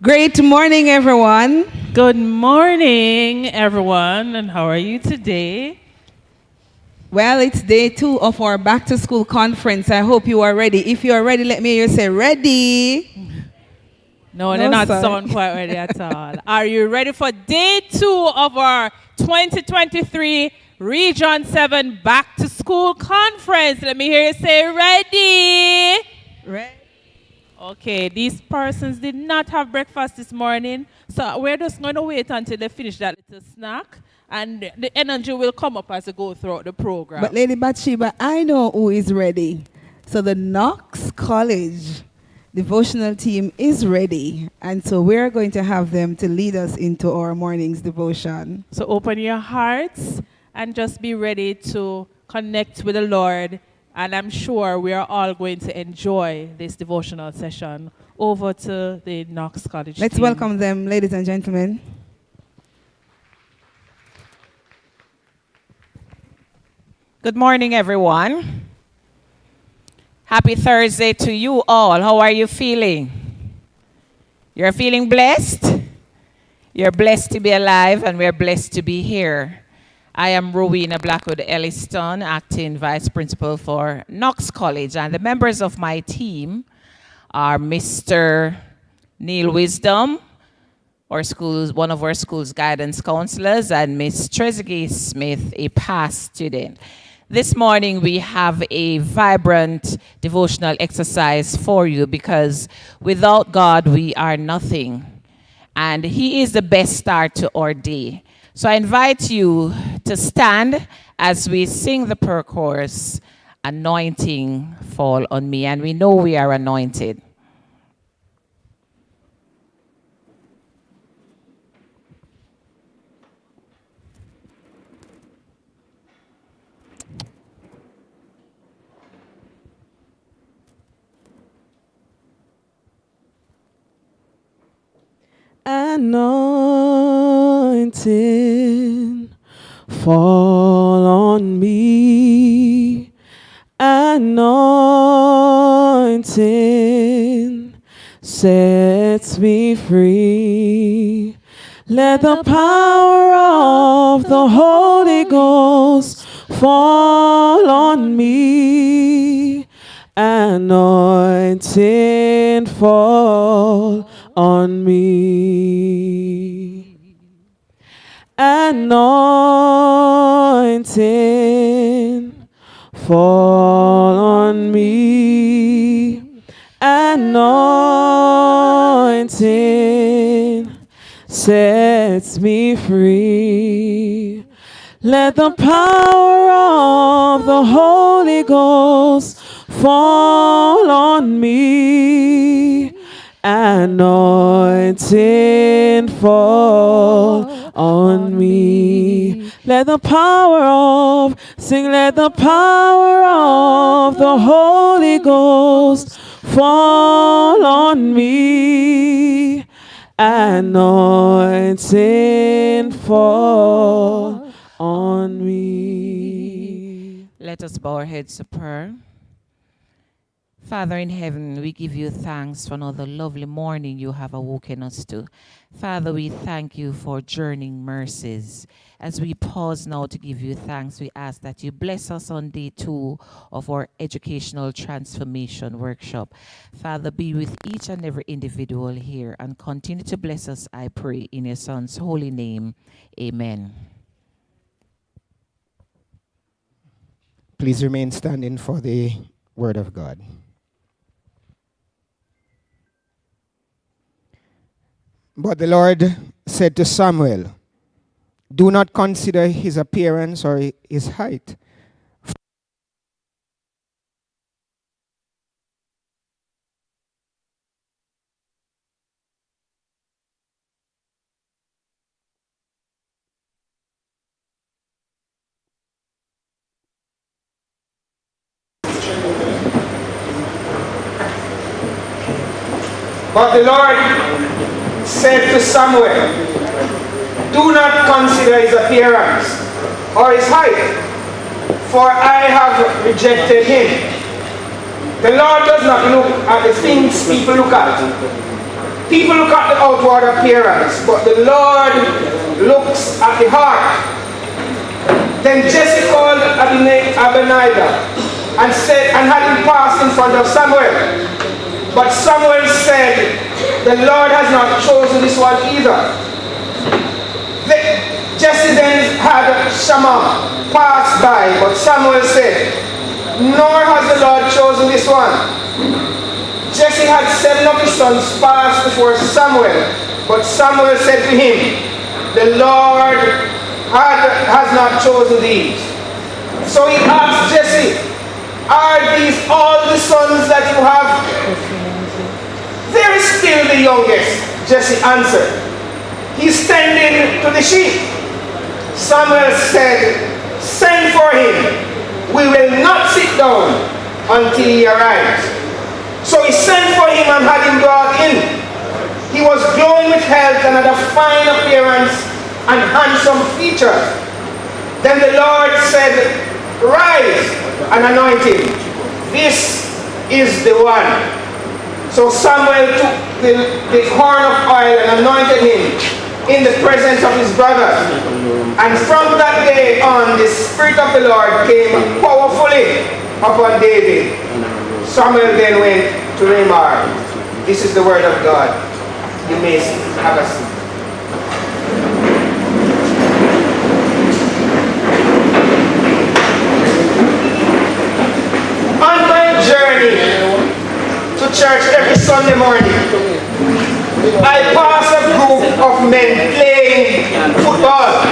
Great morning, everyone. Good morning, everyone, and how are you today? Well, it's day 2 of our back to school conference. I hope you are ready. If you are ready, let me hear you say ready. No, they're not sound quite ready at all. Are you ready for day 2 of our 2023 Region 7 Back to School Conference? Let me hear you say ready. Ready. Okay, these persons did not have breakfast this morning, so we're just going to wait until they finish that little snack, and the energy will come up as they go throughout the program. But Lady Bathsheba, I know who is ready. So the Knox College devotional team is ready, and so we're going to have them to lead us into our morning's devotion. So open your hearts and just be ready to connect with the Lord. And I'm sure we are all going to enjoy this devotional session. Over to the Knox College Let's team. welcome them, ladies and gentlemen. Good morning, everyone. Happy Thursday to you all. How are you feeling? You're feeling blessed? You're blessed to be alive, and we're blessed to be here. I am Rowena Blackwood Elliston, acting vice principal for Knox College, and the members of my team are Mr. Neil Wisdom, one of our school's guidance counselors, and Ms. Trezeguet Smith, a past student. This morning we have a vibrant devotional exercise for you because without God we are nothing, and He is the best start to our day. So I invite you to stand as we sing the prayer chorus, Anointing Fall on Me. And we know we are anointed. Anointing fall on me. Anointing sets me free. Let the power of the Holy Ghost fall on me. Anointing fall on me. Anointing fall on me. Anointing sets me free. Let the power of the Holy Ghost fall on me. Anointing fall on me. Let the power of, let the power of the Holy Ghost fall on me. Anointing fall on me. Let us bow our heads to prayer. Father in heaven, we give you thanks for another lovely morning you have awoken us to. Father, we thank you for journeying mercies. As we pause now to give you thanks, we ask that you bless us on day 2 of our educational transformation workshop. Father, be with each and every individual here and continue to bless us, I pray, in your Son's holy name. Amen. Please remain standing for the word of God. But the Lord said to Samuel, do not consider his appearance or his height. But the Lord said to Samuel, do not consider his appearance or his height, for I have rejected him. The Lord does not look at the things people look at. People look at the outward appearance, but the Lord looks at the heart. Then Jesse called Abinadab and said, and had him pass in front of Samuel. But Samuel said, the Lord has not chosen this one either. Jesse then had Shammah pass by, but Samuel said, nor has the Lord chosen this one. Jesse had 7 of his sons pass before Samuel, but Samuel said to him, the Lord has not chosen these. So he asked Jesse, are these all the sons that you have? There is still the youngest, Jesse answered. He's tending to the sheep. Samuel said, send for him. We will not sit down until he arrives. So he sent for him and had him brought in. He was glowing with health and had a fine appearance and handsome features. Then the Lord said, rise and anoint him. This is the one. So Samuel took the horn of oil and anointed him in the presence of his brothers. And from that day on, the Spirit of the Lord came powerfully upon David. Samuel then went to Ramah. This is the word of God. You may have a seat. On my journey to church every Sunday morning, I pass a group of men playing football.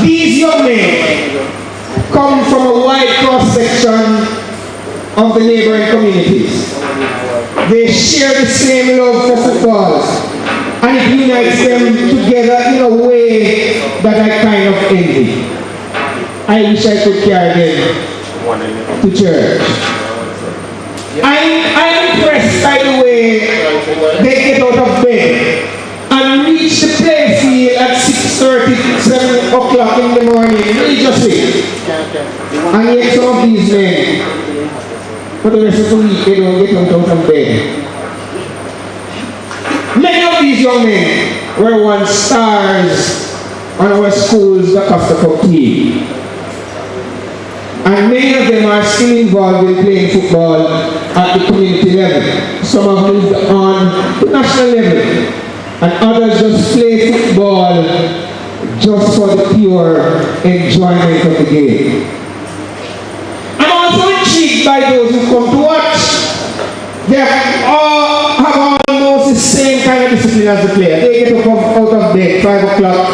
These young men come from a wide cross-section of the neighboring communities. They share the same love for football, and it unites them together in a way that I kind of envy. I wish I could carry them to church. I'm impressed by the way they get out of bed and reach the play field at 6:30, 7 o'clock in the morning religiously. And yet some of these men, for the rest of the week, they don't get out of bed. Many of these young men were once stars on our school's Da Costa Cup team. And many of them are still involved in playing football at the community level. Some have moved on to national level, and others just play football just for the pure enjoyment of the game. I'm also intrigued by those who come to watch. They have almost the same kind of discipline as the player. They get up out of bed 5 o'clock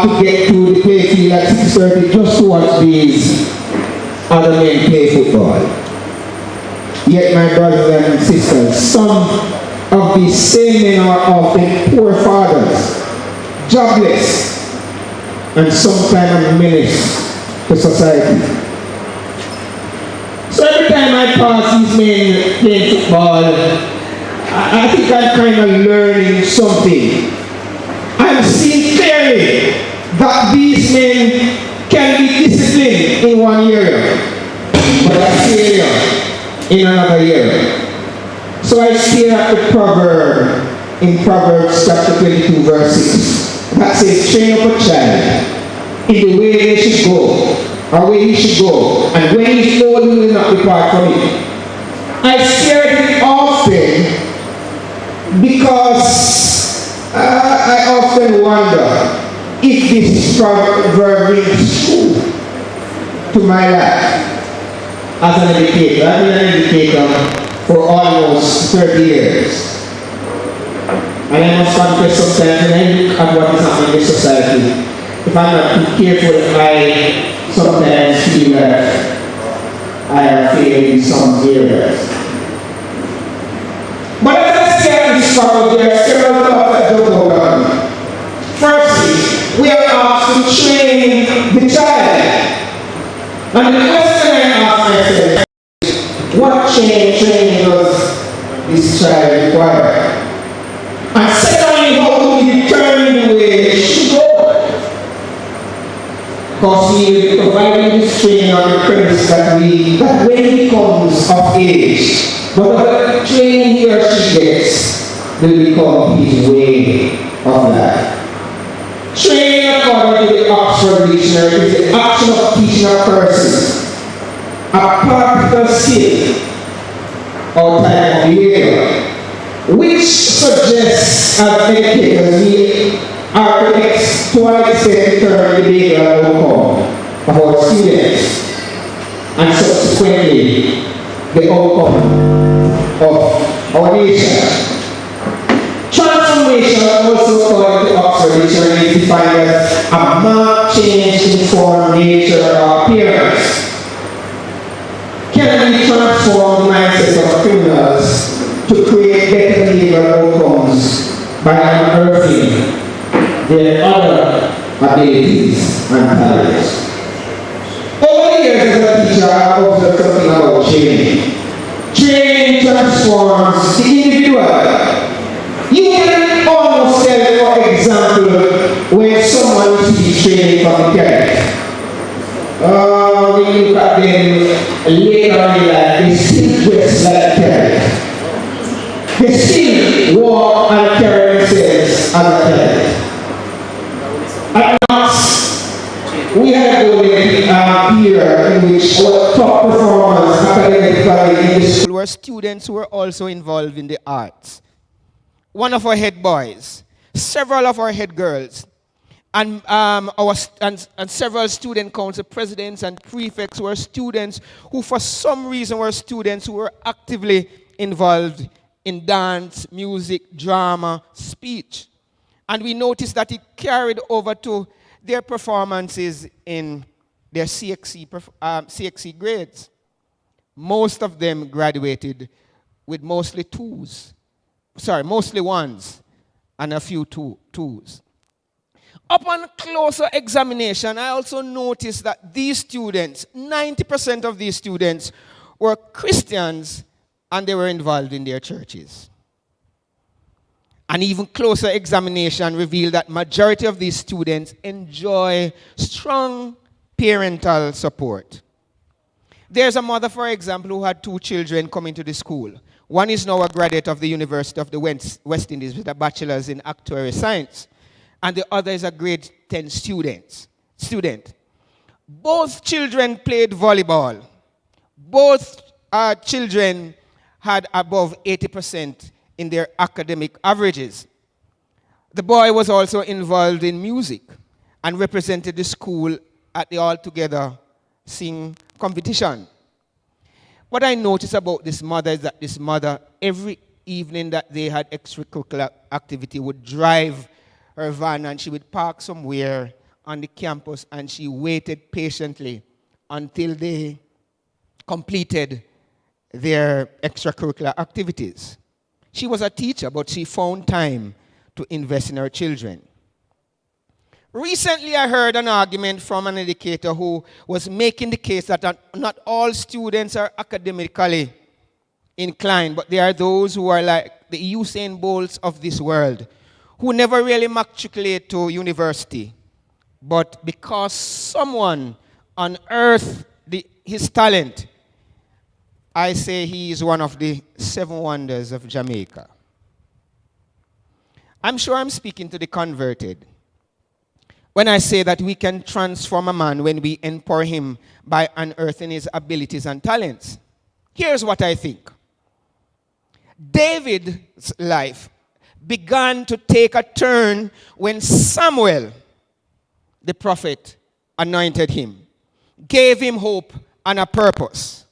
to get to the play field at 6:30 just to watch these other men play football. Yet my brothers and sisters, some of these same men are often poor fathers, jobless, and sometimes a menace to society. So every time I pass these men playing football, I think I'm kind of learning something. I'm seeing clearly that these men can be disciplined in one area, but a failure in another area. So I stare at the proverb in Proverbs chapter 22 verse 6 that says, train up a child in the way they should go, or where he should go, and when he is old he will not depart from it. I stare at it often because I often wonder if this proverb rings true to my life as an educator. I've been an educator for almost 30 years. And I must confess sometimes when I look at what is happening in society, if I'm not too careful, I sometimes feel that I have failed in some areas. But as I stare at this proverb, there are several thoughts that jump out at me. Firstly, we are asked to train the child. And the question I ask myself is, what training does this child require? And secondly, how do we determine the way they should go? Because we will provide this training on the premise that when he comes of age, But whatever training he or she gets will become his way of life. Training, according to the Oxford Dictionary, is the action of teaching a person a practical skill or type of behavior, which suggests as educators we are to an extent determine the behavioral outcome of our students and subsequently the outcome of our nation. Transformation, also according to Oxford Dictionary, is defined as a marked change in form, nature, or appearance. Can we transform the mindset of criminals to create better behavioral outcomes by unearthing their other abilities and talents? Over the years as a teacher, I have observed something about training. Training transforms the individual. You can almost tell, for example, when someone receives training from the parent. When you look at them later in life, they still dress like parents. They still walk and carry themselves as a parent. At Knox, we had a golden year in which our top performers academically in the school were students who were also involved in the arts. One of our head boys, several of our head girls, and several student council presidents and prefects were students who for some reason were students who were actively involved in dance, music, drama, speech. And we noticed that it carried over to their performances in their CXC grades. Most of them graduated with mostly ones and a few twos. Upon closer examination, I also noticed that these students, 90% of these students, were Christians and they were involved in their churches. And even closer examination revealed that majority of these students enjoy strong parental support. There's a mother, for example, who had 2 children coming to the school. One is now a graduate of the University of the West Indies with a bachelor's in actuarial science, and the other is a grade 10 student. Both children played volleyball. Both children had above 80% in their academic averages. The boy was also involved in music and represented the school at the All Together Sing competition. What I noticed about this mother is that this mother, every evening that they had extracurricular activity, would drive her van and she would park somewhere on the campus and she waited patiently until they completed their extracurricular activities. She was a teacher, but she found time to invest in her children. Recently, I heard an argument from an educator who was making the case that not all students are academically inclined, but there are those who are like the Usain Bolts of this world, who never really matriculate to university. But because someone unearthed his talent, I say he is one of the 7 wonders of Jamaica. I'm sure I'm speaking to the converted when I say that we can transform a man when we empower him by unearthing his abilities and talents. Here's what I think. David's life began to take a turn when Samuel, the prophet, anointed him, gave him hope and a purpose.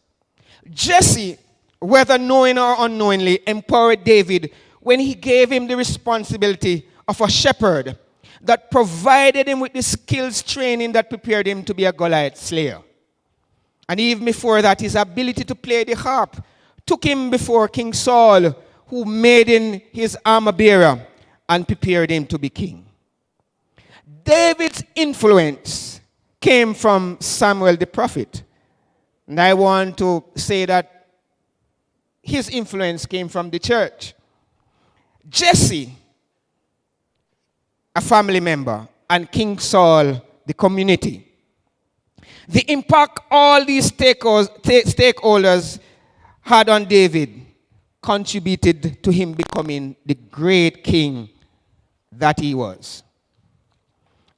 Jesse, whether knowing or unknowingly, empowered David when he gave him the responsibility of a shepherd that provided him with the skills training that prepared him to be a Goliath slayer. And even before that, his ability to play the harp took him before King Saul, who made him his armor bearer and prepared him to be king. David's influence came from Samuel the prophet. And I want to say that his influence came from the church. Jesse, a family member, and King Saul, the community. The impact all these stakeholders had on David contributed to him becoming the great king that he was.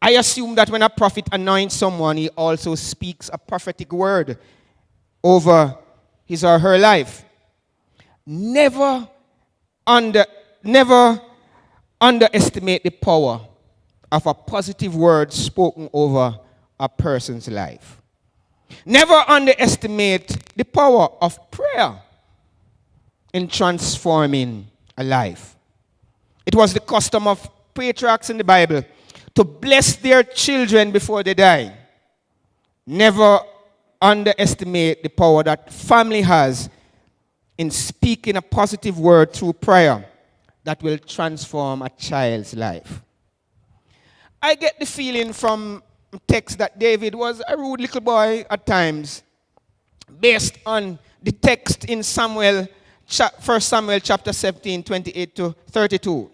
I assume that when a prophet anoints someone, he also speaks a prophetic word over his or her life. Never underestimate the power of a positive word spoken over a person's life. Never underestimate the power of prayer in transforming a life. It was the custom of patriarchs in the Bible to bless their children before they die. Never underestimate the power that family has in speaking a positive word through prayer that will transform a child's life. I get the feeling from text that David was a rude little boy at times, based on the text in 1 Samuel chapter 17, 28 to 32.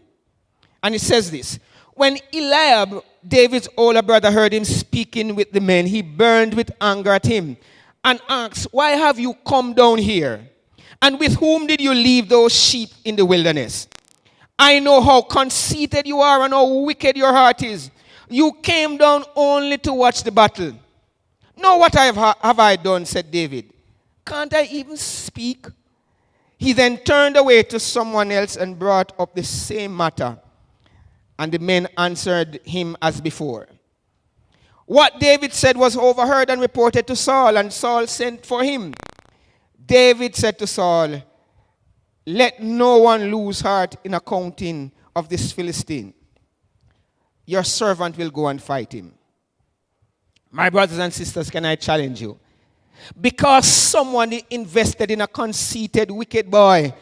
And it says this: when Eliab, David's older brother, heard him speaking with the men, he burned with anger at him and asked, "Why have you come down here? And with whom did you leave those sheep in the wilderness? I know how conceited you are and how wicked your heart is. You came down only to watch the battle. Know what have I done?" said David. "Can't I even speak?" He then turned away to someone else and brought up the same matter. And the men answered him as before. What David said was overheard and reported to Saul, and Saul sent for him. David said to Saul, "Let no one lose heart in accounting of this Philistine. Your servant will go and fight him." My brothers and sisters, can I challenge you? Because someone invested in a conceited, wicked boy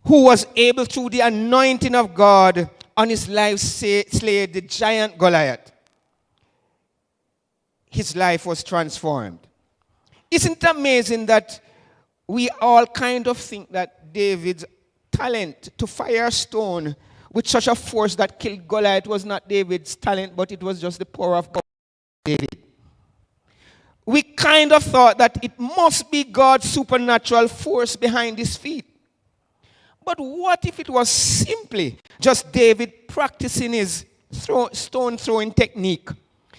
who was able, through the anointing of God on his life, slay the giant Goliath, his life was transformed. Isn't it amazing that we all kind of think that David's talent to fire a stone with such a force that killed Goliath was not David's talent, but it was just the power of God. David. We kind of thought that it must be God's supernatural force behind his feat. But what if it was simply just David practicing his stone throwing technique,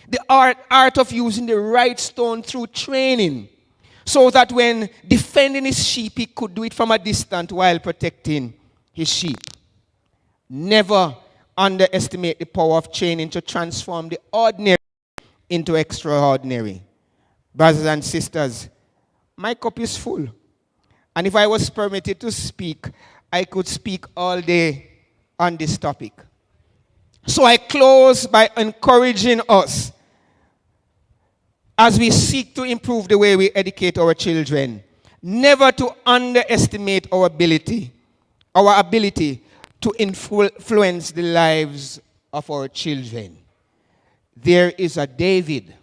the art of using the right stone through training, so that when defending his sheep, he could do it from a distance while protecting his sheep? Never underestimate the power of training to transform the ordinary into extraordinary. Brothers and sisters, my cup is full. And if I was permitted to speak, I could speak all day on this topic. So I close by encouraging us, as we seek to improve the way we educate our children, never to underestimate our ability to influence the lives of our children. There is a David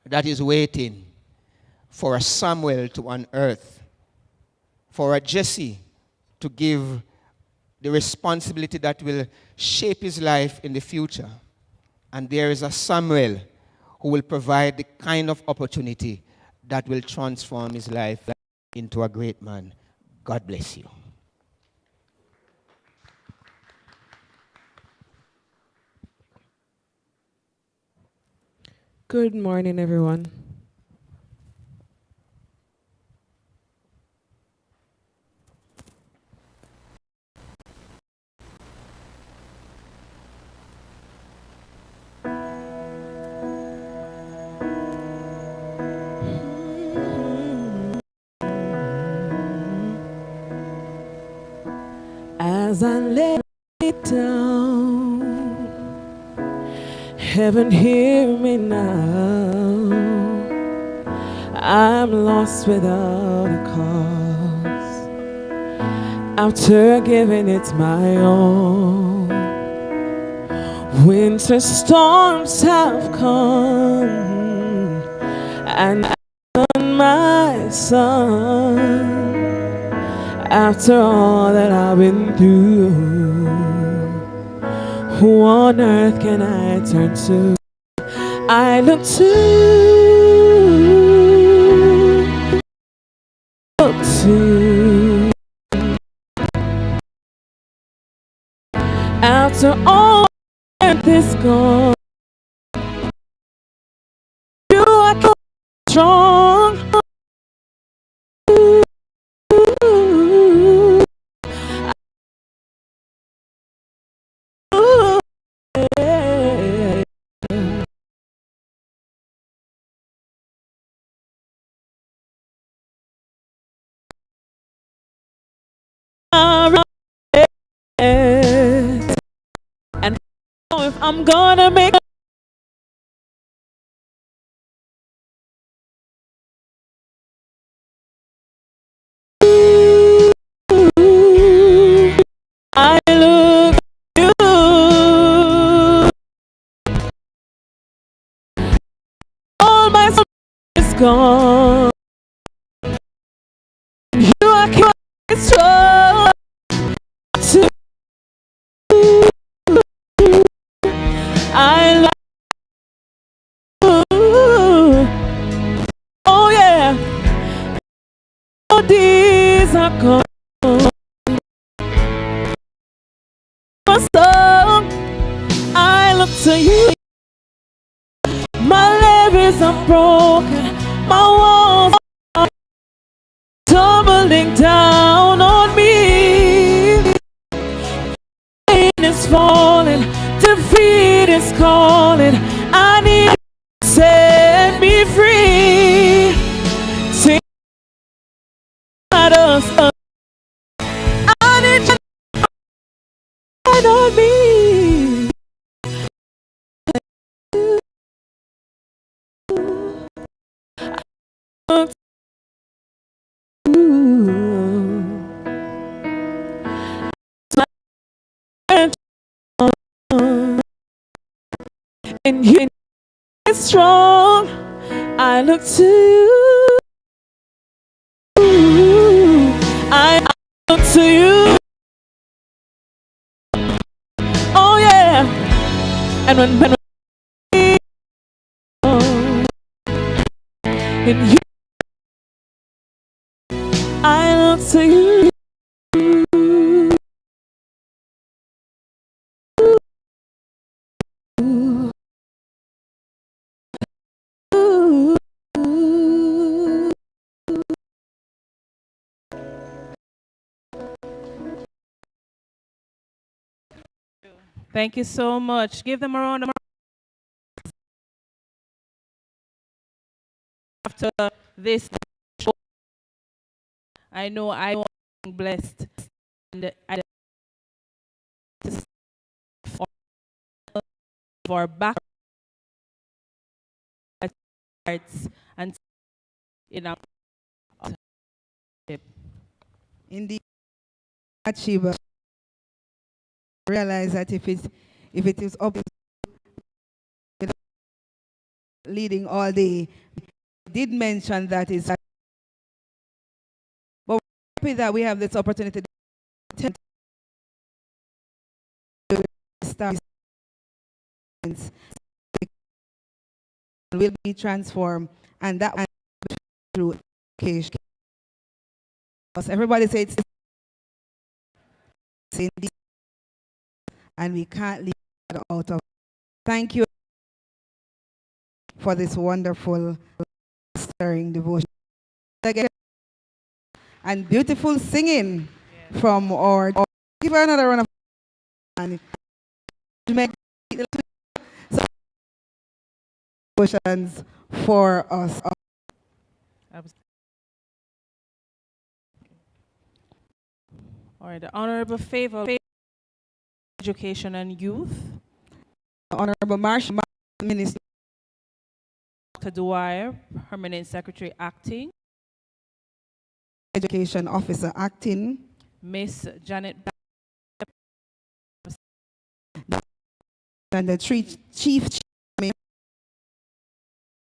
that is waiting for a Samuel to unearth, for a Jesse to give the responsibility that will shape his life in the future. And there is a Samuel who will provide the kind of opportunity that will transform his life into a great man. God bless you. Good morning, everyone. As I lay down, heaven hear me now. I'm lost without a cause, after giving it my all. Winter storms have come and on my son. After all that I've been through, who on earth can I turn to? I look to after all this gone, you are strong. And if I'm gonna make I look at you, all my soul is gone. You are strong to I love you. Oh yeah, all these are gone. My soul, I look to you. My levers are broken, my walls are tumbling down on me. Pain is falling, defeat is calling. I need you to set me free. Take us up. I need you to shine on me. And you are strong. I look to you. I look to you. Oh yeah. And when and you, I look to you. Thank you so much. Give them a round of applause. After this show, I know I am blessed and I for back and in our Indeed, Achiever realize that if it is up leading all day, did mention that is, but we're happy that we have this opportunity to start will be transformed, and that through education. Everybody say it's and we can't leave it out of. Thank you for this wonderful stirring devotion and beautiful singing from our. Give her another round of and make devotions for us. All right, the Honorable Favor, Education and Youth. Honorable Marshall, Minister Dr. Dwyer, Permanent Secretary Acting. Education Officer Acting. Miss Janet And the Chief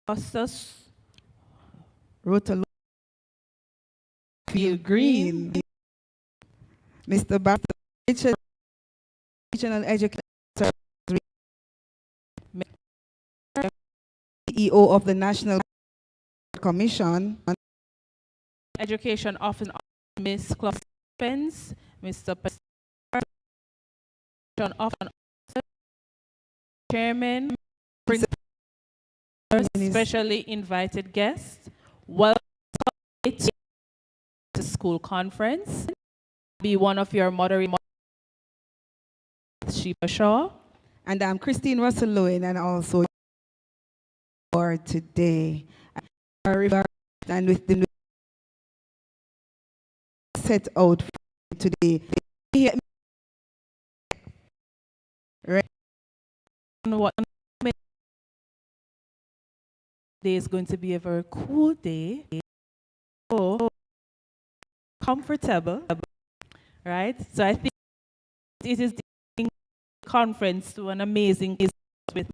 Augustus Rota Field Green. Mr. Barton Richard, Regional Education CEO of the National Commission. Education Officer Miss Claus Spence, Mr. John Often Chairman, specially invited guests, welcome to school conference. Be one of your moderating Sheba Shaw. And I'm Christine Russell Lewin, and also for today. And with the set out for today. Right. What day is going to be a very cool day. So comfortable, right? So I think it is the conference to an amazing with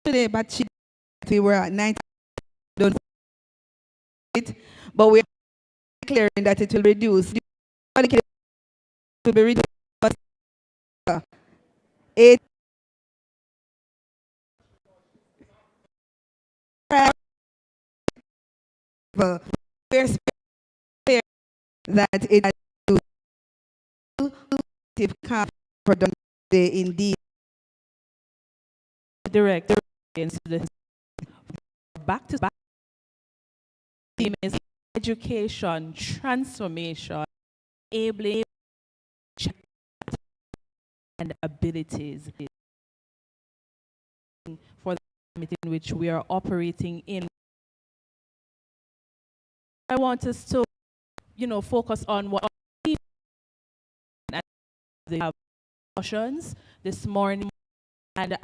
today, but we were at 9, don't it, but we are declaring that it will reduce. It will be reduced 8. We're that it is product indeed. Director back to back theme is education transformation, enabling and abilities for the climate in which we are operating in. I want us to, focus on what they have discussions this morning and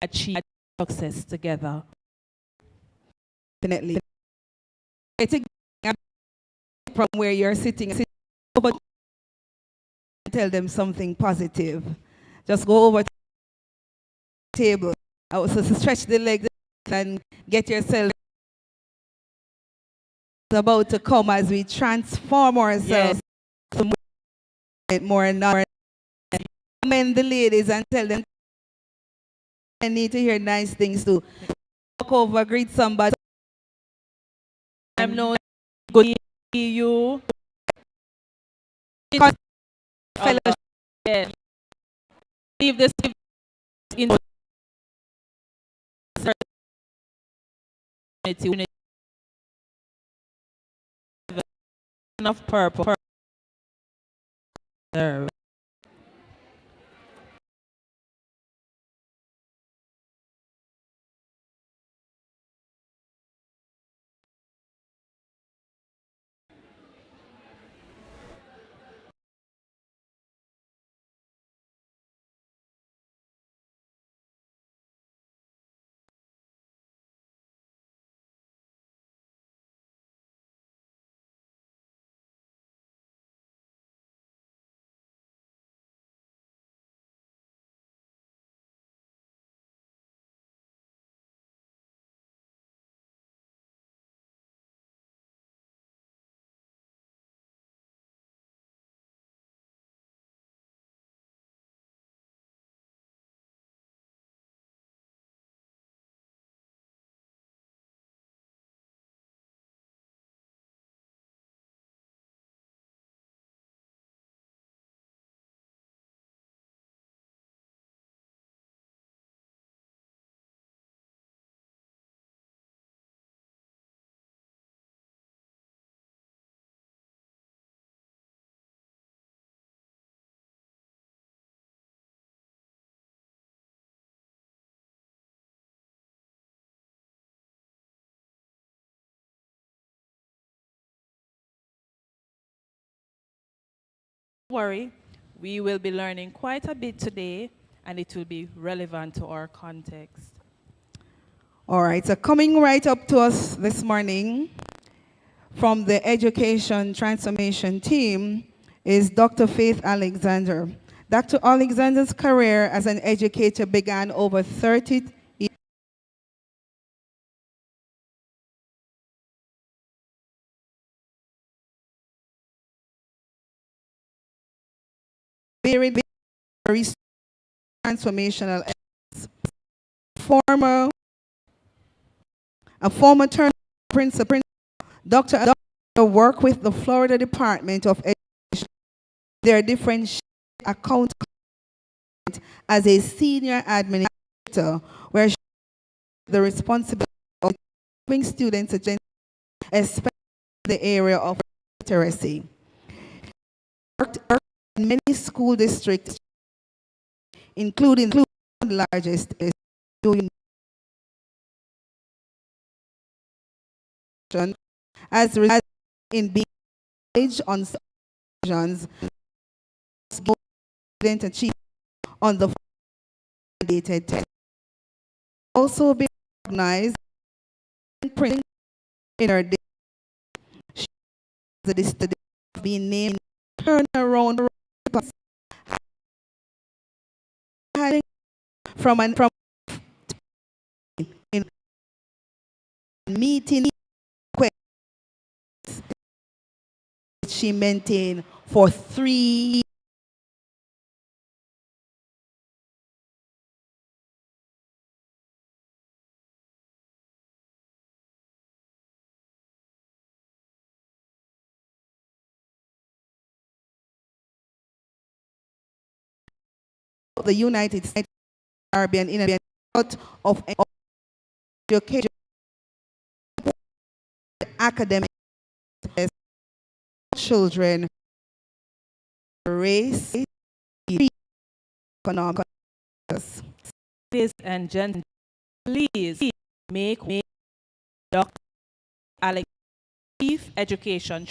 achieve success together. Definitely. From where you're sitting, over and tell them something positive. Just go over to the table. Also stretch the legs and get yourself about to come as we transform ourselves. Yes. More and more. Commend the ladies and tell them I need to hear nice things too. Walk over, greet somebody. I'm not good to see you. Fellowship. Yeah. Leave this in unity of purpose. Don't worry, we will be learning quite a bit today, and it will be relevant to our context. All right, so coming right up to us this morning from the Education Transformation team is Dr. Faith Alexander. Dr. Alexander's career as an educator began over 30 years. Very transformational. A former term principal, Dr. to work with the Florida Department of Education, their different account as a senior administrator, where she has the responsibility of giving students agenda, especially in the area of literacy. Worked in many school districts, including the largest is as resulted in being engaged on occasions, student achieve on the validated test. Also being recognized and printing in her day. She has the distinction of being named turnaround from in meeting she maintained for 3 the United States Caribbean in a of education academic children race economic. Ladies and gentlemen, please make Dr. Alex Chief Education.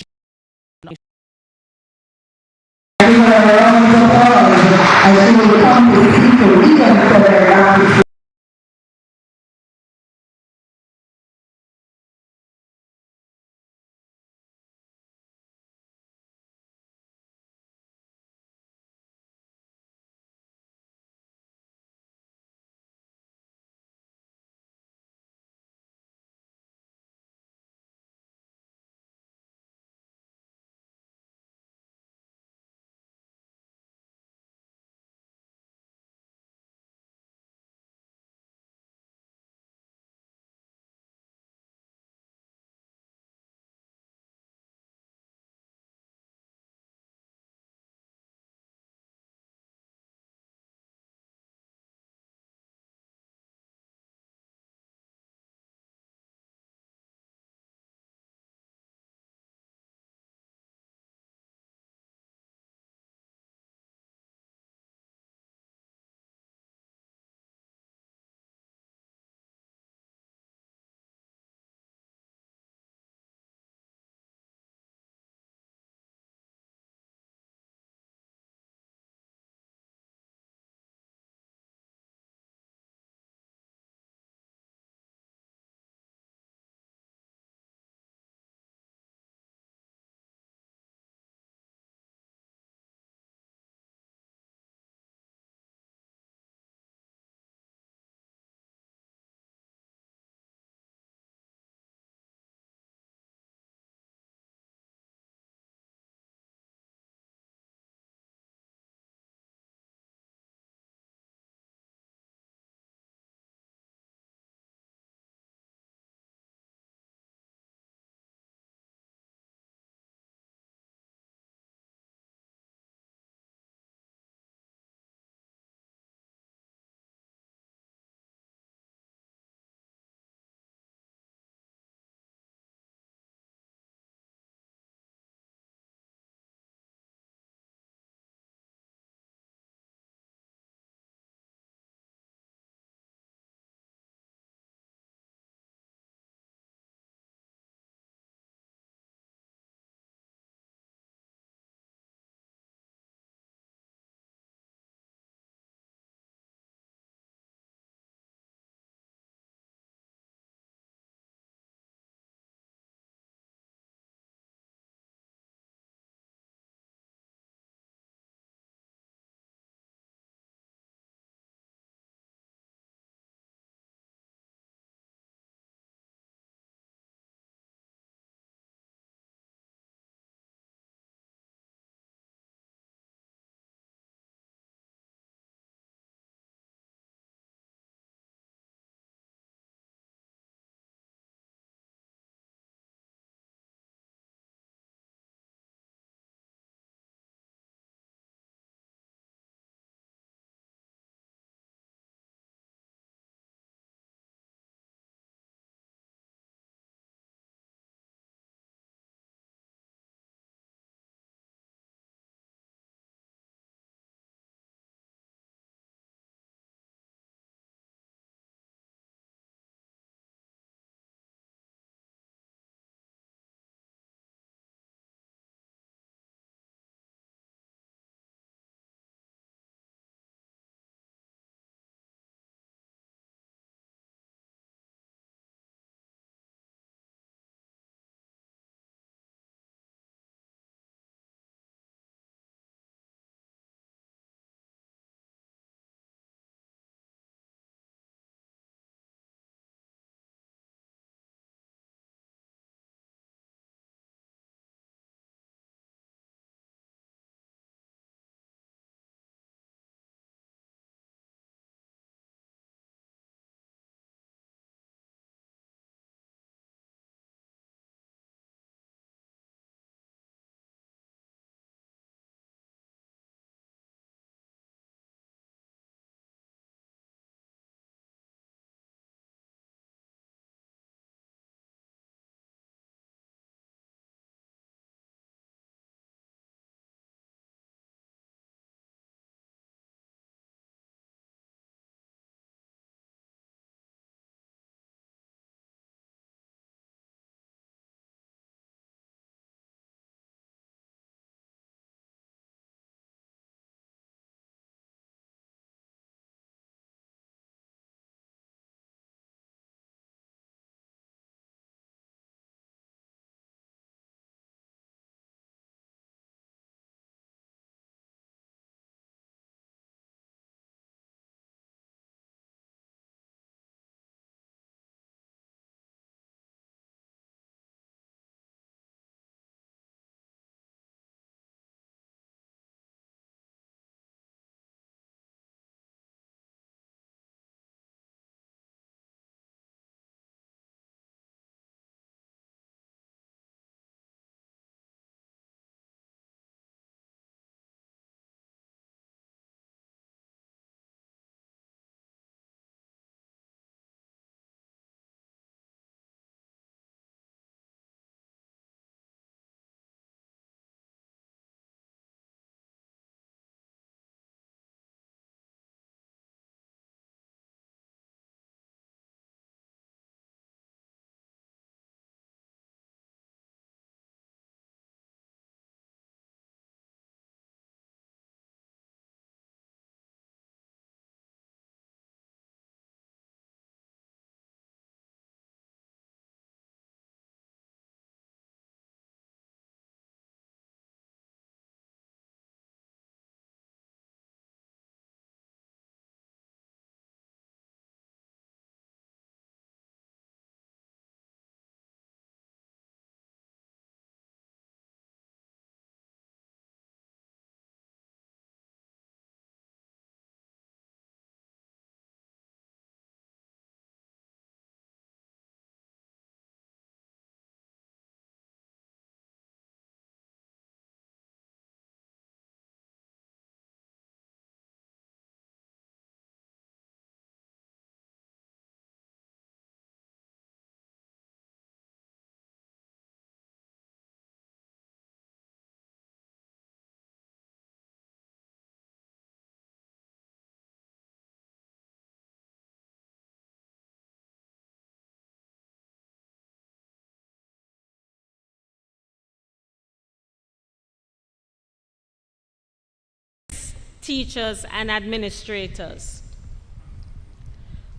teachers, and administrators.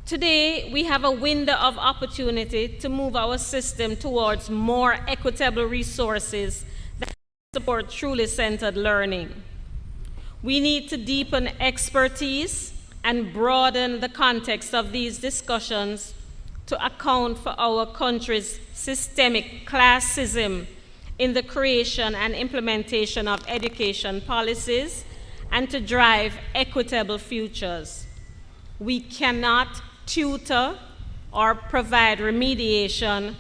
Today, we have a window of opportunity to move our system towards more equitable resources that support truly centered learning. We need to deepen expertise and broaden the context of these discussions to account for our country's systemic classism in the creation and implementation of education policies and to drive equitable futures. We cannot tutor or provide remediation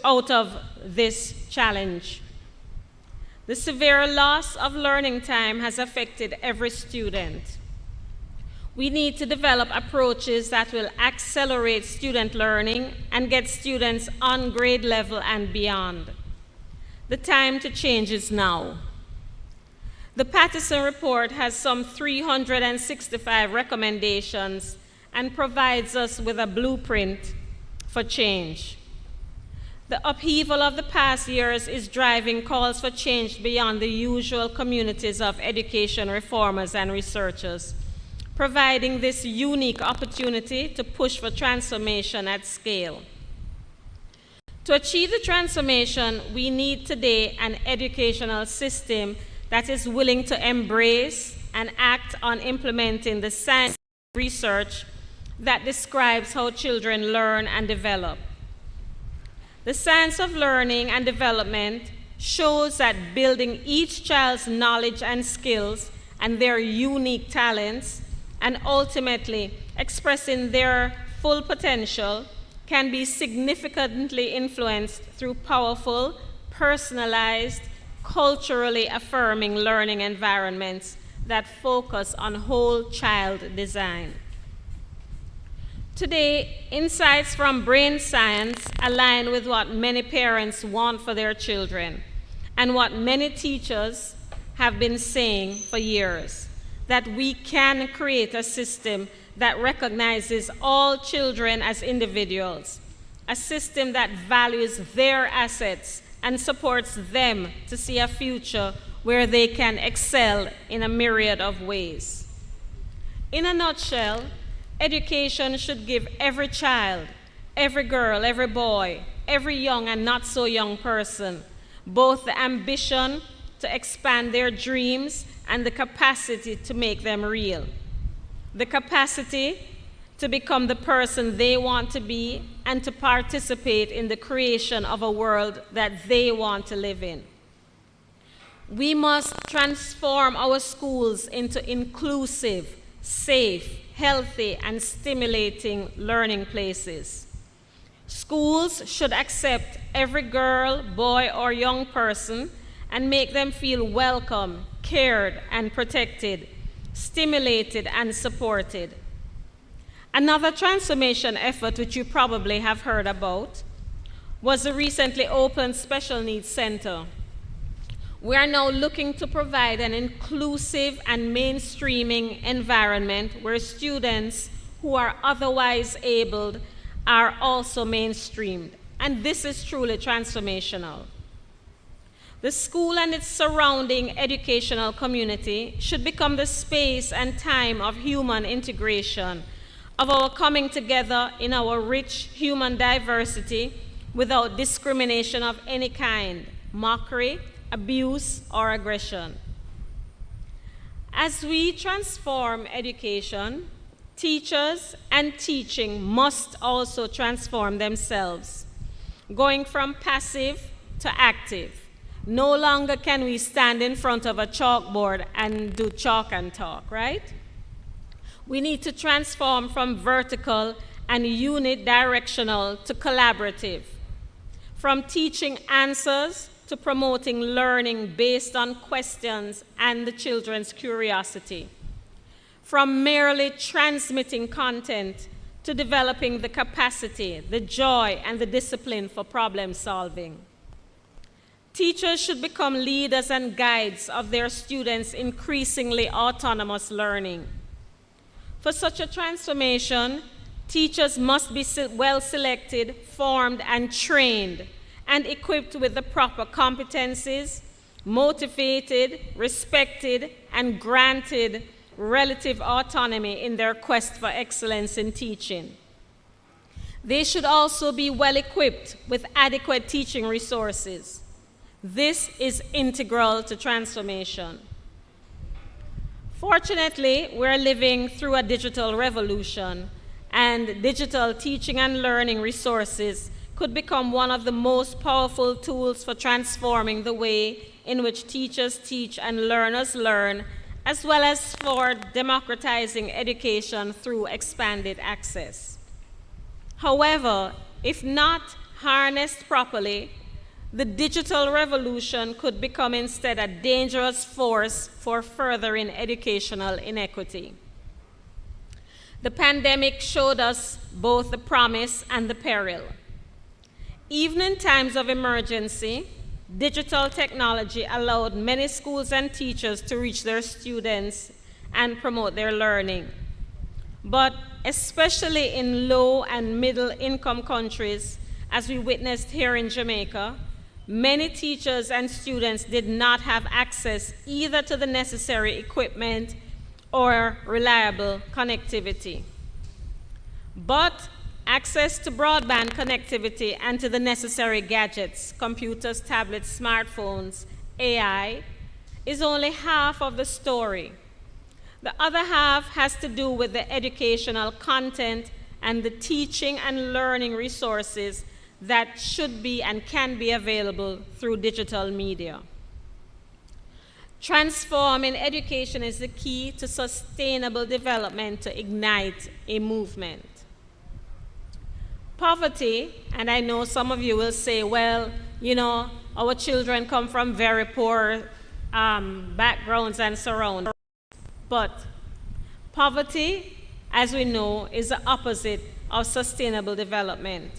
out of this challenge. The severe loss of learning time has affected every student. We need to develop approaches that will accelerate student learning and get students on grade level and beyond. The time to change is now. The Pattison Report has some 365 recommendations and provides us with a blueprint for change. The upheaval of the past years is driving calls for change beyond the usual communities of education reformers and researchers, providing this unique opportunity to push for transformation at scale. To achieve the transformation, we need today an educational system that is willing to embrace and act on implementing the science research that describes how children learn and develop. The science of learning and development shows that building each child's knowledge and skills and their unique talents and ultimately expressing their full potential can be significantly influenced through powerful, personalized, culturally affirming learning environments that focus on whole child design. Today, insights from brain science align with what many parents want for their children and what many teachers have been saying for years, that we can create a system that recognizes all children as individuals, a system that values their assets and supports them to see a future where they can excel in a myriad of ways. In a nutshell, education should give every child, every girl, every boy, every young and not so young person both the ambition to expand their dreams and the capacity to make them real. The capacity to become the person they want to be and to participate in the creation of a world that they want to live in. We must transform our schools into inclusive, safe, healthy, and stimulating learning places. Schools should accept every girl, boy, or young person and make them feel welcome, cared, and protected, stimulated, and supported. Another transformation effort, which you probably have heard about, was the recently opened Special Needs Center. We are now looking to provide an inclusive and mainstreaming environment where students who are otherwise abled are also mainstreamed, and this is truly transformational. The school and its surrounding educational community should become the space and time of human integration, of our coming together in our rich human diversity without discrimination of any kind, mockery, abuse, or aggression. As we transform education, teachers and teaching must also transform themselves, going from passive to active. No longer can we stand in front of a chalkboard and do chalk and talk, right? We need to transform from vertical and unidirectional to collaborative, from teaching answers to promoting learning based on questions and the children's curiosity, from merely transmitting content to developing the capacity, the joy, and the discipline for problem solving. Teachers should become leaders and guides of their students' increasingly autonomous learning. For such a transformation, teachers must be well selected, formed, and trained, and equipped with the proper competencies, motivated, respected, and granted relative autonomy in their quest for excellence in teaching. They should also be well equipped with adequate teaching resources. This is integral to transformation. Fortunately, we're living through a digital revolution, and digital teaching and learning resources could become one of the most powerful tools for transforming the way in which teachers teach and learners learn, as well as for democratizing education through expanded access. However, if not harnessed properly, the digital revolution could become instead a dangerous force for furthering educational inequity. The pandemic showed us both the promise and the peril. Even in times of emergency, digital technology allowed many schools and teachers to reach their students and promote their learning. But especially in low and middle income countries, as we witnessed here in Jamaica, many teachers and students did not have access either to the necessary equipment or reliable connectivity. But access to broadband connectivity and to the necessary gadgets, computers, tablets, smartphones, AI, is only half of the story. The other half has to do with the educational content and the teaching and learning resources that should be and can be available through digital media. Transforming education is the key to sustainable development to ignite a movement. Poverty, and I know some of you will say, well, you know, our children come from very poor backgrounds and surroundings. But poverty, as we know, is the opposite of sustainable development.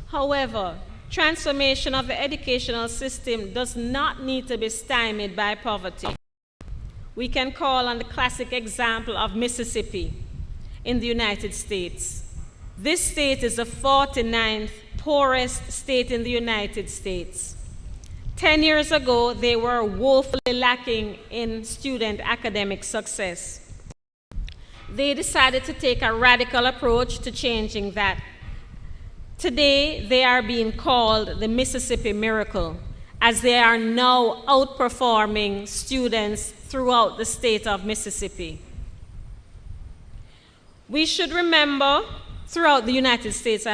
However, transformation of the educational system does not need to be stymied by poverty. We can call on the classic example of Mississippi in the United States. This state is the 49th poorest state in the United States. 10 years ago, they were woefully lacking in student academic success. They decided to take a radical approach to changing that. Today, they are being called the Mississippi Miracle, as they are now outperforming students throughout the state of Mississippi. We should remember, throughout the United States,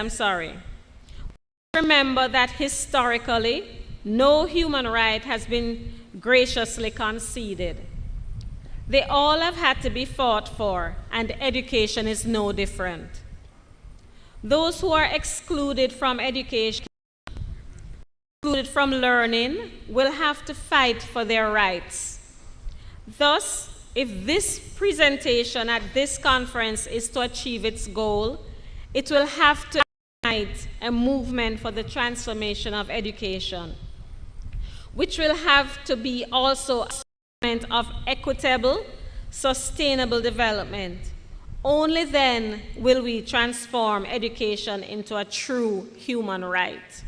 remember that historically, no human right has been graciously conceded. They all have had to be fought for, and education is no different. Those who are excluded from education, excluded from learning, will have to fight for their rights. Thus, if this presentation at this conference is to achieve its goal, it will have to ignite a movement for the transformation of education, which will have to be also a movement of equitable, sustainable development. Only then will we transform education into a true human right.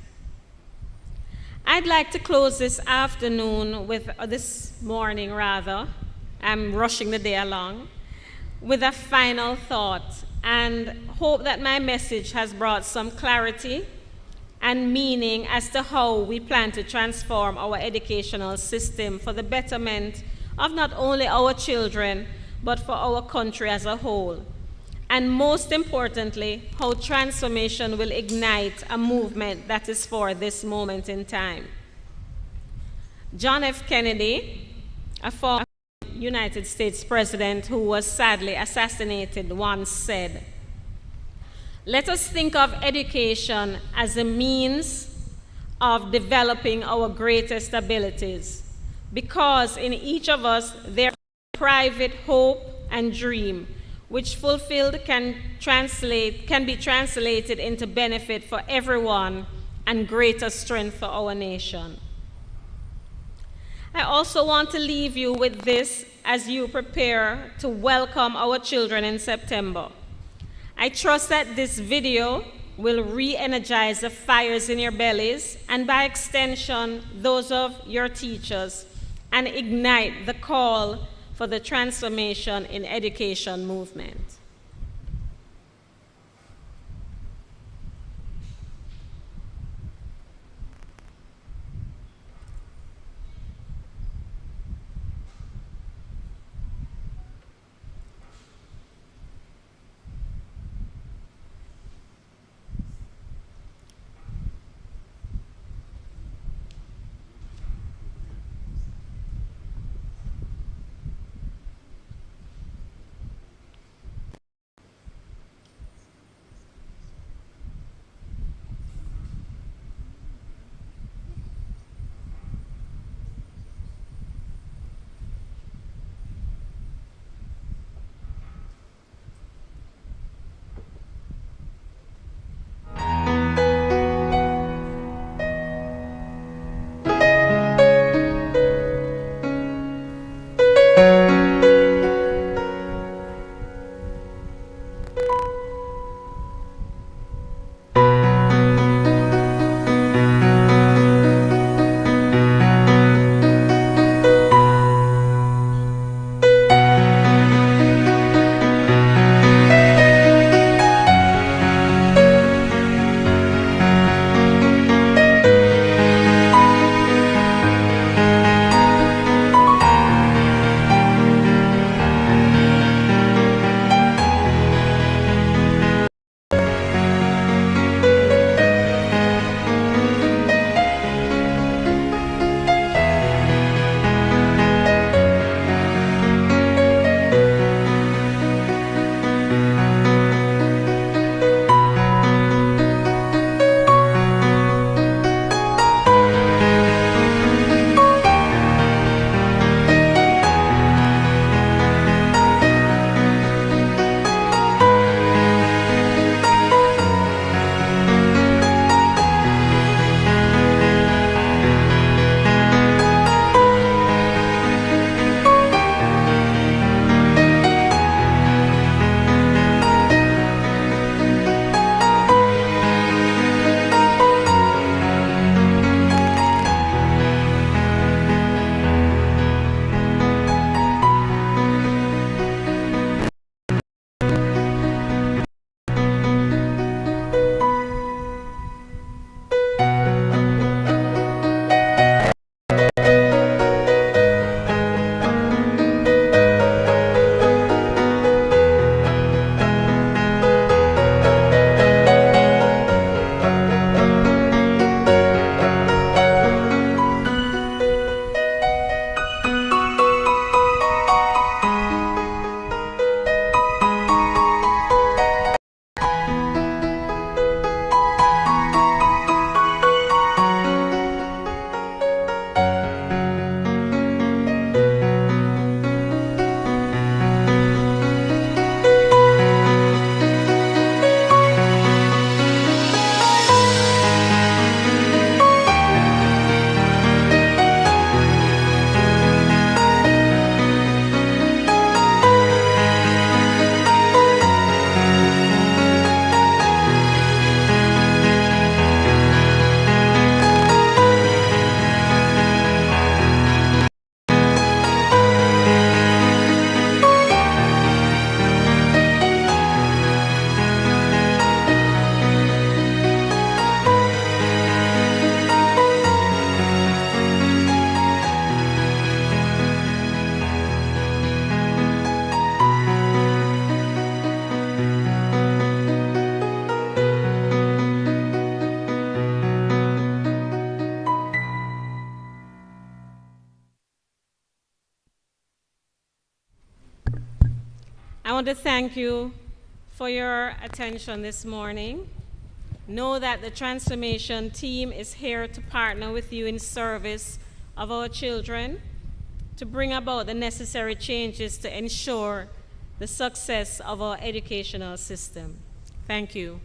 I'd like to close this afternoon with, this morning rather, I'm rushing the day along, with a final thought, and hope that my message has brought some clarity and meaning as to how we plan to transform our educational system for the betterment of not only our children, but for our country as a whole. And most importantly, how transformation will ignite a movement that is for this moment in time. John F. Kennedy, a former United States president who was sadly assassinated, once said, "Let us think of education as a means of developing our greatest abilities, because in each of us there is a private hope and dream, which fulfilled can be translated into benefit for everyone and greater strength for our nation." I also want to leave you with this as you prepare to welcome our children in September. I trust that this video will re-energize the fires in your bellies and by extension, those of your teachers, and ignite the call for the transformation in education movement. I want to thank you for your attention this morning. Know that the transformation team is here to partner with you in service of our children, to bring about the necessary changes to ensure the success of our educational system. Thank you.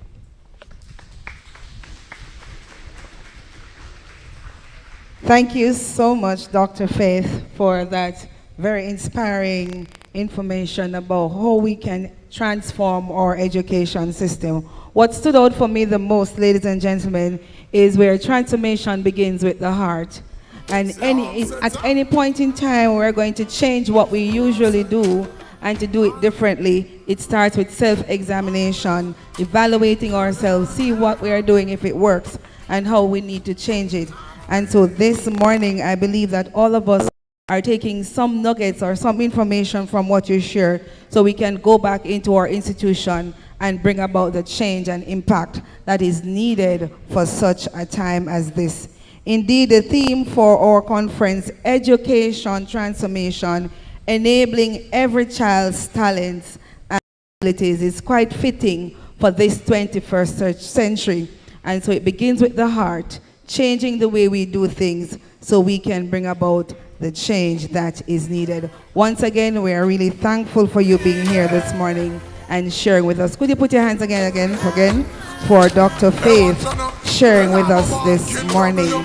Thank you so much, Dr. Faith, for that very inspiring information about how we can transform our education system. What stood out for me the most, ladies and gentlemen, is where transformation begins with the heart. And at any point in time, we're going to change what we usually do and to do it differently. It starts with self-examination, evaluating ourselves, see what we are doing, if it works, and how we need to change it. And so this morning, I believe that all of us are taking some nuggets or some information from what you share so we can go back into our institution and bring about the change and impact that is needed for such a time as this. Indeed, the theme for our conference, Education Transformation, Enabling Every Child's Talents and Abilities, is quite fitting for this 21st century. And so it begins with the heart, changing the way we do things so we can bring about the change that is needed. Once again, we are really thankful for you being here this morning and sharing with us. Could you put your hands again for Dr. Faith sharing with us this morning. Learn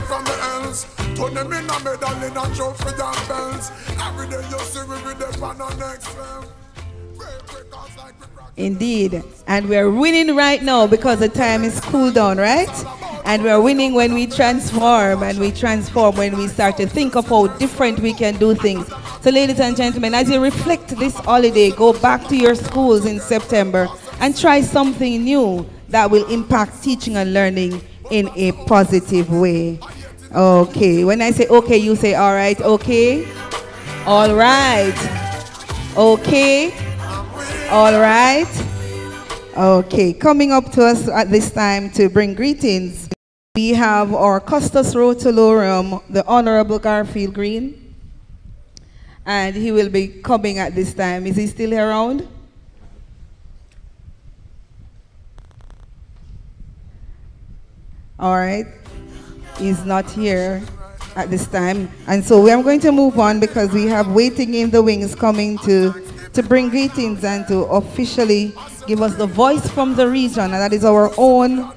from the else, turn them in a medal in a trophy and bells. Every day you see we with them on the next level. Indeed, and we're winning right now because the time is cooled down, right? And we're winning when we transform, and we transform when we start to think of how different we can do things. So ladies and gentlemen, as you reflect this holiday, go back to your schools in September and try something new that will impact teaching and learning in a positive way. Okay, when I say okay, you say all right, okay? All right. Okay. All right. Okay, coming up to us at this time to bring greetings, we have our Custos Rotolorum, the Honorable Garfield Green. And he will be coming at this time. Is he still around? All right. He's not here at this time. And so we are going to move on because we have waiting in the wings coming to bring greetings and to officially give us the voice from the region. And that is our own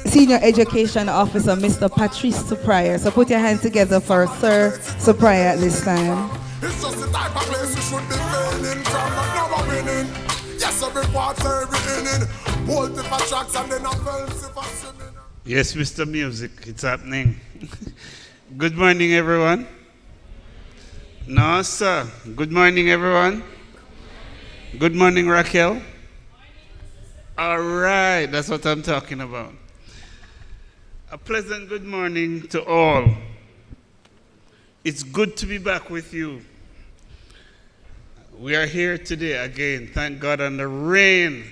Senior Education Officer, Mr. Patrice Suprior. So put your hands together for Sir Suprior at this time. It's just the type of place you should be failing from and never winning. Yes, every quarter, every inning. Multiple tracks and then a swimming. Yes, Mr. Music, it's happening. Good morning, everyone. No, sir. Good morning, everyone. Good morning, Raquel. All right, that's what I'm talking about. A pleasant good morning to all. It's good to be back with you. We are here today again, thank God, and the rain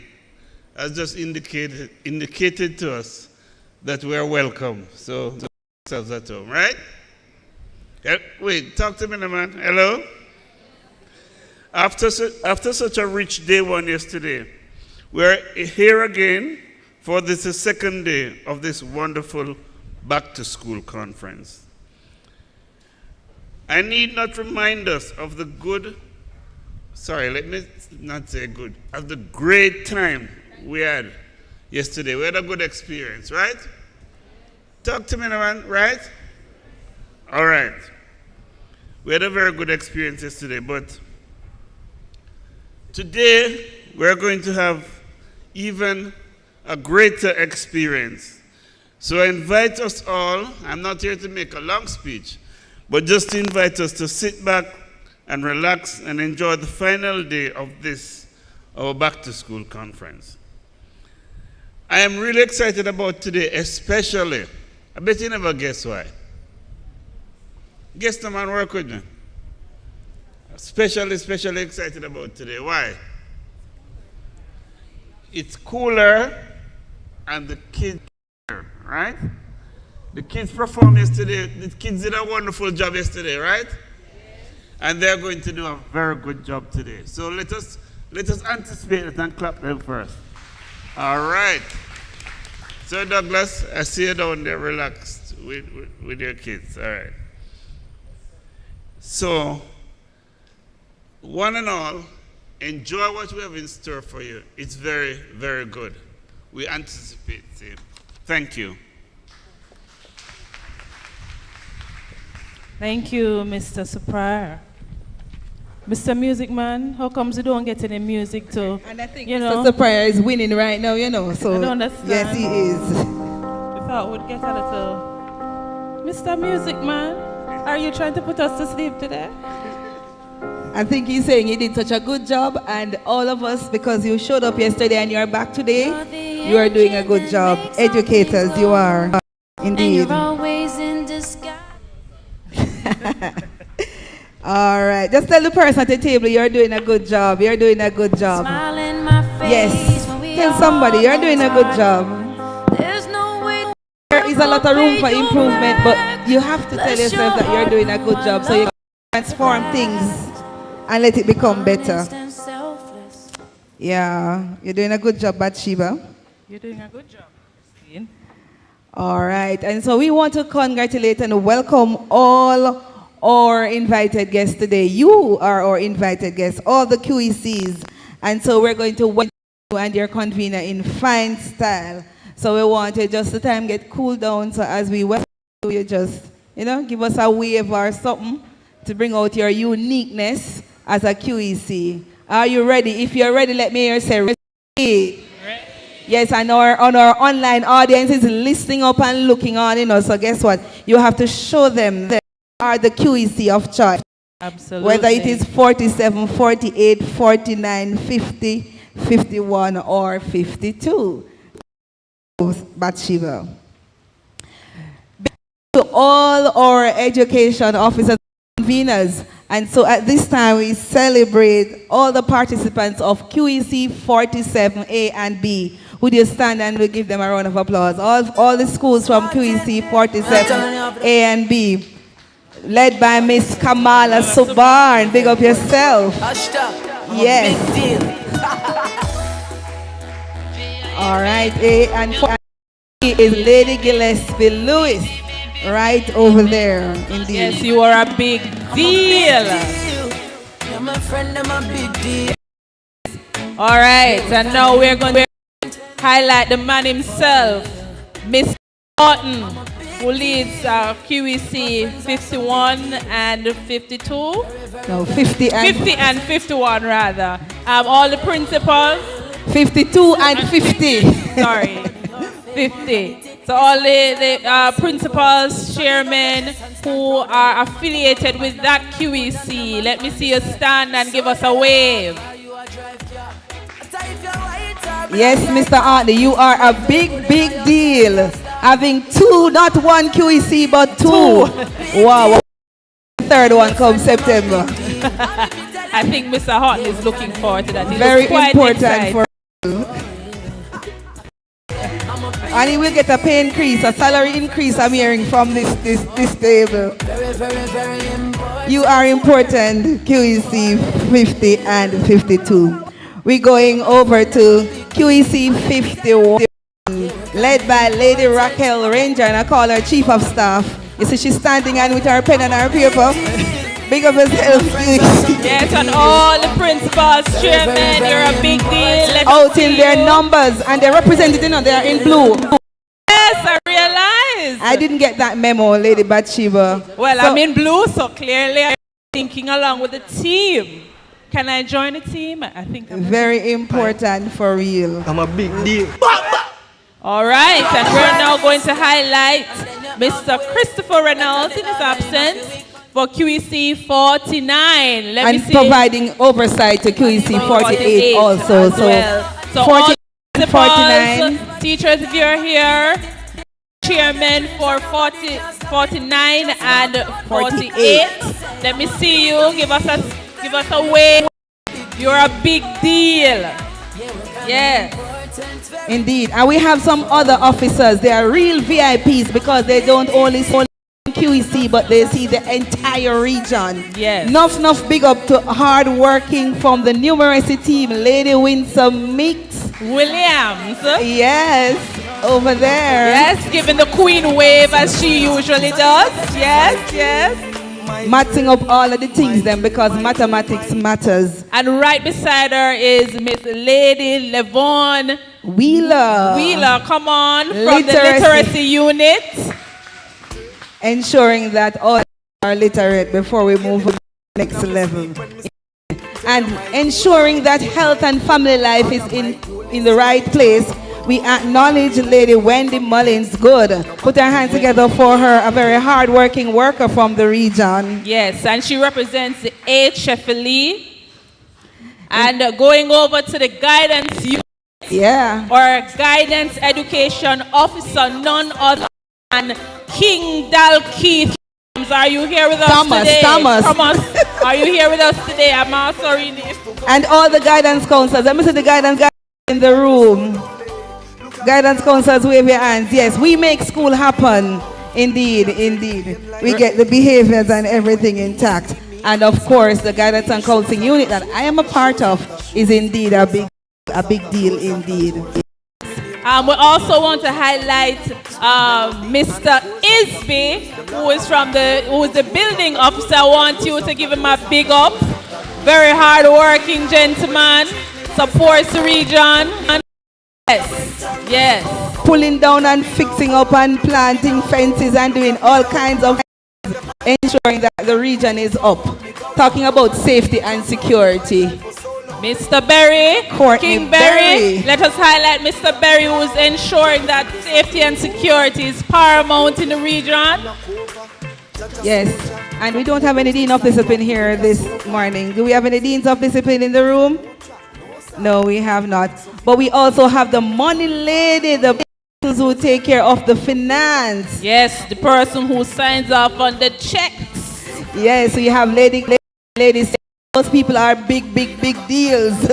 has just indicated to us that we are welcome. So, ourselves at home, right? Wait, talk to me, man. Hello? After such a rich day one yesterday, we're here again for this second day of this wonderful Back to School conference. I need not remind us of the of the great time we had yesterday. We had a good experience, right? Talk to me, man, right? All right. We had a very good experience yesterday, but today we're going to have even a greater experience. So I invite us all, I'm not here to make a long speech, but just to invite us to sit back and relax and enjoy the final day of our Back to School conference. I am really excited about today, especially. I bet you never guess why. Guess the man, work with me. Especially excited about today. Why? It's cooler and the kids are here, right? The kids performed yesterday. The kids did a wonderful job yesterday, right? And they're going to do a very good job today. So let us anticipate it and clap them first. All right. So Douglas, I see you down there relaxed with your kids. All right. So, one and all, enjoy what we have in store for you. It's very, very good. We anticipate it. Thank you. Thank you, Mr. Suprior. Mr. Music Man, how comes you don't get any music too? And I think you Mr. Superior is winning right now, you know. So I don't understand. yes, he is. We thought we'd get a little. Mr. Music Man, are you trying to put us to sleep today? I think he's saying he did such a good job, and all of us, because you showed up yesterday and you're back today, you are doing a good job. Educators, you are. Indeed. And you're always in disguise. All right. Just tell the person at the table you're doing a good job. You're doing a good job. Smile in my face. Yes. When we Tell somebody you're doing a good job. There's no way. There is a lot of room for improvement, but you have to tell yourself that you're doing a good job so you can transform things and let it become better. Yeah. You're doing a good job, Bathsheba. You're doing a good job, Christine. All right. And so we want to congratulate and welcome all our invited guests today. You are our invited guests, all the QECs. And so we're going to welcome you and your convener in fine style. So we want to just the time get cooled down. So as we welcome you, just, give us a wave or something to bring out your uniqueness as a QEC. Are you ready? If you're ready, let me hear you say ready. Yes, and our online audience is listening up and looking on, so guess what? You have to show them that you are the QEC of choice. Absolutely. Whether it is 47, 48, 49, 50, 51, or 52. Bathsheba. To all our education officers and conveners. And so at this time, we celebrate all the participants of QEC 47A and B. Would you stand and we'll give them a round of applause? All the schools from QEC 47A and B, led by Miss Kamala Subarn. Big up yourself. Yes. All right, A and B is Lady Gillespie Lewis. Right over there, indeed. Yes, you are a big deal. You're my friend, I'm a big deal. All right, and now we're going to highlight the man himself, Mr. Horton, who leads QEC 51 and 52. No, 50 and 51 rather. All the principals. 52 and 50. Sorry, 50. So all the principals, chairmen who are affiliated with that QEC, let me see you stand and give us a wave. Yes, Mr. Artley, you are a big, big deal. Having two, not one QEC, but two. Wow. Third one comes September. I think Mr. Horton is looking forward to that. He very quite important excited. for you. And he will get a pay increase, a salary increase, I'm hearing from this table. You are important, QEC 50 and 52. We're going over to QEC 51, led by Lady Raquel Ranger, and I call her Chief of Staff. You see she's standing and with her pen and her paper. Big up yourself, QEC. Yes, and all the principals, chairmen, you're a big deal. Out in their numbers, and they're represented, they're in blue. Yes, I realized. I didn't get that memo, Lady Bathsheba. Well, I'm in blue, so clearly I'm thinking along with the team. Can I join the team? I think I'm very important for real. I'm a big deal. All right, and we're now going to highlight Mr. Christopher Reynolds in his absence for QEC 49. Let me see. Providing oversight to QEC 48 also. So 40, all 49. Teachers, if you're here, chairman for 40, 49 and 48. Let me see you. Give us a wave. You're a big deal. Yes. Indeed. And we have some other officers. They are real VIPs because they don't only see QEC, but they see the entire region. Yes. Enough big up to hard working from the numeracy team, Lady Winsome Mix Williams. Yes, over there. Yes, giving the queen wave as she usually does. Yes. Matching up all of the things then because mathematics matters. And right beside her is Miss Lady Levon Wheeler, come on, from the literacy unit. Ensuring that all are literate before we move to the next level. and ensuring that health and family life is in the right place. We acknowledge Lady Wendy Mullins Good. Put our hands together for her, a very hard-working worker from the region. Yes, and she represents the HFLE. And going over to the guidance unit, or guidance education officer, none other than King Dalkeith. Are you here with us today? Thomas. Are you here with us today? I'm also reading. And all the guidance counselors. Let me see the guidance guys in the room. Guidance counselors, wave your hands. Yes, we make school happen. Indeed, indeed. We get the behaviors and everything intact. And of course, the guidance and counseling unit that I am a part of is indeed a big deal indeed. We also want to highlight Mr. Isby, who is the building officer. I want you to give him a big up. Very hard-working gentleman, supports the region. Yes. Pulling down and fixing up and planting fences and doing all kinds of things, ensuring that the region is up. Talking about safety and security. Mr. Berry, Courtney King Berry. Let us highlight Mr. Berry, who is ensuring that safety and security is paramount in the region. Yes, and we don't have any Dean of Discipline here this morning. Do we have any Deans of Discipline in the room? No, we have not. But we also have the money lady, the person who take care of the finance. Yes, the person who signs off on the checks. Yes, so you have ladies. Those people are big deals.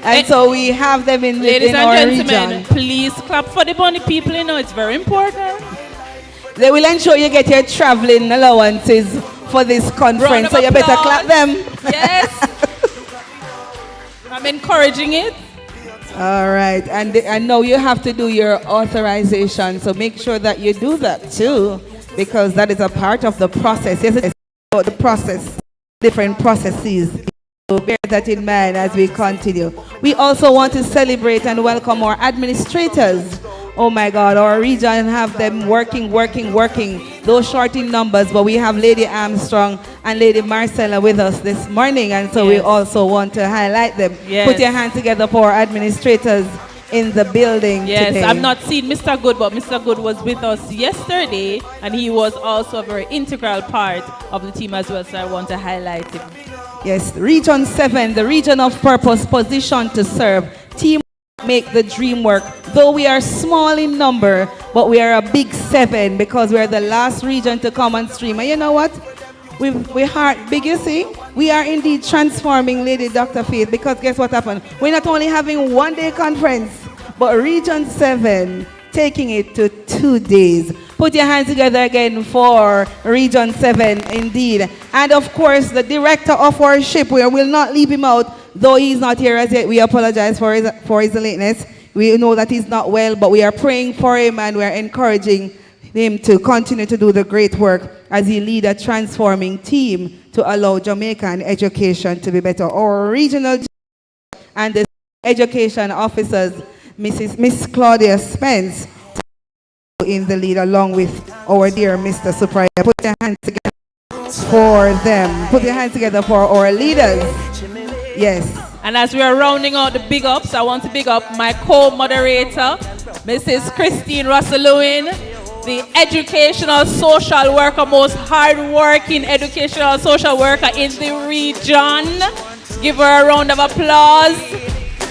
And so we have them in our region. Ladies and gentlemen, please clap for the money people. You know, it's very important. They will ensure you get your traveling allowances for this conference, so you better clap them. Yes. I'm encouraging it. All right, and now you have to do your authorization, so make sure that you do that too, because that is a part of the process. Yes, it's about the process, different processes. So bear that in mind as we continue. We also want to celebrate and welcome our administrators. Oh my God, our region have them working. Those short in numbers, but we have Lady Armstrong and Lady Marcella with us this morning, and so we also want to highlight them. Yes. Put your hands together for our administrators in the building today. I've not seen Mr. Good, but Mr. Good was with us yesterday, and he was also a very integral part of the team as well, so I want to highlight him. Yes, Region 7, the region of purpose, positioned to serve. Team make the dream work. Though we are small in number, but we are a big 7 because we are the last region to come on stream. And you know what? We heart big, you see? We are indeed transforming Lady Dr. Faith, because guess what happened? We're not only having one-day conference, but Region 7 taking it to 2 days. Put your hands together again for Region 7, indeed. And of course, the director of worship, we will not leave him out, though he's not here as yet. We apologize for his lateness. We know that he's not well, but we are praying for him and we're encouraging him to continue to do the great work as he lead a transforming team to allow Jamaican education to be better. Our regional and the education officers, Miss Claudia Spence, in the lead, along with our dear Mr. Supriya. Put your hands together for them. Put your hands together for our leaders. Yes. And as we are rounding out the big ups, I want to big up my co-moderator, Mrs. Christine Russell-Lewin, the educational social worker, most hard-working educational social worker in the region. Give her a round of applause.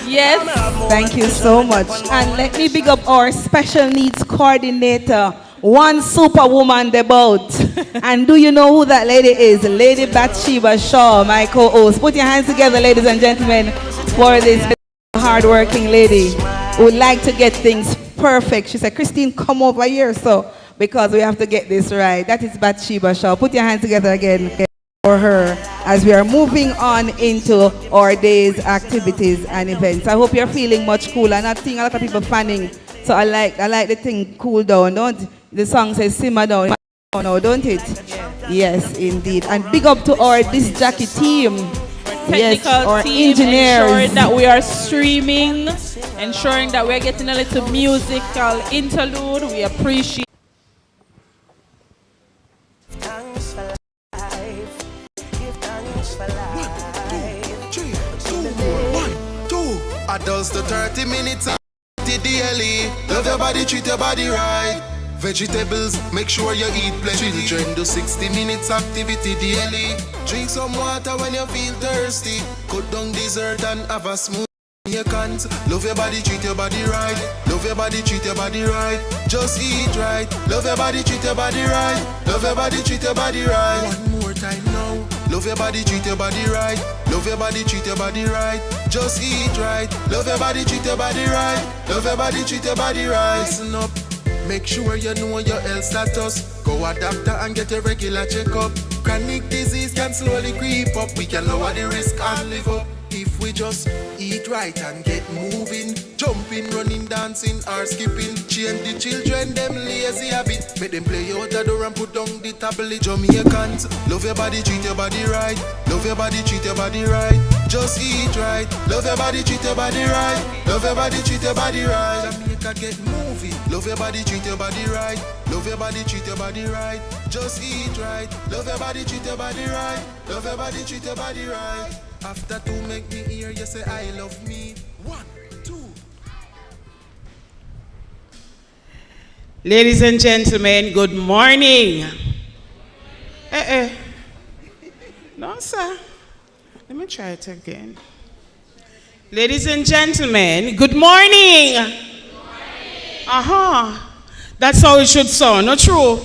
Yes. Thank you so much. And let me big up our special needs coordinator, one superwoman the boat. And do you know who that lady is? Lady Bathsheba Shaw, my co-host. Put your hands together, ladies and gentlemen, for this hard-working lady who would like to get things perfect. She said, Christine, come over here, so, because we have to get this right. That is Bathsheba Shaw. Put your hands together again for her as we are moving on into our day's activities and events. I hope you're feeling much cooler. I'm not seeing a lot of people fanning, so I like the thing cool down. Don't the song says simmer down, no, don't it? Yes, indeed. And big up to our disc jockey team. Yes, our team, engineers. ensuring that we are streaming, ensuring that we're getting a little musical interlude. We appreciate. Thanks for life. Give thanks for life. just a 30 minutes daily. Love your body, treat your body right. Vegetables, make sure you eat plenty. Children do 60 minutes activity daily. Drink some water when you feel thirsty. Cut down dessert and have a smoothie. You can't love your body, treat your body right. Love your body, treat your body right. Just eat right. Love your body, treat your body right. Love your body, treat your body right. One more time now. Love your body, treat your body right. Love your body, treat your body right. Just eat right. Love your body, treat your body right. Love your body, treat your body right. Listen up. Make sure you know your health status. Go a doctor and get a regular checkup. Chronic disease can slowly creep up. We can lower the risk and live up if we just eat right and get moving. Jumping, running, dancing or skipping. Change the children, them lazy habit. Make them play out the door and put down the tablet. Jamaicans, love your body, treat your body right. Love your body, treat your body right. Just eat right. Love your body, treat your body right. Love your body, treat your body right. Jamaica get moving. Love your body, treat your body right. Love your body, treat your body right. Just eat right. Love your body, treat your body right. Love your body, treat your body right. After two, make me hear you say I love me. 1, 2. Ladies and gentlemen, good morning. No, sir. Let me try it again. Ladies and gentlemen, good morning. That's how it should sound, not true?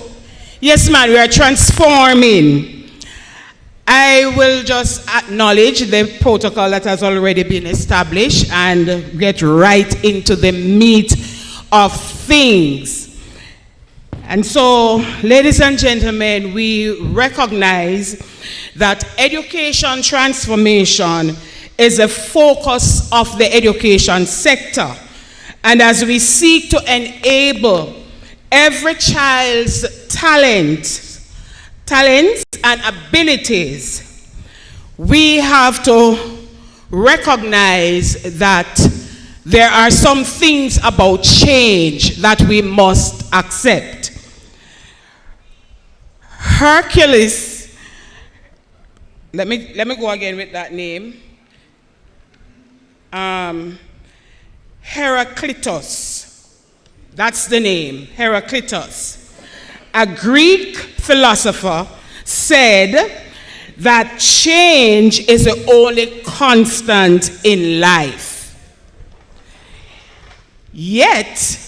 Yes, man, we are transforming. I will just acknowledge the protocol that has already been established and get right into the meat of things. And so, ladies and gentlemen, we recognize that education transformation is a focus of the education sector. And as we seek to enable every child's talents and abilities, we have to recognize that there are some things about change that we must accept. Hercules, let me go again with that name. Heraclitus, that's the name, Heraclitus. A Greek philosopher said that change is the only constant in life. Yet,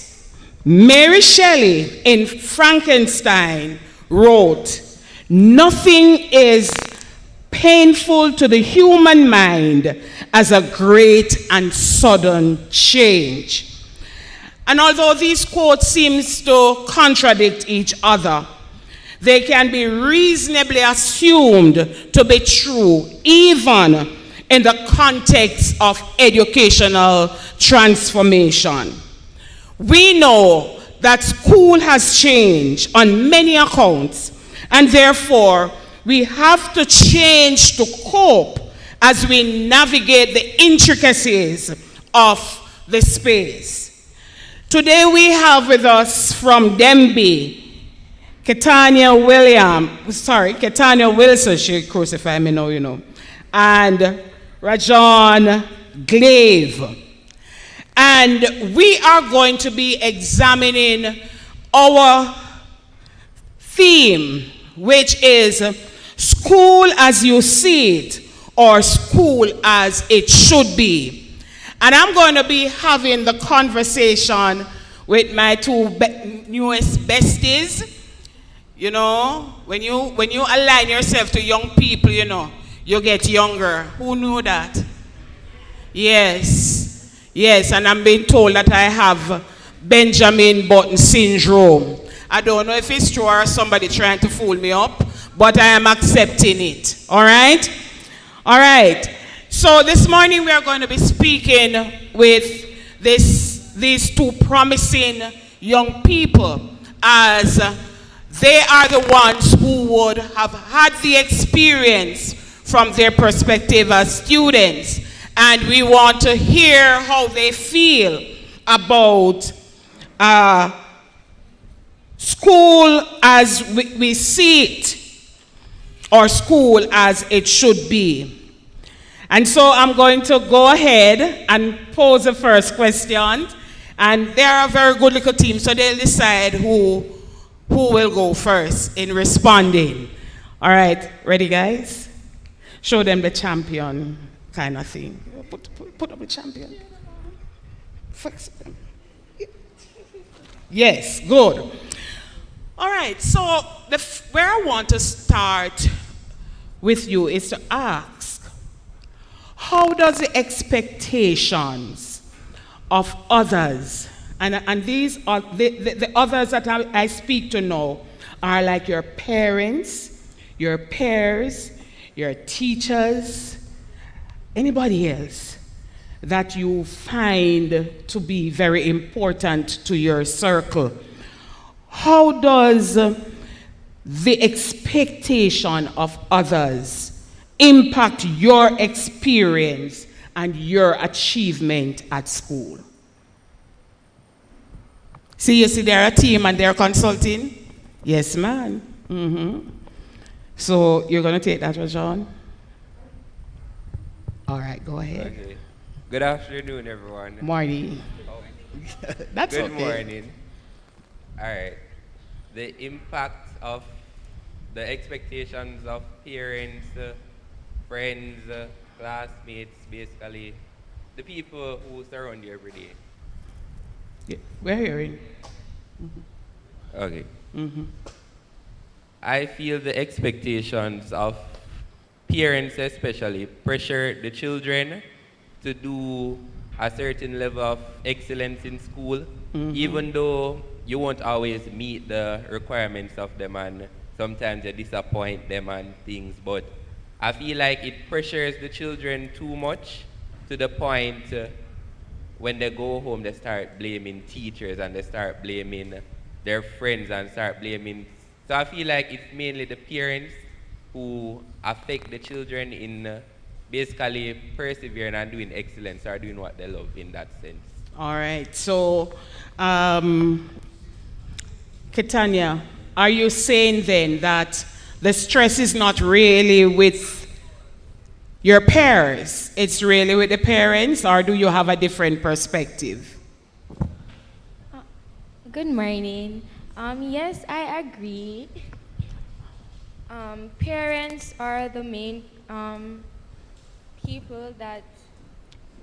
Mary Shelley in Frankenstein wrote, "Nothing is painful to the human mind as a great and sudden change." And although these quotes seem to contradict each other, they can be reasonably assumed to be true, even in the context of educational transformation. We know that school has changed on many accounts, and therefore we have to change to cope as we navigate the intricacies of the space. Today we have with us from Denby, Ketania Wilson, she crucified me now, you know, and Rajon Glaive. And we are going to be examining our theme, which is School as You See It, or School as It Should Be. And I'm going to be having the conversation with my two newest besties. You know, when you align yourself to young people, you know, you get younger. Who knew that? Yes, and I'm being told that I have Benjamin Button syndrome. I don't know if it's true or somebody trying to fool me up, but I am accepting it. All right? So this morning we are going to be speaking with these two promising young people, as they are the ones who would have had the experience from their perspective as students, and we want to hear how they feel about school as we see it, or school as it should be. And so I'm going to go ahead and pose the first question. And they are a very good little team, so they'll decide who will go first in responding. All right, ready, guys? Show them the champion kind of thing. Put up the champion. Fix them. Yes, good. All right, so where I want to start with you is to ask, how does the expectations of others, and these are the others that I speak to now are like your parents, your peers, your teachers, anybody else that you find to be very important to your circle. How does the expectation of others impact your experience and your achievement at school? See, you see, they're a team and they're consulting? Yes, ma'am. So you're going to take that one, John? All right, go ahead. Okay. Good afternoon, everyone. Morning. Oh. That's Good okay. morning. All right. The impact of the expectations of parents, friends, classmates, basically the people who surround you every day. Yeah, we're hearing. Okay. I feel the expectations of parents especially pressure the children to do a certain level of excellence in school, even though you won't always meet the requirements of them and sometimes you disappoint them and things, but I feel like it pressures the children too much to the point when they go home they start blaming teachers and they start blaming their friends and start blaming. So I feel like it's mainly the parents who affect the children in basically persevering and doing excellence or doing what they love in that sense. All right, so Ketania, are you saying then that the stress is not really with your peers, it's really with the parents, or do you have a different perspective? Good morning. Yes, I agree. Parents are the main people that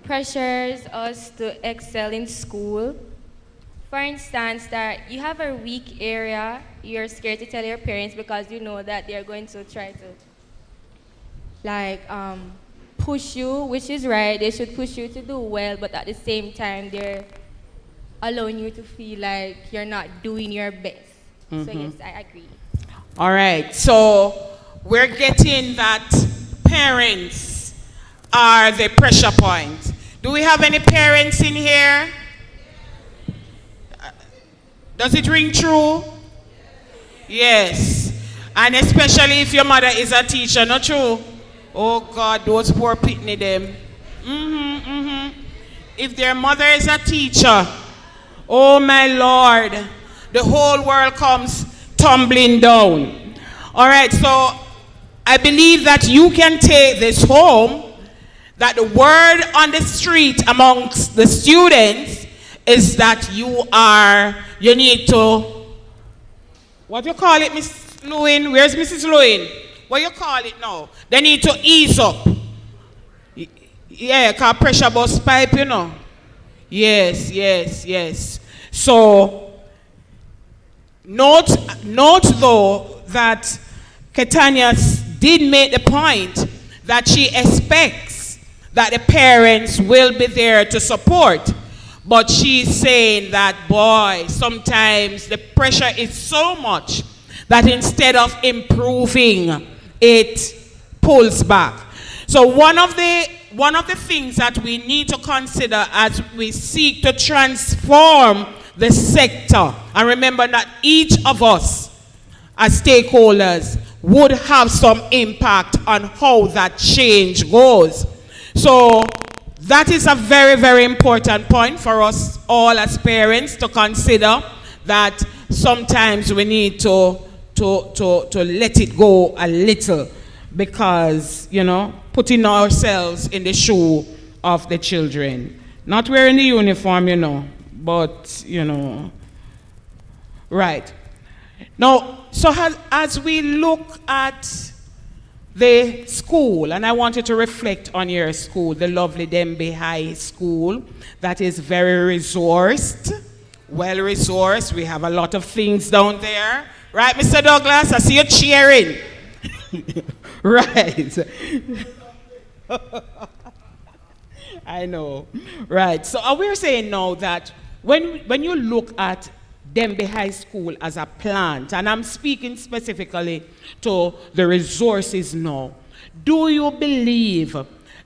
pressures us to excel in school. For instance, that you have a weak area, you're scared to tell your parents because you know that they're going to try to push you, which is right. They should push you to do well, but at the same time, they're allowing you to feel like you're not doing your best. So yes, I agree. All right, so we're getting that parents are the pressure point. Do we have any parents in here? Does it ring true? Yes. And especially if your mother is a teacher, not true? Oh God, those poor pitney them. If their mother is a teacher, oh my Lord, the whole world comes tumbling down. All right, so I believe that you can take this home, that the word on the street amongst the students is that you need to, what do you call it, Miss Lewin? Where's Mrs. Lewin? What do you call it now? They need to ease up. Yeah, because pressure bust pipe, you know. Yes. So, note though that Ketania did make the point that she expects that the parents will be there to support. But she's saying that, boy, sometimes the pressure is so much that instead of improving, it pulls back. So one of the things that we need to consider as we seek to transform the sector, and remember that each of us as stakeholders would have some impact on how that change goes. So that is a very, very important point for us all as parents to consider, that sometimes we need to let it go a little, because, putting ourselves in the shoe of the children. Not wearing the uniform, but, right. Now, so as we look at the school, and I want you to reflect on your school, the lovely Dembe High School, that is very resourced, well resourced. We have a lot of things down there. Right, Mr. Douglas? I see you cheering. Right. I know. Right. So we're saying now that when you look at Dembe High School as a plant, and I'm speaking specifically to the resources now, do you believe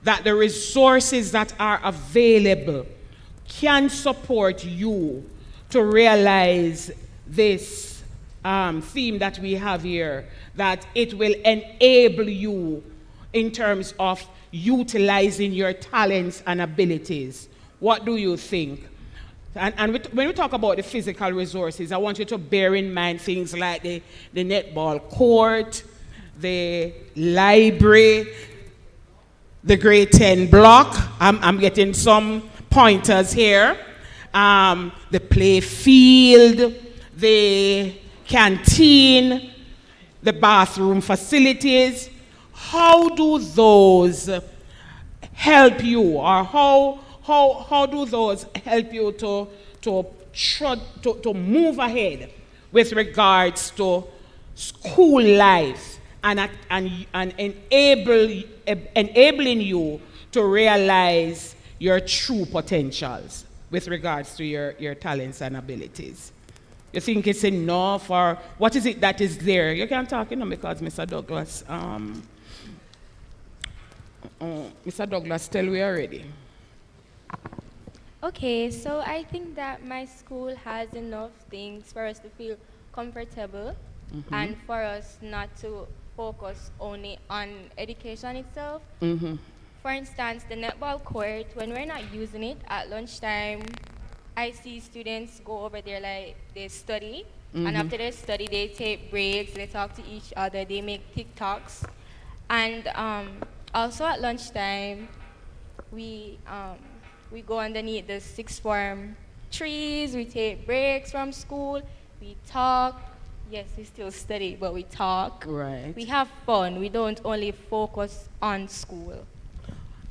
that the resources that are available can support you to realize this theme that we have here, that it will enable you in terms of utilizing your talents and abilities? What do you think? And when we talk about the physical resources, I want you to bear in mind things like the netball court, the library, the grade 10 block. I'm getting some pointers here. The play field, the canteen, the bathroom facilities. How do those help you, or how do those help you to move ahead with regards to school life and enabling you to realize your true potentials with regards to your talents and abilities? You think it's enough, or what is it that is there? You can't talk, because Mr. Douglas, Mr. Douglas, tell we already. Okay, so I think that my school has enough things for us to feel comfortable and for us not to focus only on education itself. For instance, the netball court, when we're not using it at lunchtime, I see students go over there like they study, and after they study, they take breaks, they talk to each other, they make TikToks. And also at lunchtime, we go underneath the sixth form trees, we take breaks from school, we talk. Yes, we still study, but we talk. Right. We have fun. We don't only focus on school.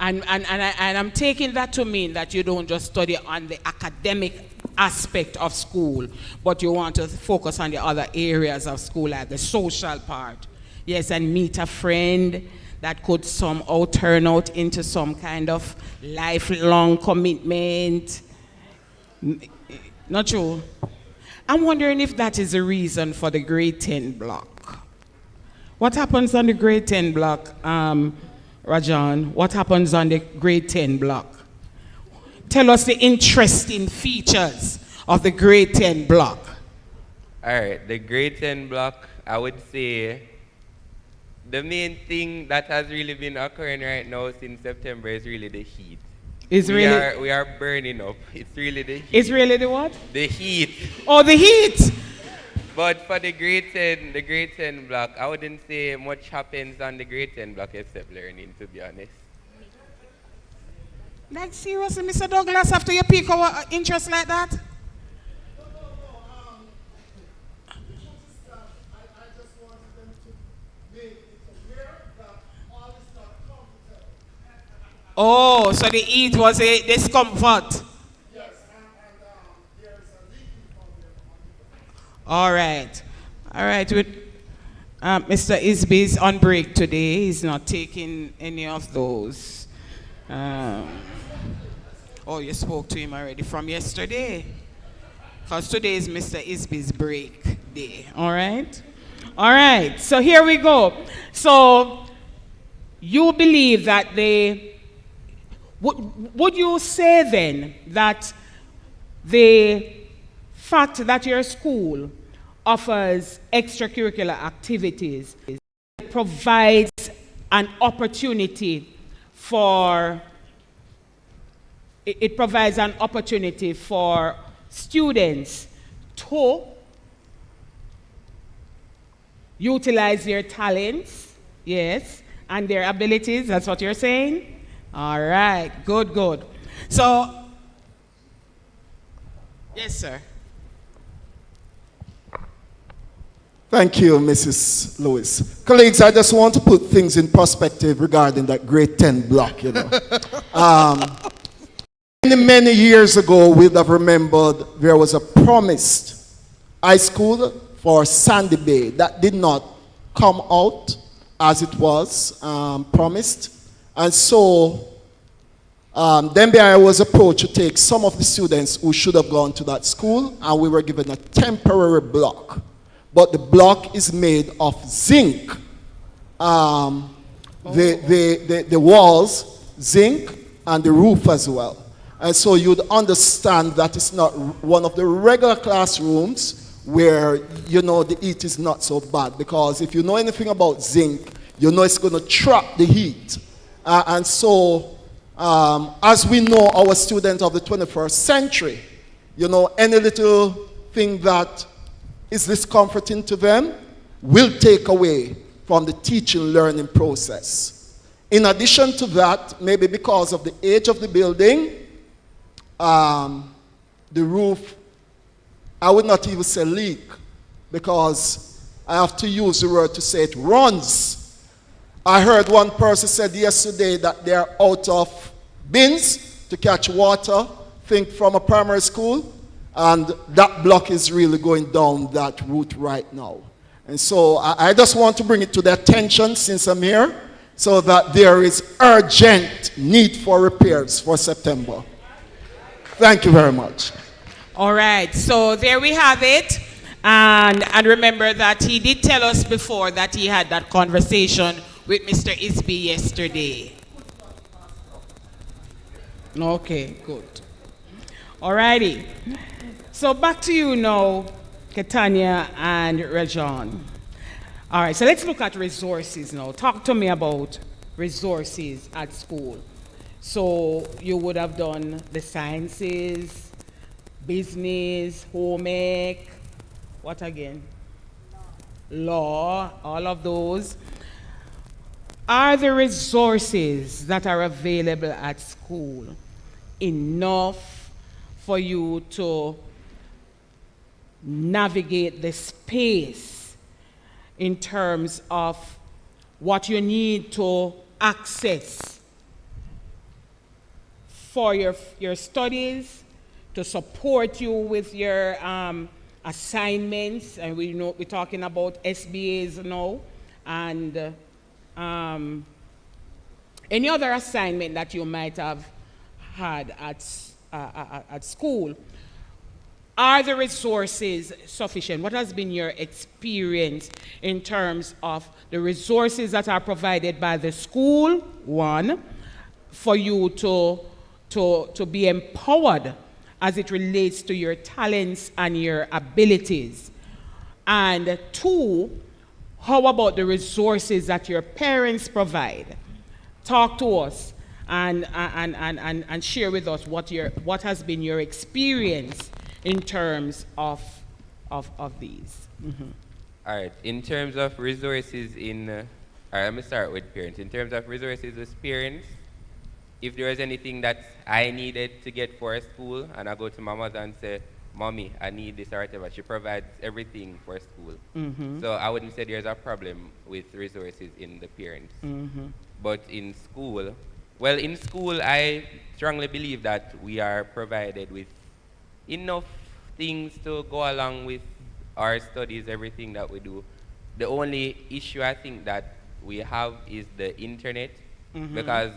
And I'm taking that to mean that you don't just study on the academic aspect of school, but you want to focus on the other areas of school, like the social part. Yes, and meet a friend that could somehow turn out into some kind of lifelong commitment. Not true. I'm wondering if that is the reason for the grade 10 block. What happens on the grade 10 block, Rajan? What happens on the grade 10 block? Tell us the interesting features of the grade 10 block. All right, the grade 10 block, I would say the main thing that has really been occurring right now since September is really the heat. We are burning up. It's really the heat. It's really the what? The heat. Oh, the heat! But for the grade 10 block, I wouldn't say much happens on the grade 10 block except learning, to be honest. Like seriously, Mr. Douglas, after you pick our interest like that? Oh, so the heat was a discomfort. Yes, and there is a leaking problem. All right. All right. Mr. Isby is on break today. He's not taking any of those. Oh, you spoke to him already from yesterday. Because today is Mr. Isby's break day. All right? All right. So here we go. So you believe that would you say then that the fact that your school offers extracurricular activities provides an opportunity for students to utilize their talents, yes, and their abilities. That's what you're saying? All right, good, good. So, yes, sir. Thank you, Mrs. Lewis. Colleagues, I just want to put things in perspective regarding that grade 10 block, you know. Many years ago, we'd have remembered there was a promised high school for Sandy Bay that did not come out as it was promised. And so, then I was approached to take some of the students who should have gone to that school, and we were given a temporary block. But the block is made of zinc. The walls, zinc, and the roof as well. And so you'd understand that it's not one of the regular classrooms where, you know, the heat is not so bad. Because if you know anything about zinc, you know it's going to trap the heat. And so, as we know, our students of the 21st century, you know, any little thing that is discomforting to them will take away from the teaching learning process. In addition to that, maybe because of the age of the building, the roof, I would not even say leak, because I have to use the word to say it runs. I heard one person said yesterday that they're out of bins to catch water, think from a primary school, and that block is really going down that route right now. And so I just want to bring it to their attention since I'm here, so that there is urgent need for repairs for September. Thank you very much. All right, so there we have it. And remember that he did tell us before that he had that conversation with Mr. Isby yesterday. Okay, good. All righty. So back to you now, Ketania and Rajon. All right, so let's look at resources now. Talk to me about resources at school. So you would have done the sciences, business, home ec, what again? Law, all of those. Are the resources that are available at school enough for you to navigate the space in terms of what you need to access for your studies, to support you with your assignments, and we're talking about SBAs now, and any other assignment that you might have had at school. Are the resources sufficient? What has been your experience in terms of the resources that are provided by the school, one, for you to be empowered as it relates to your talents and your abilities? And two, how about the resources that your parents provide? Talk to us and share with us what has been your experience in terms of these. Mm-hmm. All right, in terms of resources all right, let me start with parents. In terms of resources with parents, if there was anything that I needed to get for a school, and I go to my mother and say, Mommy, I need this or whatever, she provides everything for school. Mm-hmm. So I wouldn't say there's a problem with resources in the parents. Mm-hmm. But in school, I strongly believe that we are provided with enough things to go along with our studies, everything that we do. The only issue I think that we have is the internet, mm-hmm. because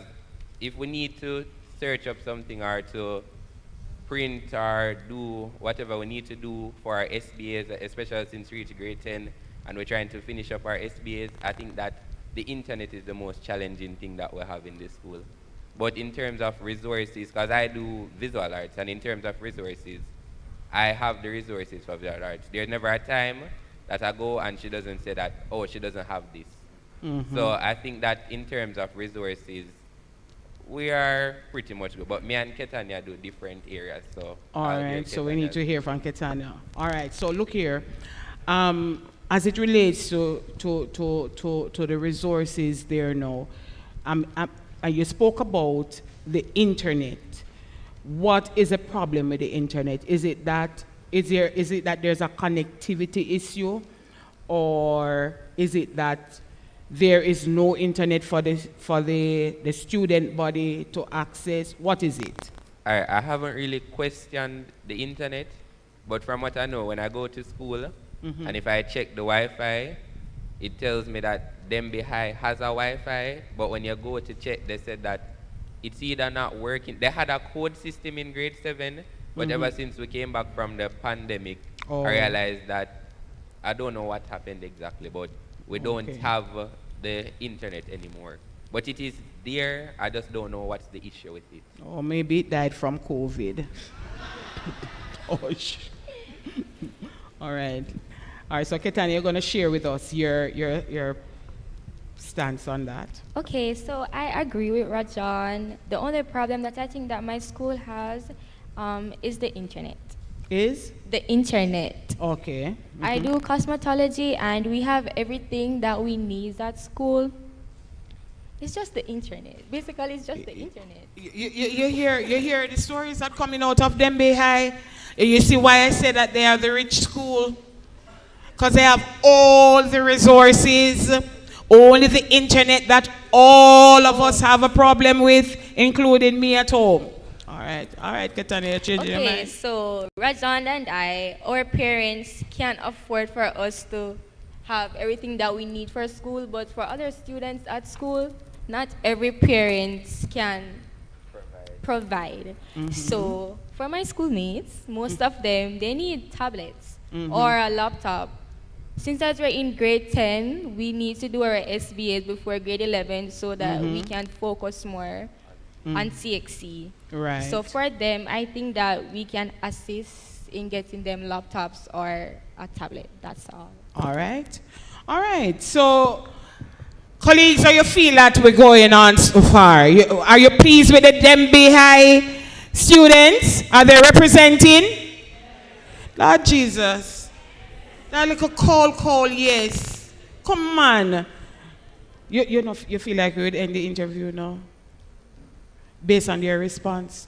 if we need to search up something or to print or do whatever we need to do for our SBAs, especially since we reach grade 10 and we're trying to finish up our SBAs, I think that the internet is the most challenging thing that we have in this school. But in terms of resources, because I do visual arts, and in terms of resources, I have the resources for visual arts. There's never a time that I go and she doesn't say that, oh, she doesn't have this. Mm-hmm. So I think that in terms of resources, we are pretty much good. But me and Ketania do different areas. So all right, so we need to hear from Ketania. All right, so look here. as it relates to the resources there now, you spoke about the internet. What is a problem with the internet? Is it that there's a connectivity issue, or is it that there is no internet for the student body to access? What is it? I haven't really questioned the internet, but from what I know, when I go to school, and if I check the Wi-Fi, it tells me that Dembe High has a Wi-Fi, but when you go to check, they said that it's either not working. They had a code system in grade 7, but ever since we came back from the pandemic, I realized that I don't know what happened exactly, but we don't have the internet anymore. But it is there, I just don't know what's the issue with it. Or maybe it died from COVID. All right. All right, so Ketani, you're going to share with us your stance on that. Okay, so I agree with Rajan. The only problem that I think that my school has is the internet. Is? The internet. Okay. I do cosmetology, and we have everything that we need at school. It's just the internet. Basically, it's just the internet. You hear the stories that coming out of Dembe High? You see why I say that they are the rich school? Because they have all the resources, only the internet that all of us have a problem with, including me at home. All right, Ketani, change your Okay, mind. so Rajan and I, our parents can't afford for us to have everything that we need for school, but for other students at school, not every parent can provide. So for my schoolmates, most of them, they need tablets or a laptop. Since as we're in grade 10, we need to do our SBAs before grade 11 so that we can focus more on CXC. Right. So for them, I think that we can assist in getting them laptops or a tablet. That's all. All right. So, colleagues, how you feel that we're going on so far? Are you pleased with the Dembe High students? Are they representing? Lord Jesus. That little call, yes. Come on. You feel like we would end the interview now? Based on their response?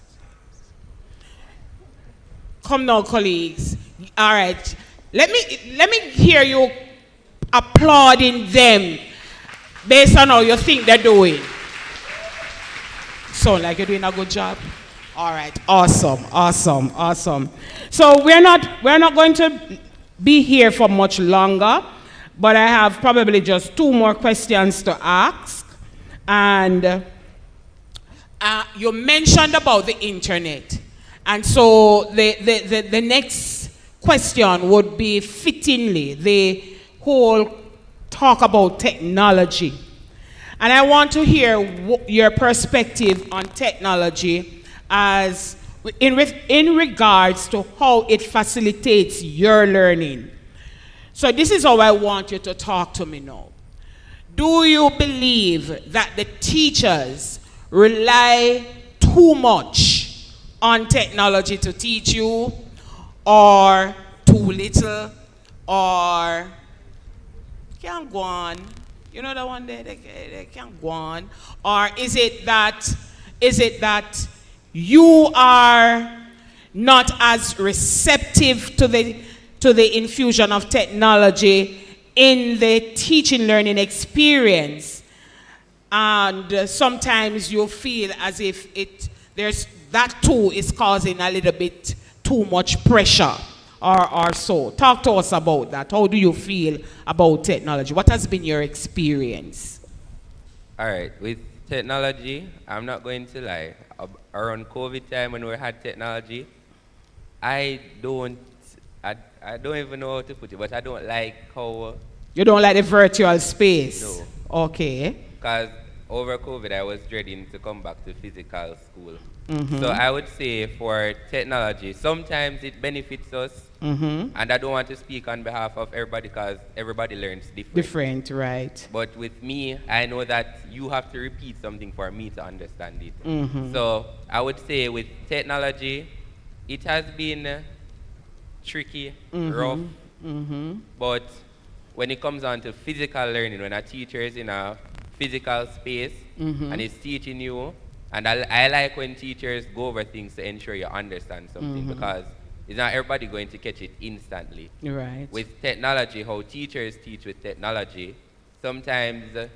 Come now, colleagues. All right. Let me hear you applauding them based on how you think they're doing. Sound like you're doing a good job. All right. Awesome. So we're not going to be here for much longer, but I have probably just 2 more questions to ask. And you mentioned about the internet. And so the next question would be fittingly the whole talk about technology. And I want to hear your perspective on technology as in regards to how it facilitates your learning. So this is how I want you to talk to me now. Do you believe that the teachers rely too much on technology to teach you, or too little, or can't go on? You know that one there, they can't go on. Or is it that you are not as receptive to the infusion of technology in the teaching learning experience, and sometimes you feel as if that too is causing a little bit too much pressure or so? Talk to us about that. How do you feel about technology? What has been your experience? All right, with technology, I'm not going to lie. Around COVID time when we had technology, I don't even know how to put it, but I don't like how... You don't like the virtual space? No. Okay. Because over COVID, I was dreading to come back to physical school. So I would say for technology, sometimes it benefits us, and I don't want to speak on behalf of everybody because everybody learns different. Different, right. But with me, I know that you have to repeat something for me to understand it. So I would say with technology, it has been tricky, rough, but when it comes on to physical learning, when a teacher is in a physical space and is teaching you, and I like when teachers go over things to ensure you understand something, because it's not everybody going to catch it instantly. Right. With technology, how teachers teach with technology, sometimes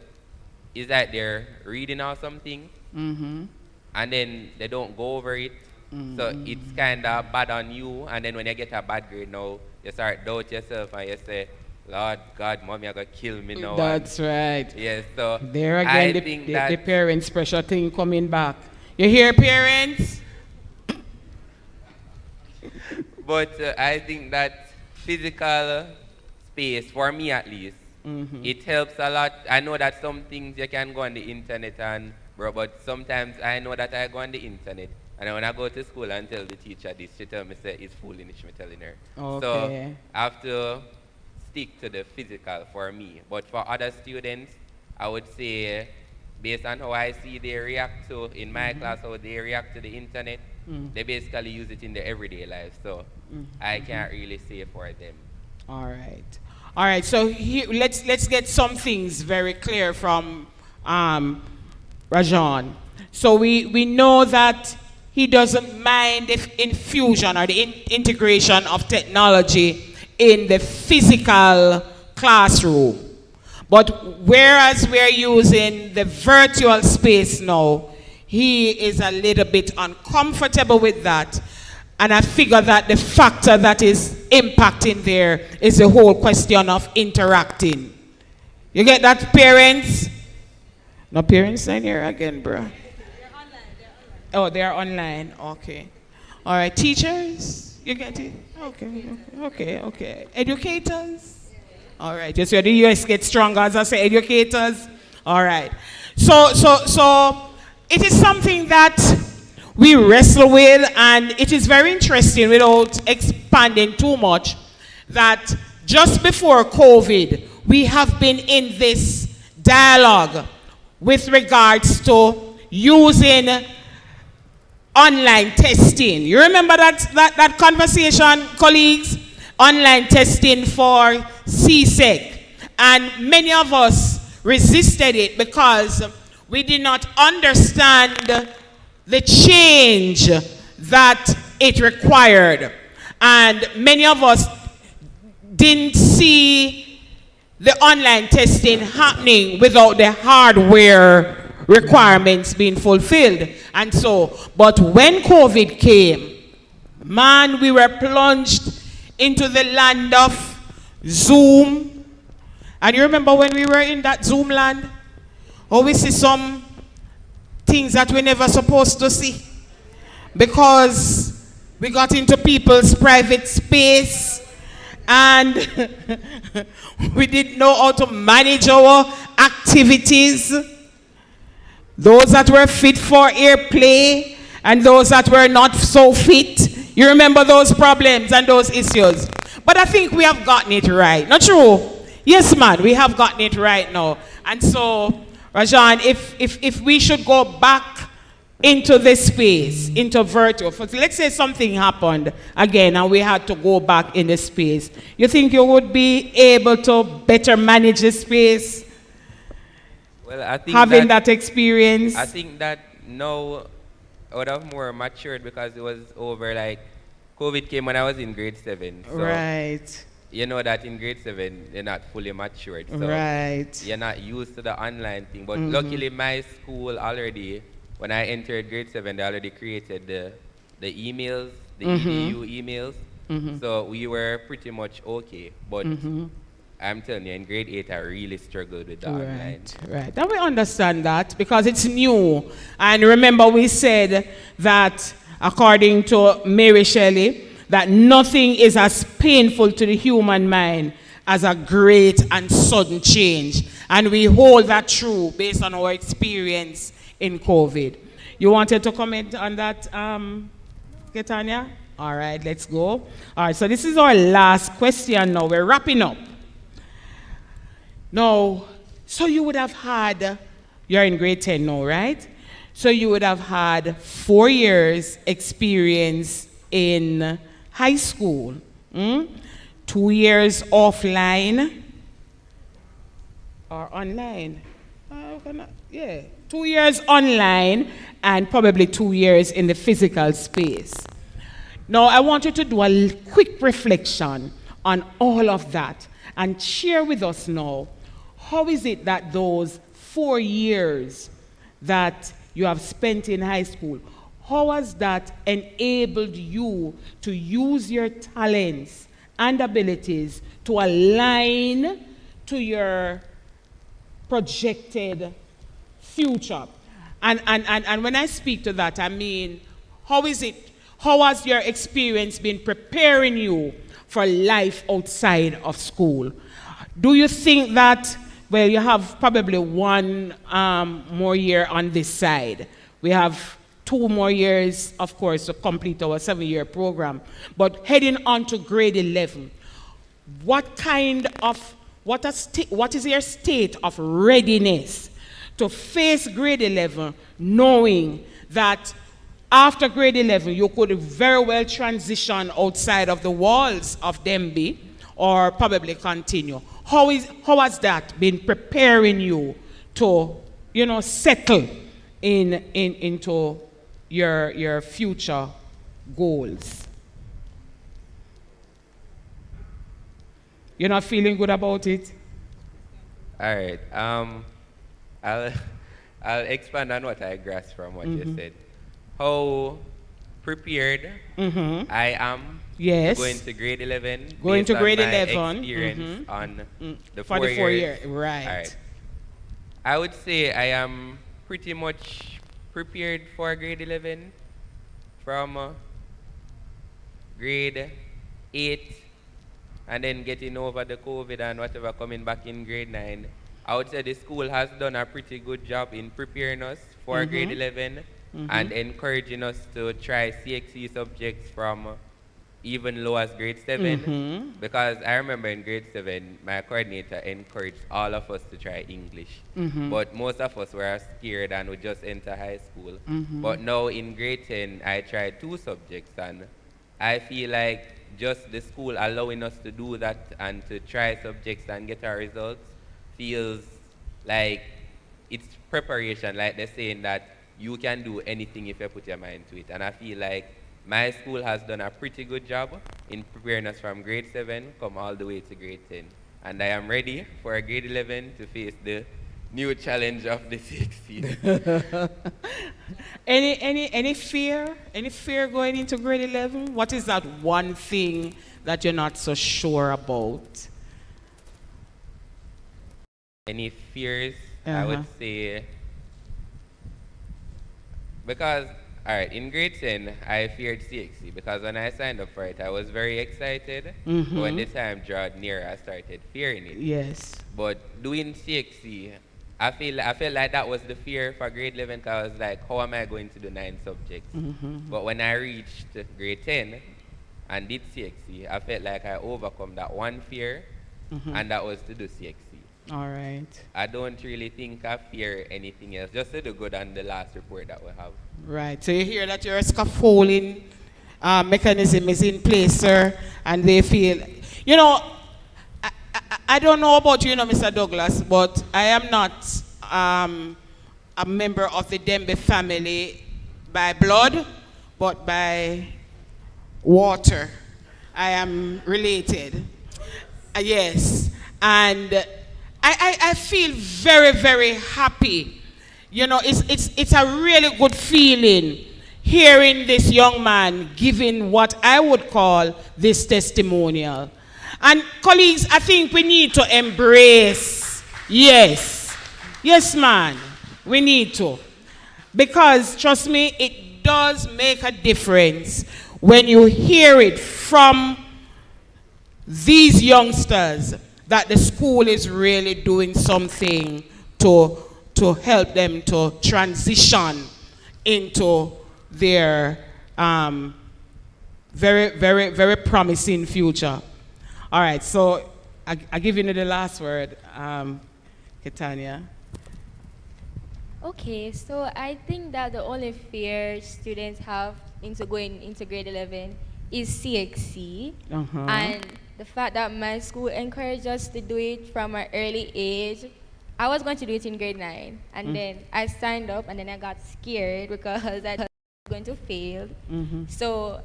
it's like they're reading out something and then they don't go over it. So it's kind of bad on you, and then when you get a bad grade now, you start doubt yourself and you say, Lord God, mommy, are going to kill me now. That's right. Yes, so there I again, think the parents' pressure thing coming back. You hear, parents? But I think that physical space, for me at least, it helps a lot. I know that some things you can go on the internet and, but sometimes I know that I go on the internet, and when I go to school and tell the teacher this, she tell me, say, it's foolish, me telling her. Okay. So I have to stick to the physical for me. But for other students, I would say, based on how I see they react to, in my class, how they react to the internet, they basically use it in their everyday life. So I can't really say for them. All right. All right, so here, let's get some things very clear from Rajan. So we know that he doesn't mind the infusion or the integration of technology in the physical classroom. But whereas we're using the virtual space now, he is a little bit uncomfortable with that. And I figure that the factor that is impacting there is the whole question of interacting. You get that, parents? No parents in here again, bro. They're online. Oh, they're online. Okay. All right. Teachers? You get it? Okay. Educators? All right. Just so the US gets stronger, as I say, educators. All right. So it is something that we wrestle with, and it is very interesting, without expanding too much, that just before COVID, we have been in this dialogue with regards to using online testing. You remember that conversation, colleagues? Online testing for CSEC. And many of us resisted it because we did not understand the change that it required. And many of us didn't see the online testing happening without the hardware requirements being fulfilled. And so, but when COVID came, man, we were plunged into the land of Zoom. And you remember when we were in that Zoom land? Oh, we see some things that we never supposed to see, because we got into people's private space and we didn't know how to manage our activities, those that were fit for airplay and those that were not so fit. You remember those problems and those issues. But I think we have gotten it right. Not true? Yes, man, we have gotten it right now. And so, Rajan, if we should go back into this space, into virtual, let's say something happened again and we had to go back in the space, you think you would be able to better manage the space? Well, I think having that experience? I think that now I would have more matured, because it was over, like, COVID came when I was in grade 7. So right. You know that in grade 7, you're not fully matured. So right. You're not used to the online thing. But luckily, my school already, when I entered grade 7, they already created the emails, the EDU emails. So we were pretty much okay. But I'm telling you, in grade 8, I really struggled with the online. Right. And we understand that because it's new. And remember, we said that, according to Mary Shelley, that nothing is as painful to the human mind as a great and sudden change. And we hold that true based on our experience in COVID. You wanted to comment on that, Ketania? All right, let's go. All right, so this is our last question now. We're wrapping up. Now, so you would have had, you're in grade 10 now, right? So you would have had 4 years experience in high school, 2 years offline, or online. Yeah, 2 years online and probably 2 years in the physical space. Now, I want you to do a quick reflection on all of that and share with us now, how is it that those 4 years that you have spent in high school, how has that enabled you to use your talents and abilities to align to your projected future? And when I speak to that, I mean, how has your experience been preparing you for life outside of school? Do you think that, well, you have probably one more year on this side. We have 2 more years, of course, to complete our 7-year program. But heading on to grade 11, what is your state of readiness to face grade 11, knowing that after grade 11, you could very well transition outside of the walls of Demby or probably continue? How has that been preparing you to, settle into your future goals? You're not feeling good about it? All right. I'll expand on what I grasped from what you said. How prepared I am going to grade 11. Going to grade on my 11. Experience on the for 4 the 4 years. year, right. All right. I would say I am pretty much prepared for grade 11 from grade 8 and then getting over the COVID and whatever coming back in grade 9. I would say the school has done a pretty good job in preparing us for grade 11 and encouraging us to try CXC subjects from even low as grade 7 because I remember in grade 7 my coordinator encouraged all of us to try English, but most of us were scared and would just enter high school. But now in grade 10 I tried 2 subjects and I feel like just the school allowing us to do that and to try subjects and get our results feels like it's preparation, like they're saying that you can do anything if you put your mind to it. And I feel like my school has done a pretty good job in preparing us from grade 7 come all the way to grade 10. And I am ready for grade 11 to face the new challenge of the 16th. Any fear? Any fear going into grade 11? What is that one thing that you're not so sure about? Any fears? I would say, because, all right, in grade 10, I feared CXC because when I signed up for it, I was very excited. But when the time drew near, I started fearing it. Yes. But doing CXC, I felt like that was the fear for grade 11 because I was like, how am I going to do 9 subjects? But when I reached grade 10 and did CXC, I felt like I overcome that one fear, and that was to do CXC. All right. I don't really think I fear anything else, just to do good on the last report that we have. Right. So you hear that your scaffolding mechanism is in place, sir, and they feel, I don't know about you, Mr. Douglas, but I am not a member of the Demby family by blood, but by water. I am related. Yes. And I feel very, very happy. It's a really good feeling hearing this young man giving what I would call this testimonial. And colleagues, I think we need to embrace, yes, man, we need to. Because, trust me, it does make a difference when you hear it from these youngsters that the school is really doing something to help them to transition into their very, very, very promising future. All right, so I give you the last word, Ketania. Okay, so I think that the only fear students have into going into grade 11 is CXC. And the fact that my school encouraged us to do it from an early age I was going to do it in grade 9, and then I signed up, and then I got scared because I thought I was going to fail. So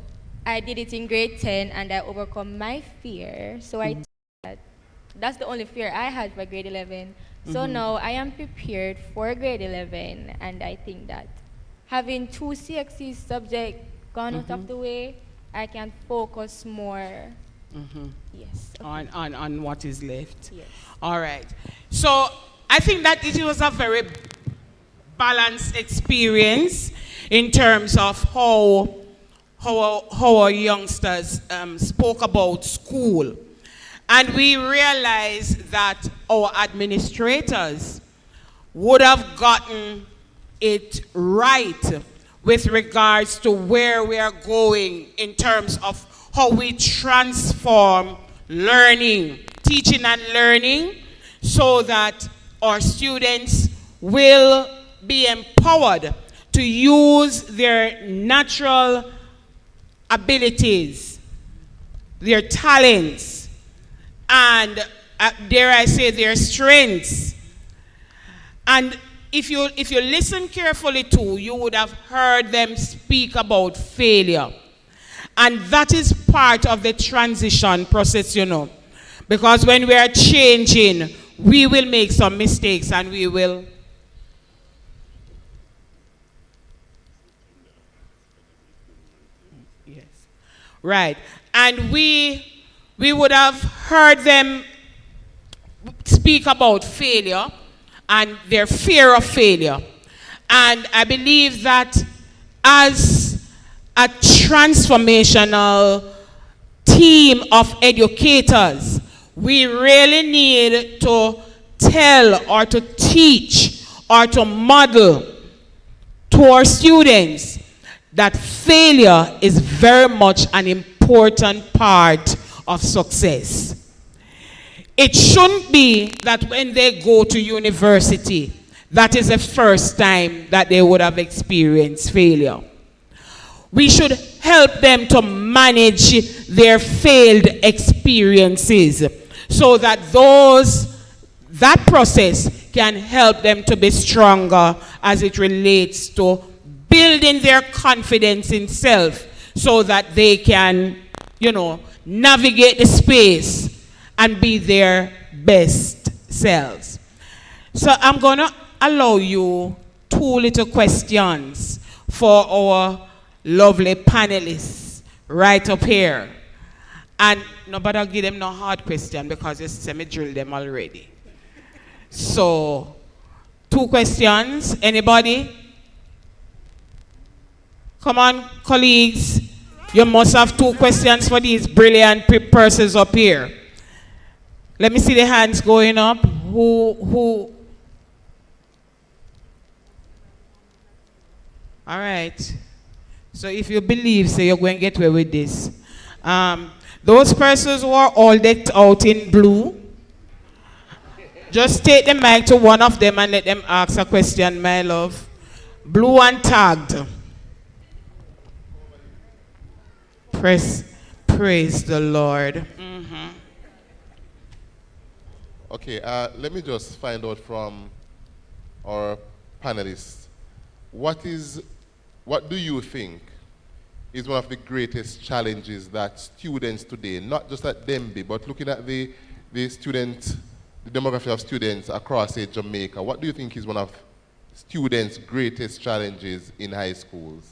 I did it in grade 10, and I overcome my fear. So I that's the only fear I had for grade 11. So now I am prepared for grade 11, and I think that having 2 CXC subjects gone out of the way, I can focus more. Yes. Okay. On what is left. Yes. All right. So I think that it was a very balanced experience in terms of how our youngsters spoke about school. And we realized that our administrators would have gotten it right with regards to where we are going in terms of how we transform learning, teaching and learning, so that our students will be empowered to use their natural abilities, their talents, and dare I say their strengths. And if you listen carefully too, you would have heard them speak about failure. And that is part of the transition process, you know. Because when we are changing, we will make some mistakes and we will. Yes. Right. And we would have heard them speak about failure and their fear of failure. And I believe that as a transformational team of educators, we really need to tell or to teach or to model to our students that failure is very much an important part of success. It shouldn't be that when they go to university, that is the first time that they would have experienced failure. We should help them to manage their failed experiences so that that process can help them to be stronger as it relates to building their confidence in self so that they can, navigate the space and be their best selves. So I'm going to allow you 2 little questions for our lovely panelists right up here. And nobody give them no hard question because you semi-drilled them already. So, 2 questions. Anybody? Come on, colleagues. You must have 2 questions for these brilliant persons up here. Let me see the hands going up. Who? All right. So if you believe, so you're going to get away with this. Those persons who are all decked out in blue, just take the mic to one of them and let them ask a question, my love. Blue and tagged. Praise the Lord. Okay, let me just find out from our panelists. What do you think is one of the greatest challenges that students today, not just at Denby, but looking at the demography of students across, say, Jamaica, what do you think is one of students' greatest challenges in high schools?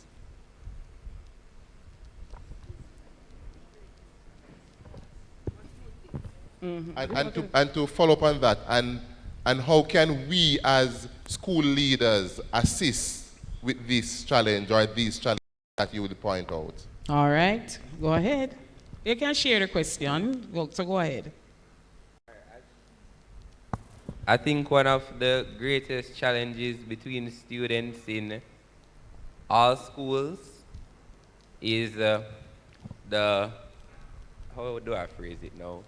And to follow up on that, and how can we as school leaders assist with this challenge or these challenges that you would point out? All right, go ahead. You can share the question, so go ahead. I think one of the greatest challenges between students in all schools is how do I phrase it now?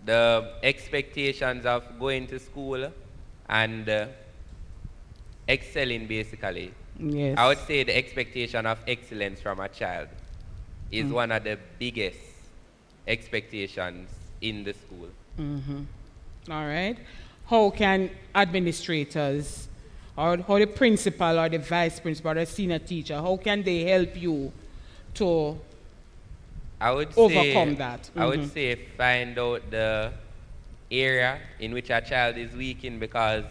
The expectations of going to school and excelling, basically. Yes. I would say the expectation of excellence from a child is one of the biggest expectations in the school. All right. how can administrators, or how the principal or the vice principal or the senior teacher, how can they help you to overcome that? I would say find out the area in which a child is weak in, because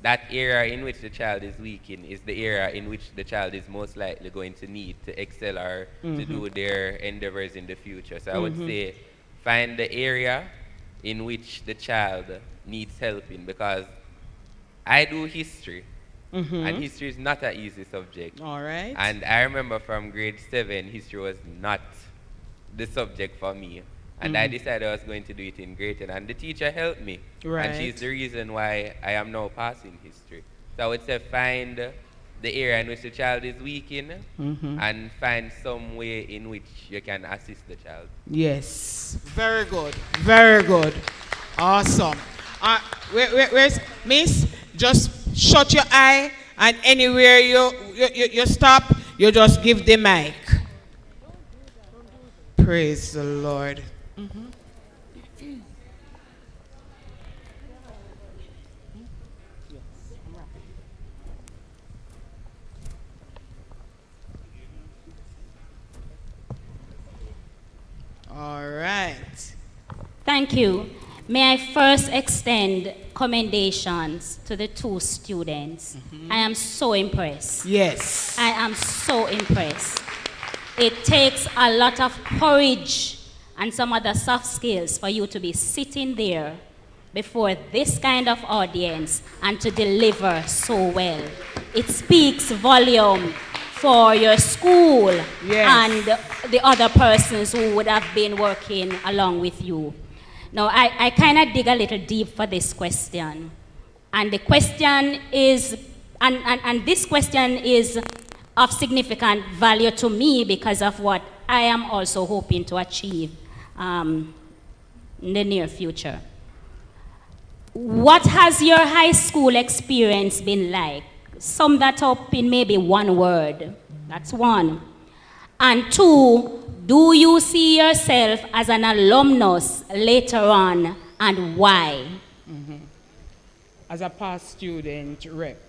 that area in which the child is weak in is the area in which the child is most likely going to need to excel or to do their endeavors in the future. So I would say find the area in which the child needs help in, because I do history, and history is not an easy subject. All right. And I remember from grade 7, history was not the subject for me. And I decided I was going to do it in grade 10, and the teacher helped me. Right. And she's the reason why I am now passing history. So I would say find the area in which the child is weak in, and find some way in which you can assist the child. Yes. Very good. Very good. Awesome. Where's Miss? Just shut your eye, and anywhere you stop, you just give the mic. Praise the Lord. All right. Thank you. May I first extend commendations to the two students. I am so impressed. Yes. I am so impressed. It takes a lot of courage and some other soft skills for you to be sitting there before this kind of audience and to deliver so well. It speaks volume for your school and the other persons who would have been working along with you. Now, I kind of dig a little deep for this question. And the question is, and this question is of significant value to me because of what I am also hoping to achieve in the near future. What has your high school experience been like? Sum that up in maybe one word. That's one. And two, do you see yourself as an alumnus later on, and why? As a past student rep,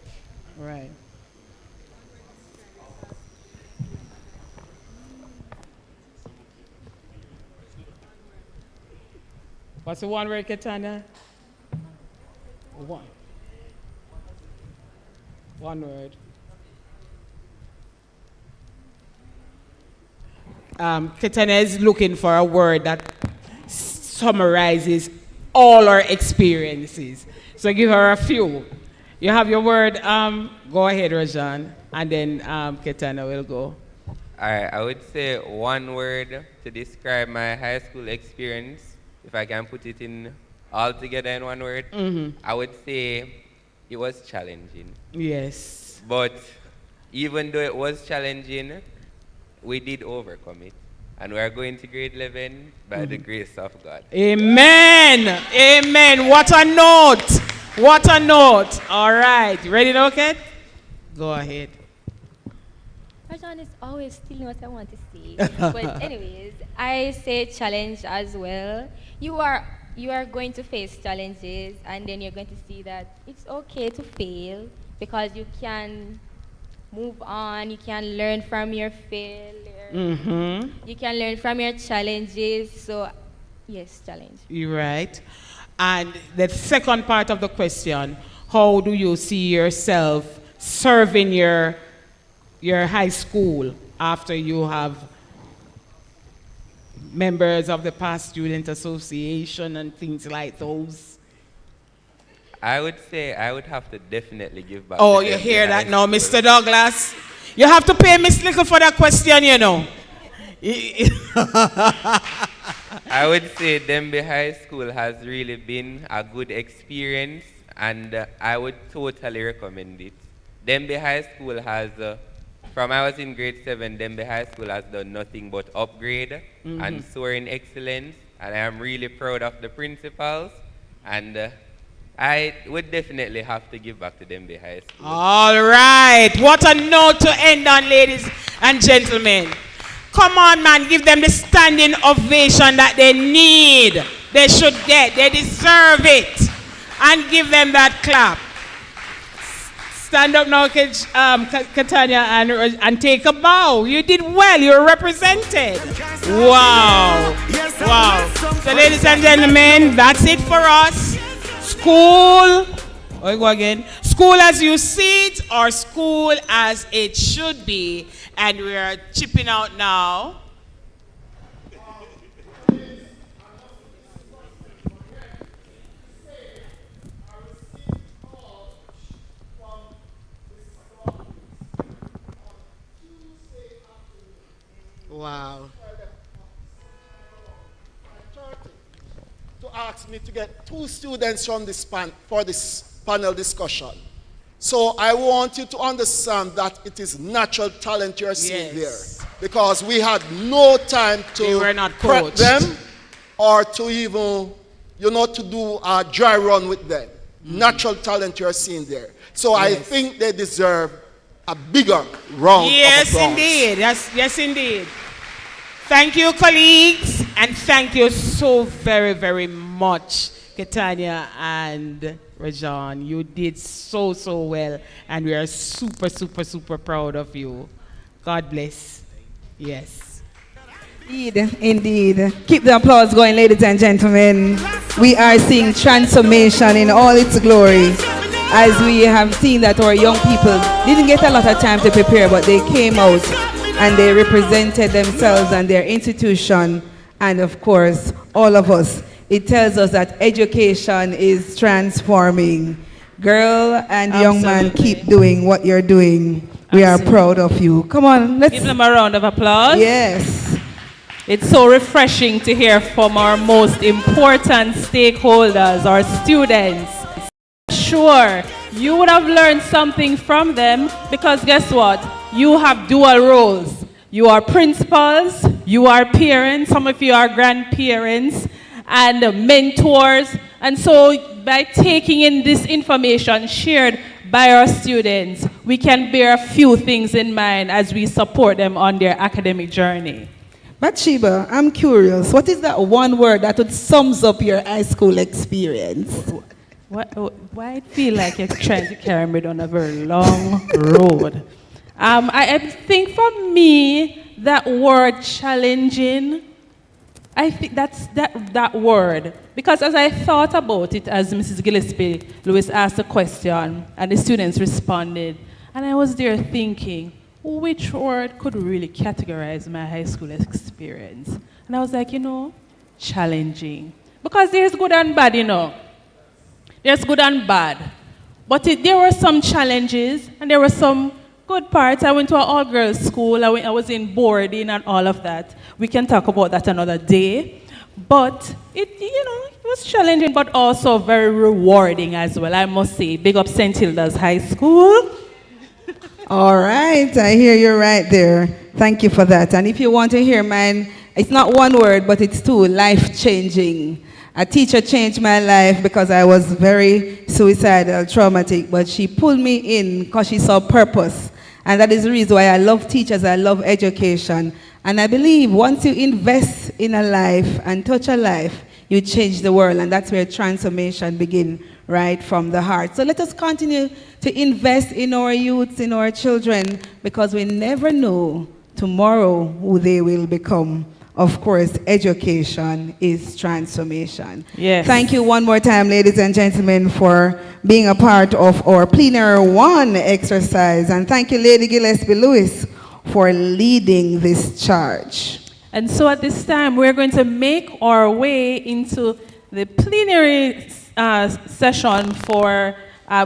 right. What's the one word, Katana? One word. Katana is looking for a word that summarizes all our experiences. So give her a few. You have your word. Go ahead, Rajan, and then Katana will go. All right, I would say one word to describe my high school experience, if I can put it in all together in one word. I would say it was challenging. Yes. But even though it was challenging, we did overcome it. And we are going to grade 11 by the grace of God. Amen. Amen. What a note. What a note. All right. Ready now, Kat? Go ahead. Rajan is always stealing what I want to say. But anyways, I say challenge as well. You are going to face challenges, and then you're going to see that it's okay to fail because you can move on, you can learn from your failure, you can learn from your challenges. So, yes, challenge. You're right. And the second part of the question, how do you see yourself serving your high school after you have members of the past student association and things like those? I would say I would have to definitely give back. Oh, you hear that now, Mr. Douglas? You have to pay Miss Little for that question, you know. I would say Dembe High School has really been a good experience, and I would totally recommend it. Dembe High School has, from I was in grade 7, Dembe High School has done nothing but upgrade and soar in excellence, and I am really proud of the principals, and I would definitely have to give back to Dembe High School. All right. What a note to end on, ladies and gentlemen. Come on, man. Give them the standing ovation that they need. They should get. They deserve it. And give them that clap. Stand up now, Katanya, and take a bow. You did well. You're represented. Wow. Wow. So, ladies and gentlemen, that's it for us. School. Oh, go again. School as you see it, or school as it should be. And we are chipping out now. Wow. To ask me to get 2 students from this for this panel discussion. So I want you to understand that it is natural talent you're seeing there. Because we had no time to prep them or to even, to do a dry run with them. Natural talent you're seeing there. So I think they deserve a bigger round of applause. Yes, indeed. Yes, indeed. Thank you, colleagues, and thank you so very, very much, Ketania and Rajan. You did so, so well, and we are super, super, super proud of you. God bless. Yes. Indeed. Keep the applause going, ladies and gentlemen. We are seeing transformation in all its glory. As we have seen that our young people didn't get a lot of time to prepare, but they came out and they represented themselves and their institution, and of course, all of us. It tells us that education is transforming. Girl and young man, keep doing what you're doing. We are proud of you. Come on, let's give them a round of applause. Yes. It's so refreshing to hear from our most important stakeholders, our students. Sure, you would have learned something from them, because guess what? You have dual roles. You are principals, you are parents, some of you are grandparents, and mentors. And so by taking in this information shared by our students, we can bear a few things in mind as we support them on their academic journey. Bathsheba, I'm curious, what is that one word that would sums up your high school experience? Why I feel like you're trying to carry me down a very long road. I think for me, that word challenging, I think that's that word. Because as I thought about it, as Mrs. Gillespie Lewis asked a question, and the students responded, and I was there thinking, which word could really categorize my high school experience? And I was like, challenging. Because there's good and bad, There's good and bad. But there were some challenges, and there were some good parts. I went to an all-girls school. I was in boarding and all of that. We can talk about that another day. But it was challenging, but also very rewarding as well, I must say. Big up St. Hilda's High School. All right, I hear you right there. Thank you for that. And if you want to hear mine, it's not one word, but it's 2, life-changing. A teacher changed my life because I was very suicidal, traumatic, but she pulled me in because she saw purpose. And that is the reason why I love teachers, I love education. And I believe once you invest in a life and touch a life, you change the world, and that's where transformation begins, right from the heart. So let us continue to invest in our youths, in our children, because we never know tomorrow who they will become. Of course, education is transformation. Yes. Thank you one more time, ladies and gentlemen, for being a part of our Plenary 1 exercise. And thank you, Lady Gillespie Lewis, for leading this charge. And so at this time, we're going to make our way into the plenary session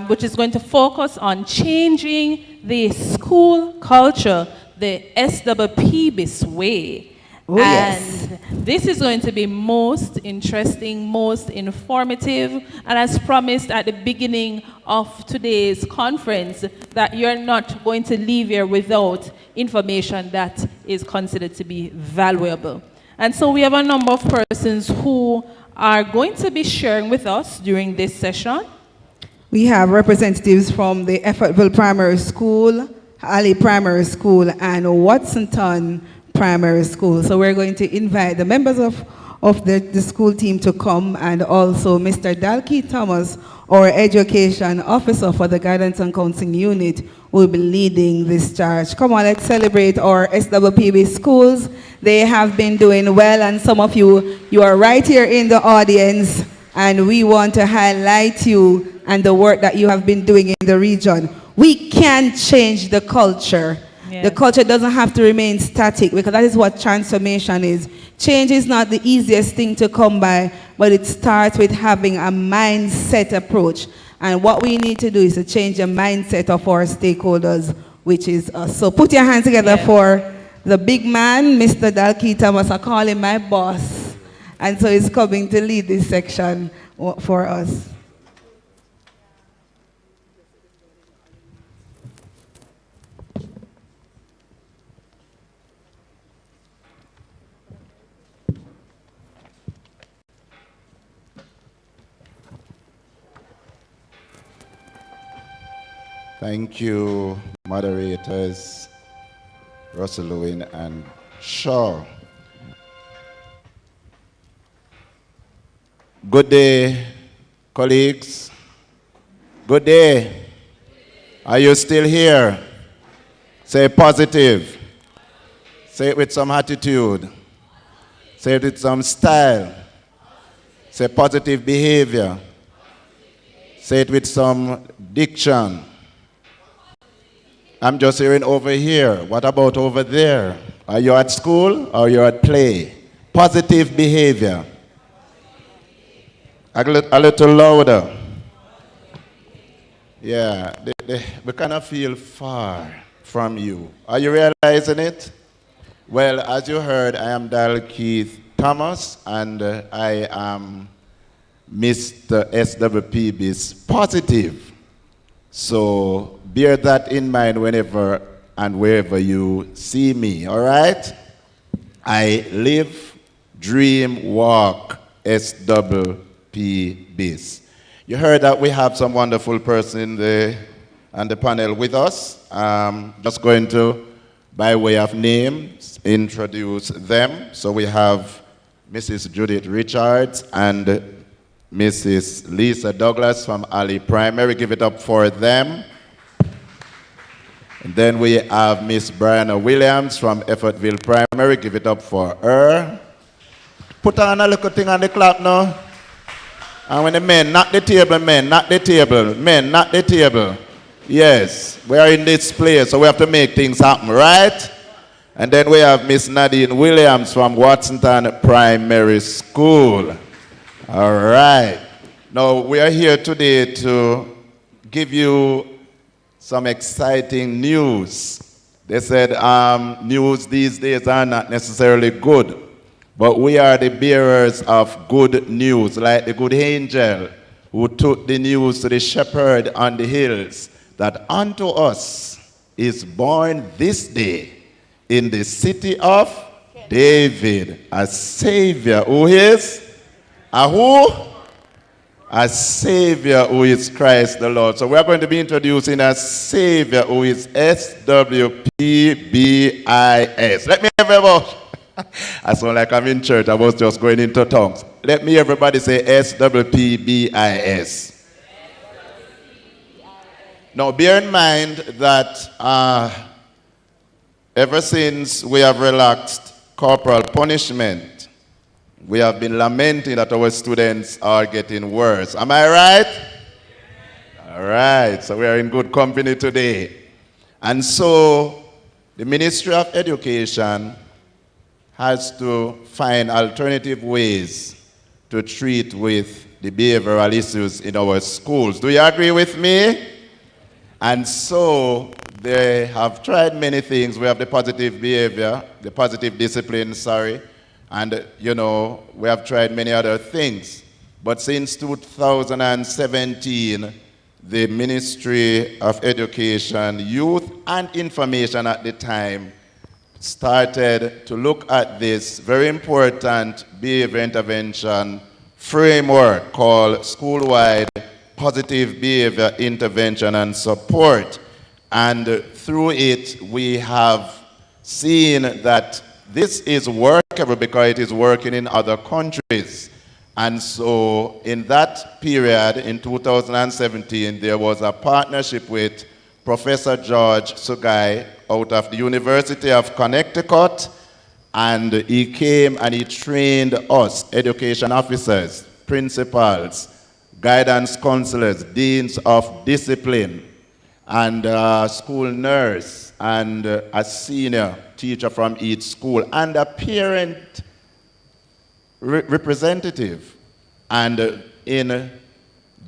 which is going to focus on changing the school culture, the SWPBIS way. Oh, yes. And this is going to be most interesting, most informative, and as promised at the beginning of today's conference, that you're not going to leave here without information that is considered to be valuable. And so we have a number of persons who are going to be sharing with us during this session. We have representatives from the Effortville Primary School, Ali Primary School, and Watsonton Primary School. So we're going to invite the members of of the school team to come, and also Mr. Dalkey Thomas, our education officer for the Guidance and Counseling Unit, will be leading this charge. Come on, let's celebrate our SWPB schools. They have been doing well, and some of you are right here in the audience, and we want to highlight you and the work that you have been doing in the region. We can change the culture. Yes. The culture doesn't have to remain static, because that is what transformation is. Change is not the easiest thing to come by, but it starts with having a mindset approach. And what we need to do is to change the mindset of our stakeholders, which is us. So put your hands together for the big man, Mr. Dalkey Thomas. I call him my boss. And so he's coming to lead this section for us. Thank you, moderators, Russell Lewin and Shaw. Good day, colleagues. Good day. Are you still here? Say positive. Say it with some attitude. Say it with some style. Say positive behavior. Say it with some diction. I'm just hearing over here. What about over there? Are you at school or you're at play? Positive behavior. A little louder. Yeah, we kind of feel far from you. Are you realizing it? Well, as you heard, I am Dalkey Thomas, and I am Mr. SWPB's positive. So bear that in mind whenever and wherever you see me, all right? I live, dream, walk, SWPBs. You heard that we have some wonderful person on the panel with us. Just going to, by way of names, introduce them. So we have Mrs. Judith Richards and Mrs. Lisa Douglas from Ali Primary. Give it up for them. And then we have Miss Brianna Williams from Effortville Primary. Give it up for her. Put on a little thing on the clock now. And when the men, not the table, men, not the table, men, not the table. Yes, we are in this place, so we have to make things happen, right? And then we have Miss Nadine Williams from Watsonton Primary School. All right. Now, we are here today to give you some exciting news. They said news these days are not necessarily good, but we are the bearers of good news, like the good angel who took the news to the shepherd on the hills, that unto us is born this day in the city of David a Savior who is a who? A Savior who is Christ the Lord. So we're going to be introducing a Savior who is SWPBIS. Let me have everybody. I sound like I'm in church. I was just going into tongues. Let me everybody say SWPBIS. Now bear in mind that ever since we have relaxed corporal punishment, we have been lamenting that our students are getting worse. Am I right? All right, so we are in good company today. And so the Ministry of Education has to find alternative ways to treat with the behavioral issues in our schools. Do you agree with me? And so they have tried many things. We have the positive behavior, the positive discipline, and you know, we have tried many other things. But since 2017, the Ministry of Education, Youth and Information at the time started to look at this very important behavior intervention framework called School-Wide Positive Behavior Intervention and Support. And through it, we have seen that this is workable because it is working in other countries. And so in that period, in 2017, there was a partnership with Professor George Sugai out of the University of Connecticut, and he came and he trained us, education officers, principals, guidance counselors, deans of discipline, and school nurse, and a senior teacher from each school, and a parent representative. And in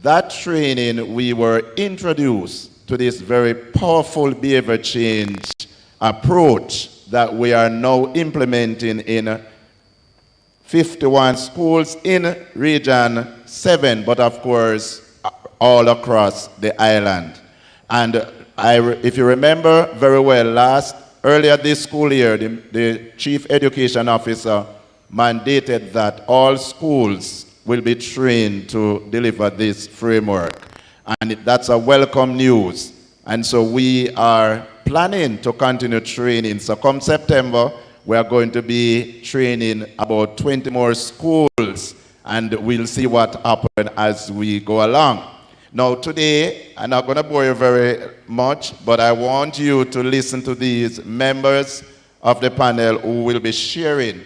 that training, we were introduced to this very powerful behavior change approach that we are now implementing in 51 schools in Region 7, but of course, all across the island. And if you remember very well, earlier this school year, the Chief Education Officer mandated that all schools will be trained to deliver this framework. And that's a welcome news. And so we are planning to continue training. So come September, we are going to be training about 20 more schools, and we'll see what happens as we go along. Now today, I'm not going to bore you very much, but I want you to listen to these members of the panel who will be sharing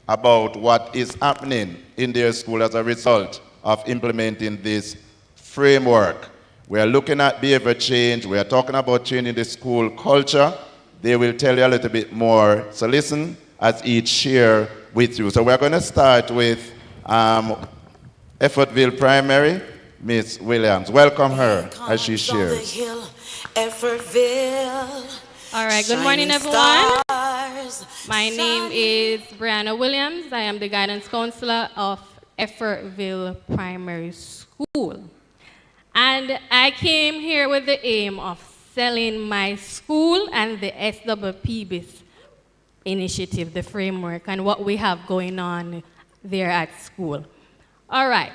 about what is happening in their school as a result of implementing this framework. We are looking at behavior change. We are talking about changing the school culture. They will tell you a little bit more. So listen as each share with you. So we're going to start with Effortville Primary, Miss Williams. Welcome her as she shares. All right, good morning, everyone. My name is Brianna Williams. I am the guidance counselor of Effortville Primary School. And I came here with the aim of selling my school and the SWPBIS initiative, the framework, and what we have going on there at school. All right,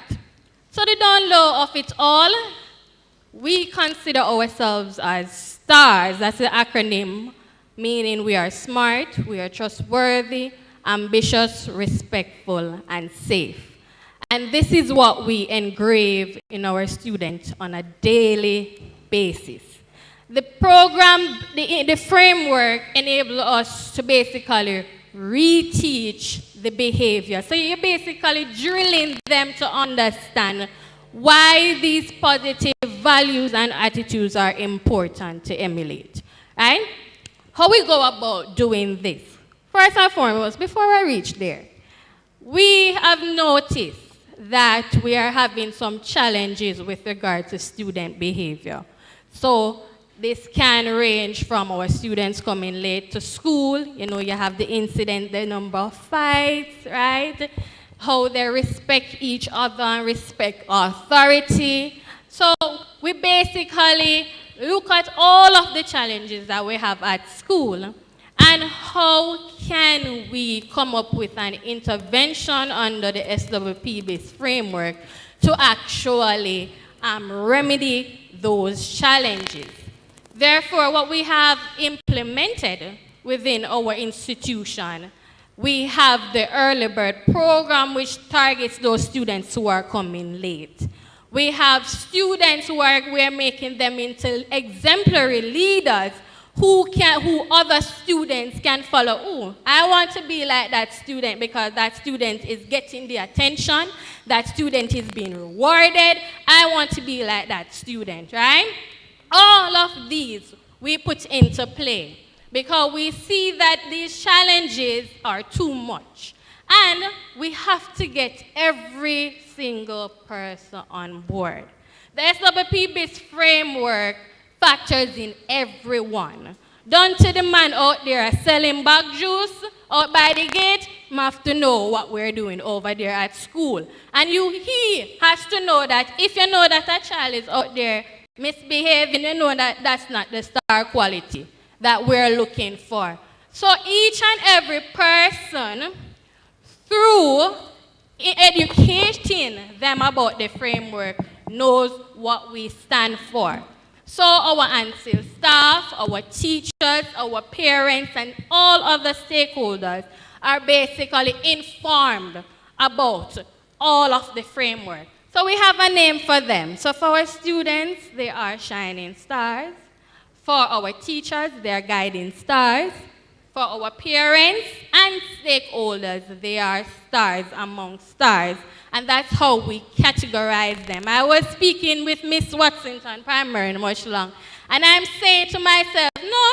so the down low of it all, we consider ourselves as STARS. That's the acronym, meaning we are smart, we are trustworthy, ambitious, respectful, and safe. And this is what we engrave in our students on a daily basis. The program, the framework enables us to basically reteach the behavior. So you're basically drilling them to understand why these positive values and attitudes are important to emulate. Right? How we go about doing this? First and foremost, before I reach there, we have noticed that we are having some challenges with regard to student behavior. So this can range from our students coming late to school. You know, you have the incident, the number of fights, right? How they respect each other and respect authority. So we basically look at all of the challenges that we have at school and how can we come up with an intervention under the SWP-based framework to actually remedy those challenges. Therefore, what we have implemented within our institution, we have the Early Bird program, which targets those students who are coming late. We have students we are making them into exemplary leaders who other students can follow. Oh, I want to be like that student because that student is getting the attention, that student is being rewarded. I want to be like that student, right? All of these we put into play because we see that these challenges are too much. And we have to get every single person on board. The SWP-based framework factors in everyone. Down to the man out there selling bag juice out by the gate, you have to know what we're doing over there at school. And he has to know that if you know that a child is out there misbehaving, you know that that's not the star quality that we're looking for. So each and every person, through educating them about the framework, knows what we stand for. So our ANSIL staff, our teachers, our parents, and all other stakeholders are basically informed about all of the framework. So we have a name for them. So for our students, they are shining stars. For our teachers, they are guiding stars. For our parents and stakeholders, they are stars among stars. And that's how we categorize them. I was speaking with Miss Watsington Primary in much long, and I'm saying to myself, no,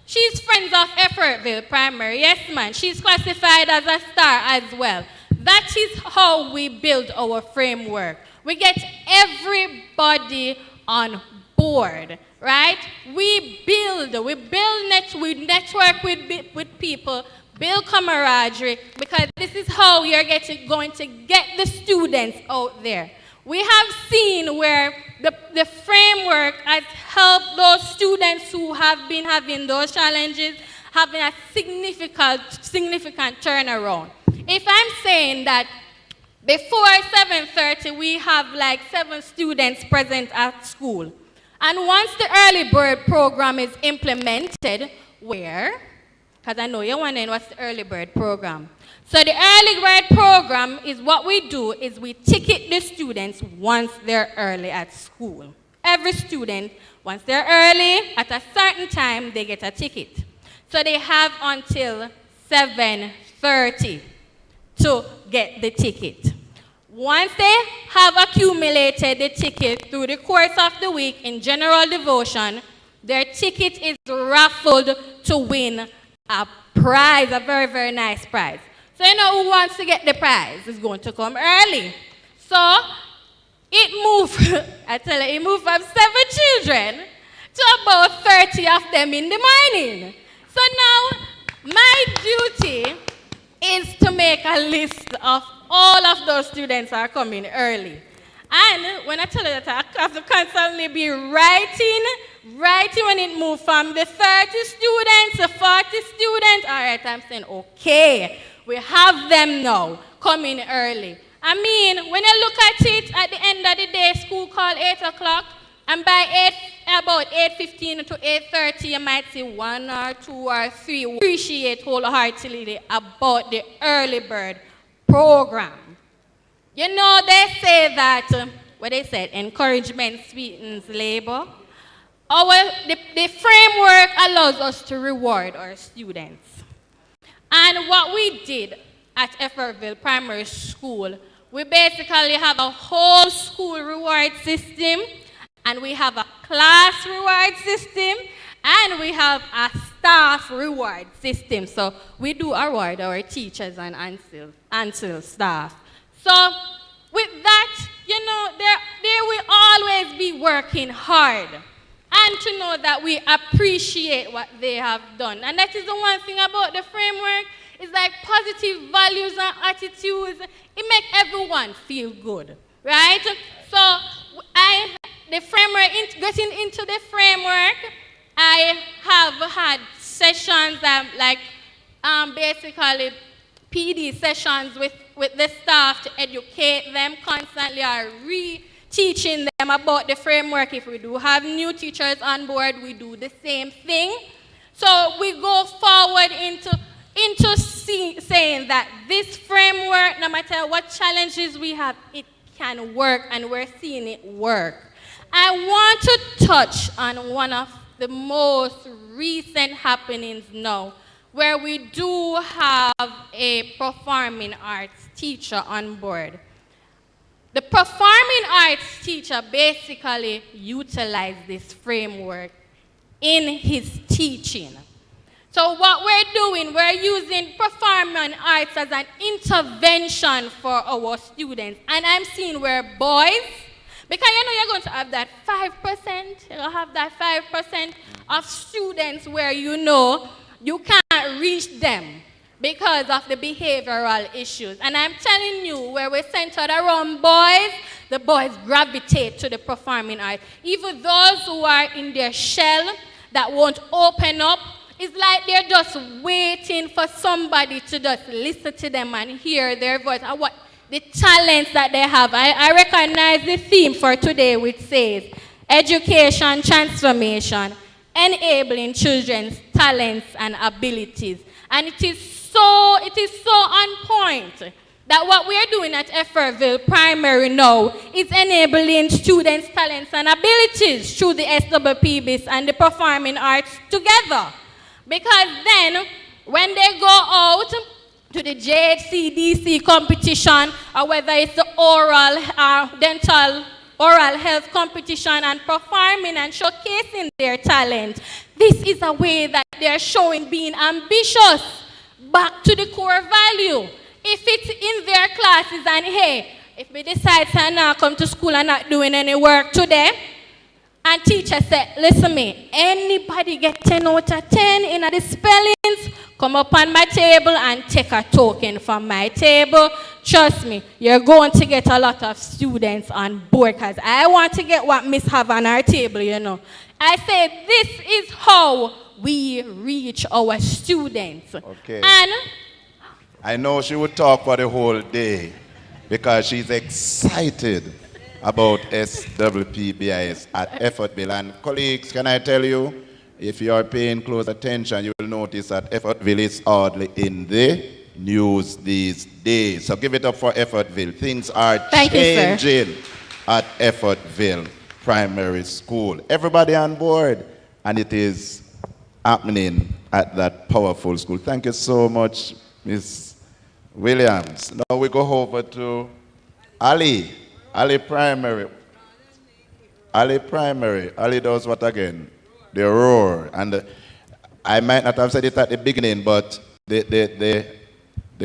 she's friends of Effortville Primary. Yes, man, she's classified as a star as well. That is how we build our framework. We get everybody on board, right? We network with people, build camaraderie, because this is how you're going to get the students out there. We have seen where the framework has helped those students who have been having those challenges having a significant turnaround. If I'm saying that before 7:30, we have like 7 students present at school. And once the early bird program is implemented, where? Because I know you're wondering what's the early bird program. So the early bird program is what we do is we ticket the students once they're early at school. Every student, once they're early, at a certain time, they get a ticket. So they have until 7:30 to get the ticket. Once they have accumulated the ticket through the course of the week in general devotion, their ticket is raffled to win a prize, a very, very nice prize. So you know who wants to get the prize is going to come early. So it moved, I tell you, it moved from 7 children to about 30 of them in the morning. So now my duty is to make a list of all of those students are coming early. And when I tell you that I have to constantly be writing when it moves from the 30 students to 40 students, all right, I'm saying, okay, we have them now coming early. I mean, when you look at it, at the end of the day, school call 8 o'clock, and by about 8:15 to 8:30, you might see 1 or 2 or 3 who appreciate wholeheartedly about the early bird program. You know, they say that, what they said, encouragement sweetens labor. The framework allows us to reward our students. And what we did at Effortville Primary School, we basically have a whole school reward system, and we have a class reward system, and we have a staff reward system. So we do award our teachers and ANSIL staff. So with that, you know, they will always be working hard. And to know that we appreciate what they have done. And that is the one thing about the framework, is like positive values and attitudes. It makes everyone feel good, right? So the framework, getting into the framework, I have had sessions basically PD sessions with the staff to educate them constantly, or teaching them about the framework. If we do have new teachers on board, we do the same thing. So we go forward into saying that this framework, no matter what challenges we have, it can work, and we're seeing it work. I want to touch on one of the most recent happenings now, where we do have a performing arts teacher on board. The performing arts teacher basically utilized this framework in his teaching. So what we're doing, we're using performing arts as an intervention for our students. And I'm seeing where boys, because you know you're going to have that 5%, you'll have that 5% of students where you know you can't reach them because of the behavioral issues. And I'm telling you, where we're centered around boys, the boys gravitate to the performing arts. Even those who are in their shell that won't open up, it's like they're just waiting for somebody to just listen to them and hear their voice and what the talents that they have. I recognize the theme for today, which says education transformation, enabling children's talents and abilities. And it is So it is so on point that what we are doing at Effortville Primary now is enabling students' talents and abilities through the SWPBIS and the performing arts together. Because then, when they go out to the JHCDC competition, or whether it's the oral dental oral health competition and performing and showcasing their talent, this is a way that they're showing being ambitious, back to the core value. If it's in their classes and hey, if we decide to not come to school and not doing any work today, and teacher said, listen me, anybody get 10 out of 10 in the spellings, come up on my table and take a token from my table. Trust me, you're going to get a lot of students on board because I want to get what Miss have on our table, you know. I say this is how we reach our students. Okay. And I know she would talk for the whole day because she's excited about SWPBIS at Effortville. And colleagues, can I tell you, if you are paying close attention, you will notice that Effortville is hardly in the news these days. So give it up for Effortville. Things are changing at Effortville Primary School. Everybody on board, and it is happening at that powerful school. Thank you so much, Ms. Williams. Now we go over to Ali. Ali Primary. Ali Primary. Ali does what again? The roar. And I might not have said it at the beginning, but the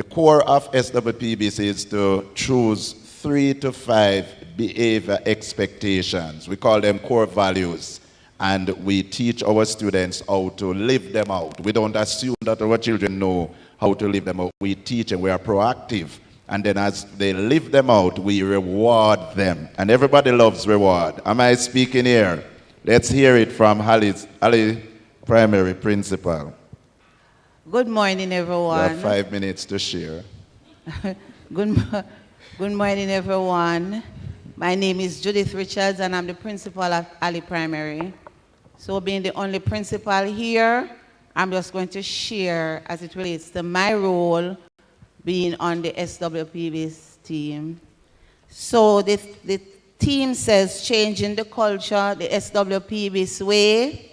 core of SWPBIS is to choose 3 to 5 behavior expectations. We call them core values. And we teach our students how to live them out. We don't assume that our children know how to live them out. We teach and we are proactive. And then as they live them out, we reward them. And everybody loves reward. Am I speaking here? Let's hear it from Ali Primary Principal. Good morning, everyone. You have 5 minutes to share. Good morning, everyone. My name is Judith Richards, and I'm the principal of Ali Primary. So being the only principal here, I'm just going to share as it relates to my role being on the SWPBIS team. So the team says changing the culture, the SWPBIS way.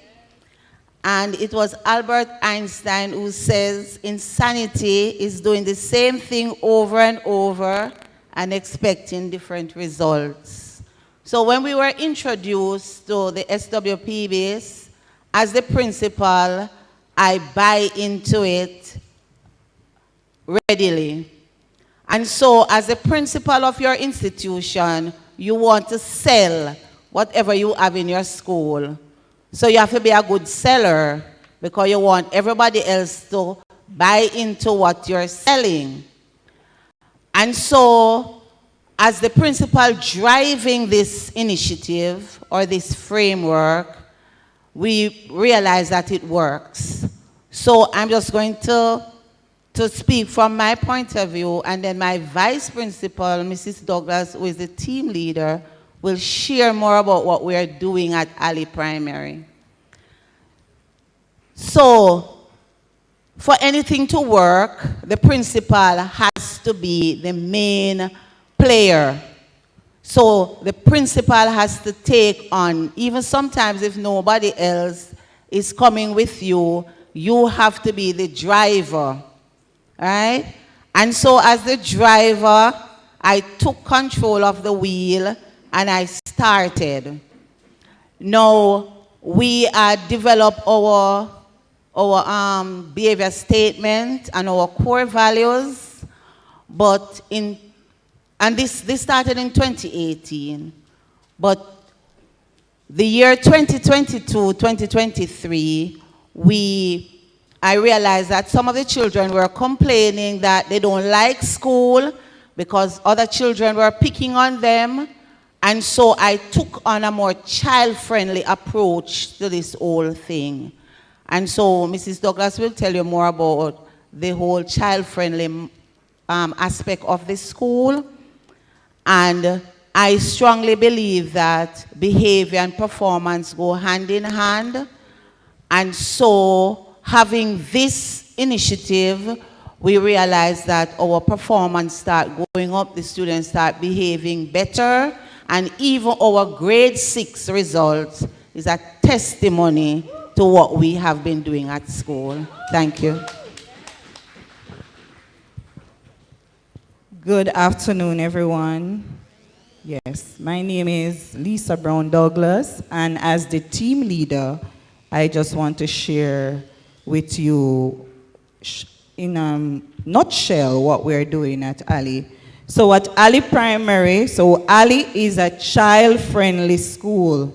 And it was Albert Einstein who says insanity is doing the same thing over and over and expecting different results. So when we were introduced to the SWPBIS, as the principal, I buy into it readily. And so as the principal of your institution, you want to sell whatever you have in your school. So you have to be a good seller because you want everybody else to buy into what you're selling. And so as the principal driving this initiative or this framework, we realize that it works. So I'm just going to speak from my point of view, and then my vice principal, Mrs. Douglas, who is the team leader, will share more about what we are doing at Ali Primary. So, for anything to work, the principal has to be the main player. So, the principal has to take on, even sometimes if nobody else is coming with you, you have to be the driver. Right? And so as the driver, I took control of the wheel and I started. Now, we developed our behavior statement and our core values, and this started in 2018. But the year 2022, 2023, I realized that some of the children were complaining that they don't like school because other children were picking on them. And so I took on a more child-friendly approach to this whole thing. And so Mrs. Douglas will tell you more about the whole child-friendly aspect of the school. And I strongly believe that behavior and performance go hand in hand. And so having this initiative, we realized that our performance start going up, the students start behaving better, and even our grade 6 results is a testimony to what we have been doing at school. Thank you. Good afternoon, everyone. Yes, my name is Lisa Brown Douglas, and as the team leader, I just want to share with you in a nutshell what we're doing at Ali. So at Ali Primary, so Ali is a child-friendly school.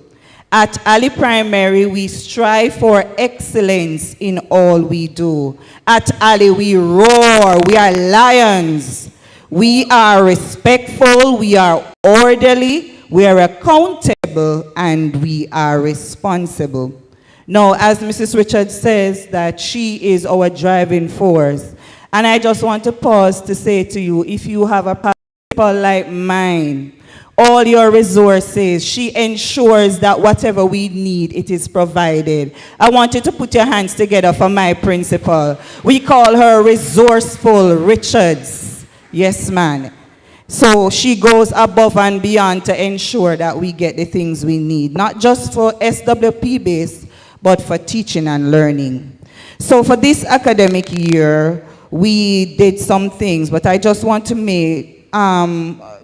At Ali Primary, we strive for excellence in all we do. At Ali, we roar, we are lions. We are respectful, we are orderly, we are accountable, and we are responsible. Now, as Mrs. Richards says, that she is our driving force. And I just want to pause to say to you, if you have a principal like mine, all your resources, she ensures that whatever we need, it is provided. I want you to put your hands together for my principal. We call her Resourceful Richards. Yes, man. So she goes above and beyond to ensure that we get the things we need, not just for SWP base, but for teaching and learning. So for this academic year, we did some things, but I just want to make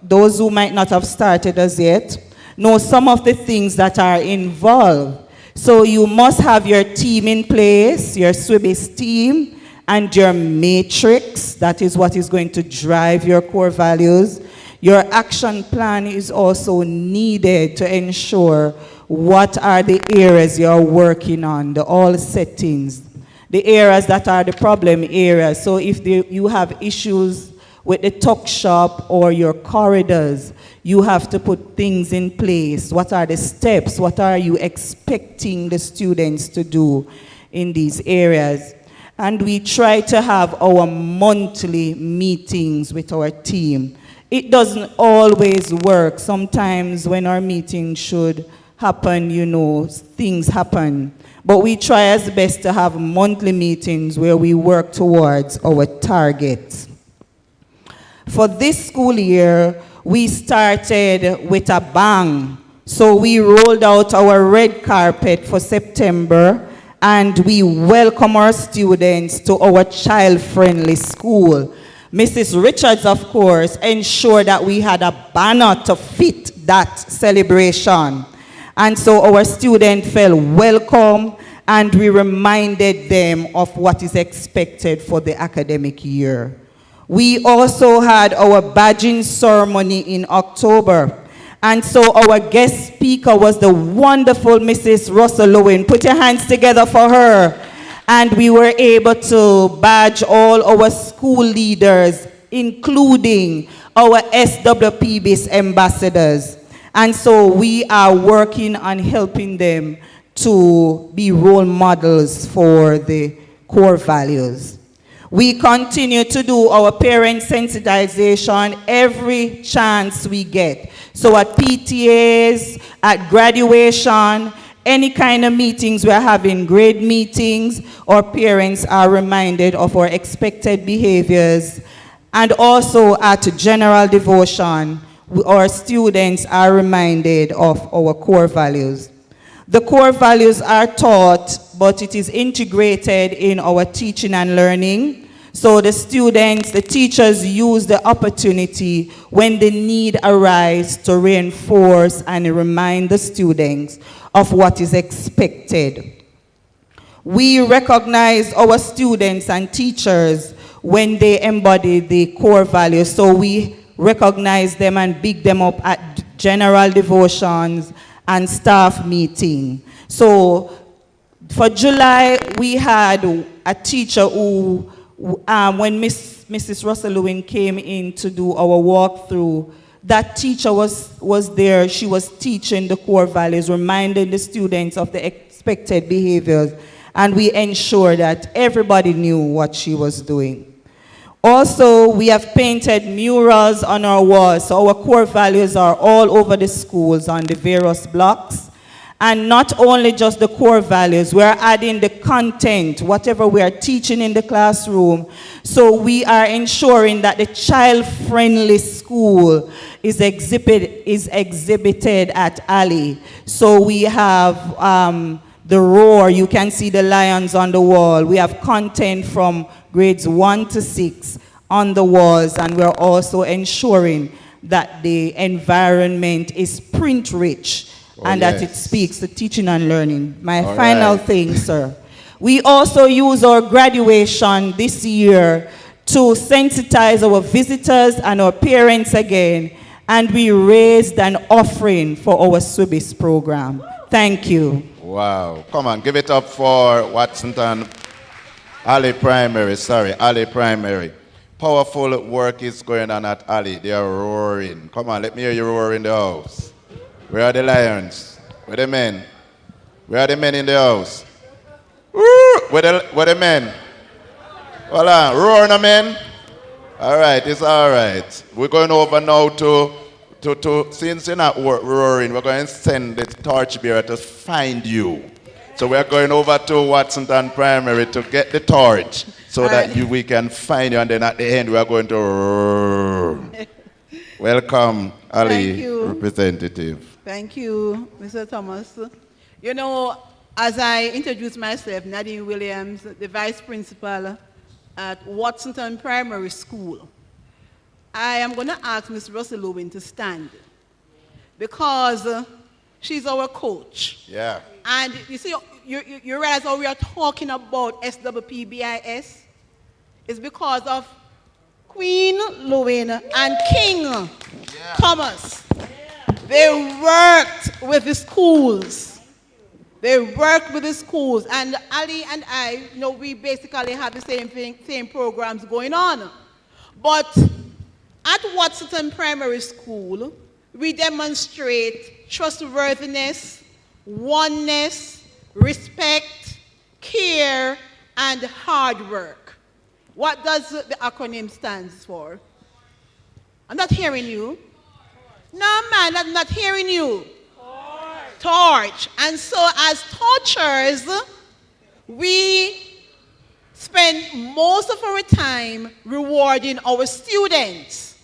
those who might not have started as yet know some of the things that are involved. So you must have your team in place, your SWIBIS team, and your matrix. That is what is going to drive your core values. Your action plan is also needed to ensure what are the areas you're working on, the all settings, the areas that are the problem areas. So if you have issues with the tuck shop or your corridors, you have to put things in place. What are the steps? What are you expecting the students to do in these areas? And we try to have our monthly meetings with our team. It doesn't always work. Sometimes when our meeting should happen, you know, things happen. But we try as best to have monthly meetings where we work towards our targets. For this school year, we started with a bang. So we rolled out our red carpet for September, and we welcome our students to our child-friendly school. Mrs. Richards, of course, ensured that we had a banner to fit that celebration. And so our students felt welcome, and we reminded them of what is expected for the academic year. We also had our badging ceremony in October. And so our guest speaker was the wonderful Mrs. Russell Lewin. Put your hands together for her. And we were able to badge all our school leaders, including our SWP-based ambassadors. And so we are working on helping them to be role models for the core values. We continue to do our parent sensitization every chance we get. So at PTAs, at graduation, any kind of meetings we're having, grade meetings, our parents are reminded of our expected behaviors. And also at general devotion, our students are reminded of our core values. The core values are taught, but it is integrated in our teaching and learning. So the students, the teachers use the opportunity when the need arises to reinforce and remind the students of what is expected. We recognize our students and teachers when they embody the core values. So we recognize them and big them up at general devotions and staff meeting. So for July, we had a teacher who, when Mrs. Russell Lewin came in to do our walkthrough, that teacher was there. She was teaching the core values, reminding the students of the expected behaviors, and we ensured that everybody knew what she was doing. Also, we have painted murals on our walls, so our core values are all over the schools on the various blocks. And not only just the core values, we're adding the content, whatever we are teaching in the classroom. So we are ensuring that the child-friendly school is exhibited at Ali. So we have the roar, you can see the lions on the wall. We have content from grades 1 to 6 on the walls, and we're also ensuring that the environment is print-rich. And that it speaks to teaching and learning. My final thing, sir. We also use our graduation this year to sensitize our visitors and our parents again. And we raised an offering for our SWIBIS program. Thank you. Wow. Come on, give it up for Watsonton Ali Primary. Ali Primary. Powerful work is going on at Ali. They are roaring. Come on, let me hear you roar in the house. Where are the lions? Where are the men? Where are the men in the house? Woo! Where the men? Hold on, roar no men. All right, it's all right. We're going over now to since you're not roaring, we're going to send the torchbearer to find you. So we're going over to Watsonton Primary to get the torch so that we can find you, and then at the end we are going to roar. Welcome, Ali, representative. Thank you, Mr. Thomas. You know, as I introduce myself, Nadine Williams, the Vice Principal at Watsonton Primary School, I am going to ask Ms. Russell Lewin to stand because she's our coach. Yeah. And you see, you realize how we are talking about SWPBIS? It's because of Queen Lewin and King Thomas. They worked with the schools. And Ali and I, you know, we basically have the same programs going on. But at Watsonton Primary School, we demonstrate trustworthiness, oneness, respect, care, and hard work. What does the acronym stand for? I'm not hearing you. No, man, I'm not hearing you. Torch. And so as torchers, we spend most of our time rewarding our students.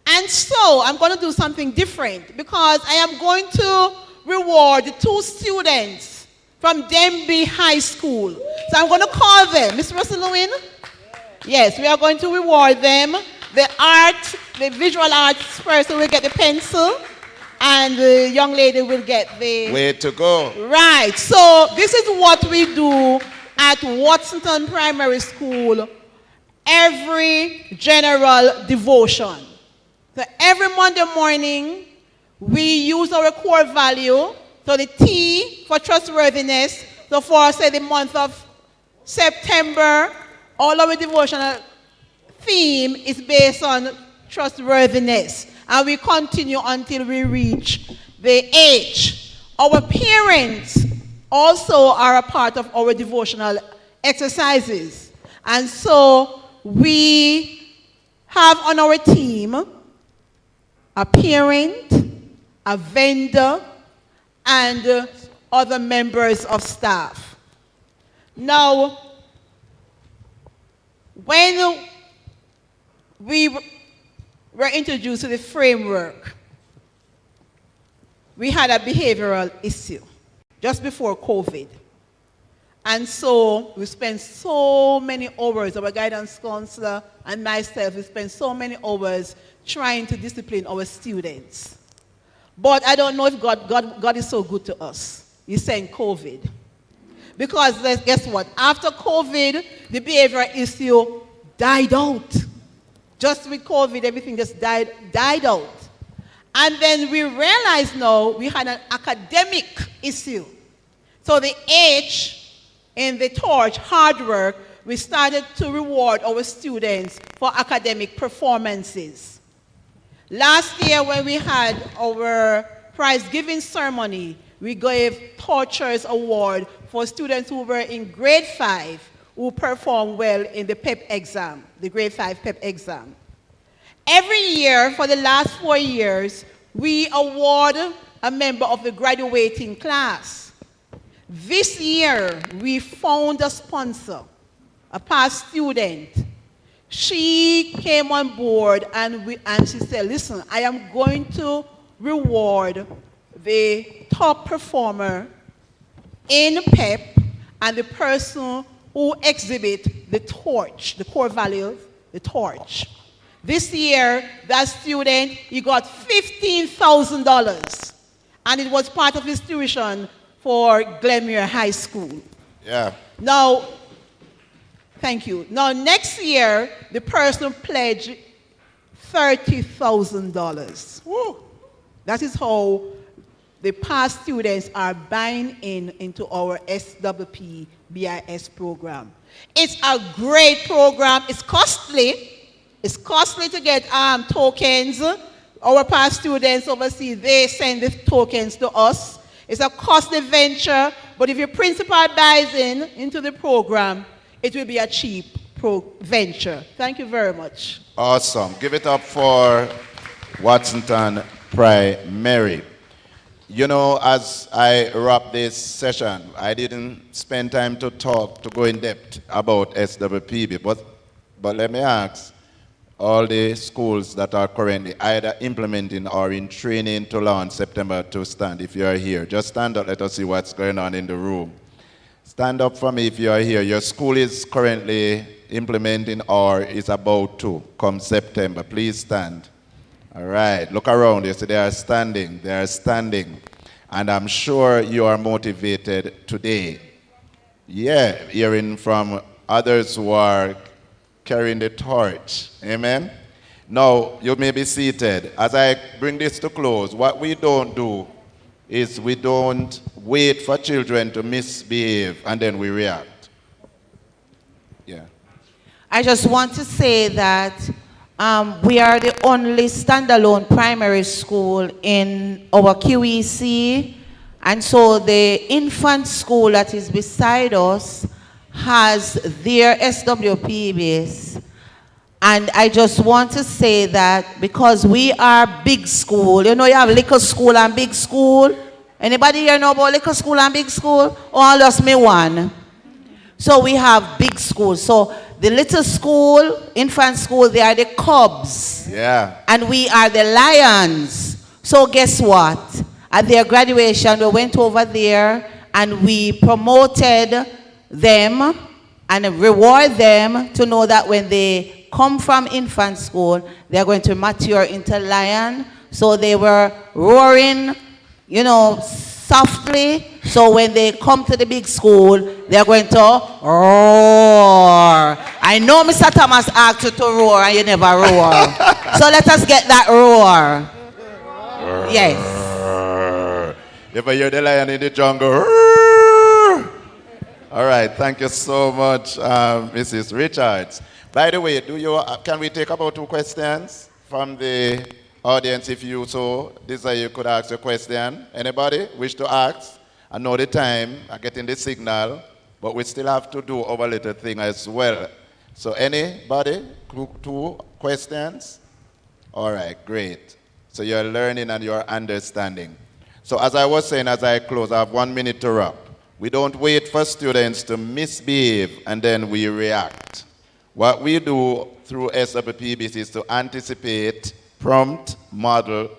And so I'm going to do something different because I am going to reward 2 students from Denby High School. So I'm going to call them. Ms. Russell Lewin? Yes, we are going to reward them. The visual arts person will get the pencil, and the young lady will get the... Way to go. Right. So this is what we do at Watsonton Primary School every general devotion. So every Monday morning, we use our core value. So the T for trustworthiness. So for, say, the month of September, all our devotional theme is based on trustworthiness. And we continue until we reach the H. Our parents also are a part of our devotional exercises. And so we have on our team a parent, a vendor, and other members of staff. Now, when we were introduced to the framework, we had a behavioral issue just before COVID. And so we spent so many hours, our guidance counselor and myself, we spent so many hours trying to discipline our students. But I don't know if God is so good to us. He sent COVID. Because guess what? After COVID, the behavioral issue died out. Just with COVID, everything just died out. And then we realized now we had an academic issue. So the H in the torch, hard work, we started to reward our students for academic performances. Last year when we had our prize giving ceremony, we gave Torchers Award for students who were in grade 5 who performed well in the PEP exam, the grade 5 PEP exam. Every year for the last 4 years, we award a member of the graduating class. This year, we found a sponsor, a past student. She came on board and she said, listen, I am going to reward the top performer in PEP and the person who exhibit the torch, the core values, the torch. This year, that student, he got $15,000, and it was part of his tuition for Glenmuir High School. Yeah. Now, thank you. Now, next year, the person pledged $30,000. That is how the past students are buying into our SWP BIS program. It's a great program. It's costly. It's costly to get tokens. Our past students overseas, they send the tokens to us. It's a costly venture, but if your principal buys into the program, it will be a cheap venture. Thank you very much. Awesome. Give it up for Watsonton Primary. You know, as I wrap this session, I didn't spend time to go in depth about SWPB, but let me ask all the schools that are currently either implementing or in training to launch September to stand. If you are here, just stand up, let us see what's going on in the room. Stand up for me if you are here. Your school is currently implementing or is about to come September. Please stand. All right, look around. You see they are standing. They are standing. And I'm sure you are motivated today. Yeah, hearing from others who are carrying the torch. Amen? Now, you may be seated. As I bring this to close, what we don't do is we don't wait for children to misbehave and then we react. Yeah. I just want to say that we are the only standalone primary school in our QEC, and so the infant school that is beside us has their SWP base. And I just want to say that because we are big school, you know you have little school and big school. Anybody here know about little school and big school? Or just me one? So we have big schools. So the little school, infant school, they are the cubs. Yeah. And we are the lions. So guess what? At their graduation, we went over there and we promoted them and reward them to know that when they come from infant school, they're going to mature into lion. So they were roaring, you know, softly. So when they come to the big school, they're going to roar. I know Mr. Thomas asked you to roar and you never roar. So let us get that roar. Yes. You ever hear the lion in the jungle? All right, thank you so much, Mrs. Richards. By the way, can we take about 2 questions from the audience? If you so desire, you could ask a question. Anybody wish to ask? I know the time, I'm getting the signal, but we still have to do our little thing as well. So anybody? 2 questions? All right, great. So you're learning and you're understanding. So as I was saying, as I close, I have 1 minute to wrap. We don't wait for students to misbehave and then we react. What we do through SWPBs is to anticipate, prompt, model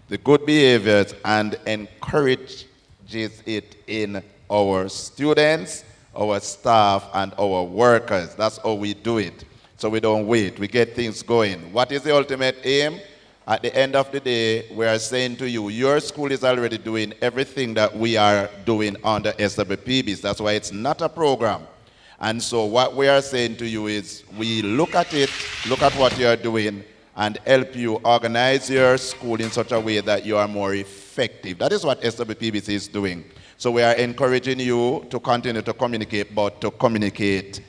the good behaviors and encourage it in our students, our staff, and our workers. That's how we do it. So we don't wait. We get things going. What is the ultimate aim? At the end of the day, we are saying to you, your school is already doing everything that we are doing under SWPBs. That's why it's not a program. And so what we are saying to you is we look at it, look at what you are doing, and help you organize your school in such a way that you are more effective. That is what SWPBs is doing. So we are encouraging you to continue to communicate, but to communicate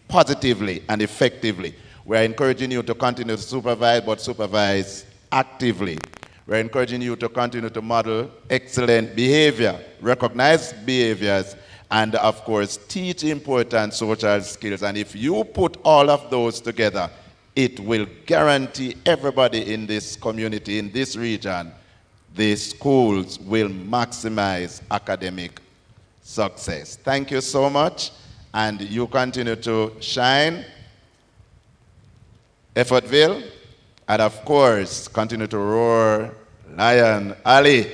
positively and effectively. We are encouraging you to continue to supervise, but supervise actively. We're encouraging you to continue to model excellent behavior, recognize behaviors, and of course, teach important social skills. And if you put all of those together, it will guarantee everybody in this community, in this region, the schools will maximize academic success. Thank you so much, and you continue to shine, Effortville, and of course, continue to roar, Lion Alley,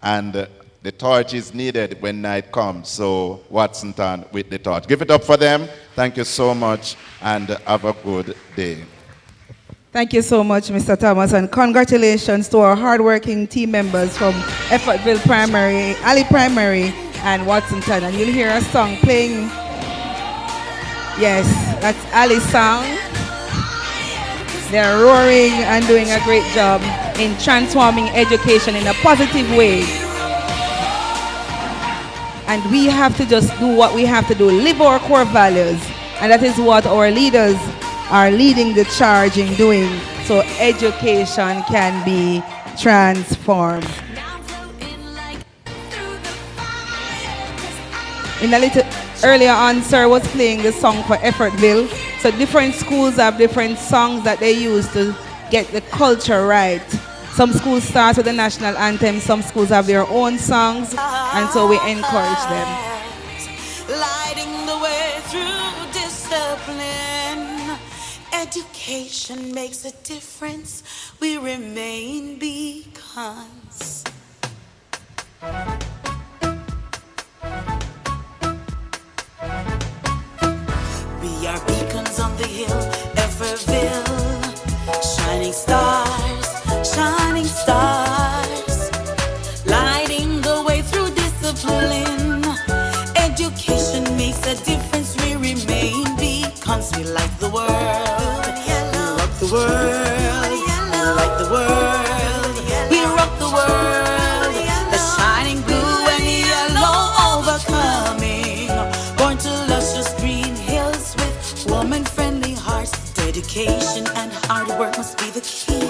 and the torch is needed when night comes, so Watson Town with the torch. Give it up for them. Thank you so much, and have a good day. Thank you so much, Mr. Thomas, and congratulations to our hardworking team members from Effortville Primary, Alley Primary, and Watson Town. And you'll hear a song playing. Yes, that's Alley's song. They're roaring and doing a great job in transforming education in a positive way. And we have to just do what we have to do, live our core values. And that is what our leaders are leading the charge in doing, so education can be transformed. In a little earlier on, sir was playing the song for Effortville. So different schools have different songs that they use to get the culture right. Some schools start with the national anthem, some schools have their own songs, and so we encourage them. Lighting the way through discipline. Education makes a difference. We remain beacons. We are beacons on the hill, Everville. Shining stars, shining stars. Lighting the way through discipline. Education makes a difference. We remain beacons. We light the world. The world, we light the world, we rock the world, the shining blue and yellow overcoming, born to luscious green hills with woman-friendly hearts. Dedication and hard work must be the key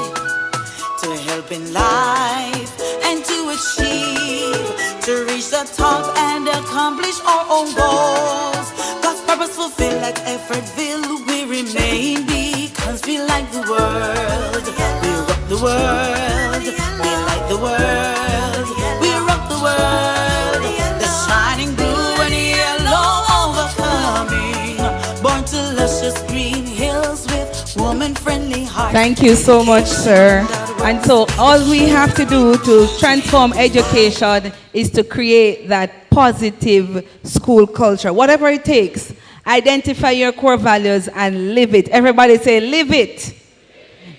to help in life and to achieve, to reach the top and accomplish our own goals. God's purpose fulfilled like Effortville, we remain beacons. We like the world, we rock the world, we light the world, we rock the world, the shining blue and yellow overcoming, born to luscious green hills with woman-friendly hearts. Thank you so much, sir. And so all we have to do to transform education is to create that positive school culture, whatever it takes. Identify your core values and live it. Everybody say, live it.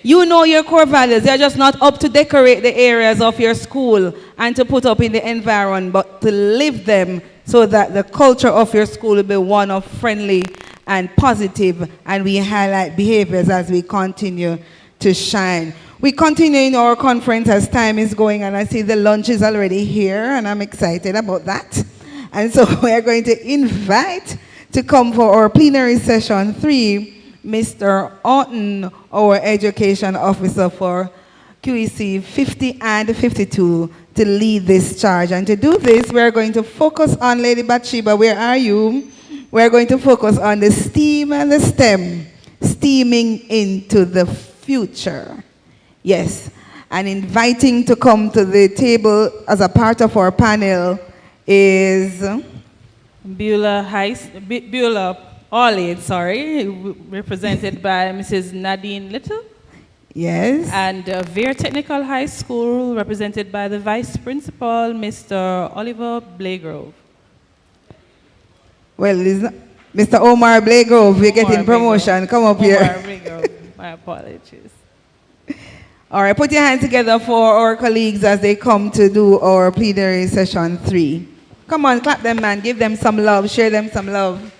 You know your core values. They're just not up to decorate the areas of your school and to put up in the environment, but to live them so that the culture of your school will be one of friendly and positive, and we highlight behaviors as we continue to shine. We continue in our conference as time is going, and I see the lunch is already here, and I'm excited about that. And so we are going to invite to come for our plenary session 3, Mr. Orton, our education officer for QEC 50 and 52, to lead this charge. And to do this, we are going to focus on, Lady Bathsheba, where are you? We're going to focus on the STEAM and the STEM, steaming into the future. Yes, and inviting to come to the table as a part of our panel is Beulah All-Aid, represented by Mrs. Nadine Little. Yes. And Vere Technical High School, represented by the Vice Principal, Mr. Oliver Blagrove. Well, Mr. Omar Blagrove, you're getting promotion. Come up here. Omar Blagrove, my apologies. All right, put your hands together for our colleagues as they come to do our plenary session 3. Come on, clap them, man. Give them some love. Share them some love.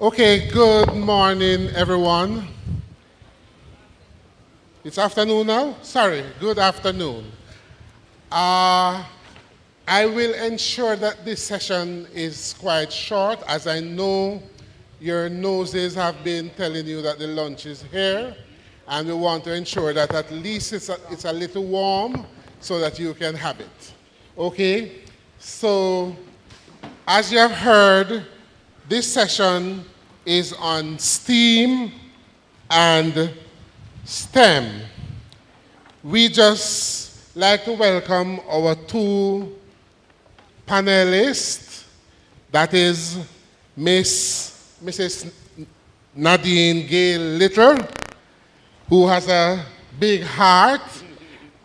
Okay, good morning, everyone. It's afternoon now? Sorry, good afternoon. I I will ensure that this session is quite short, as I know your noses have been telling you that the lunch is here, and we want to ensure that at least it's a little warm so that you can have it. Okay? So, as you have heard, this session is on STEAM and STEM. We just like to welcome our two panelists, that is Mrs. Nadine Gale Little, who has a big heart,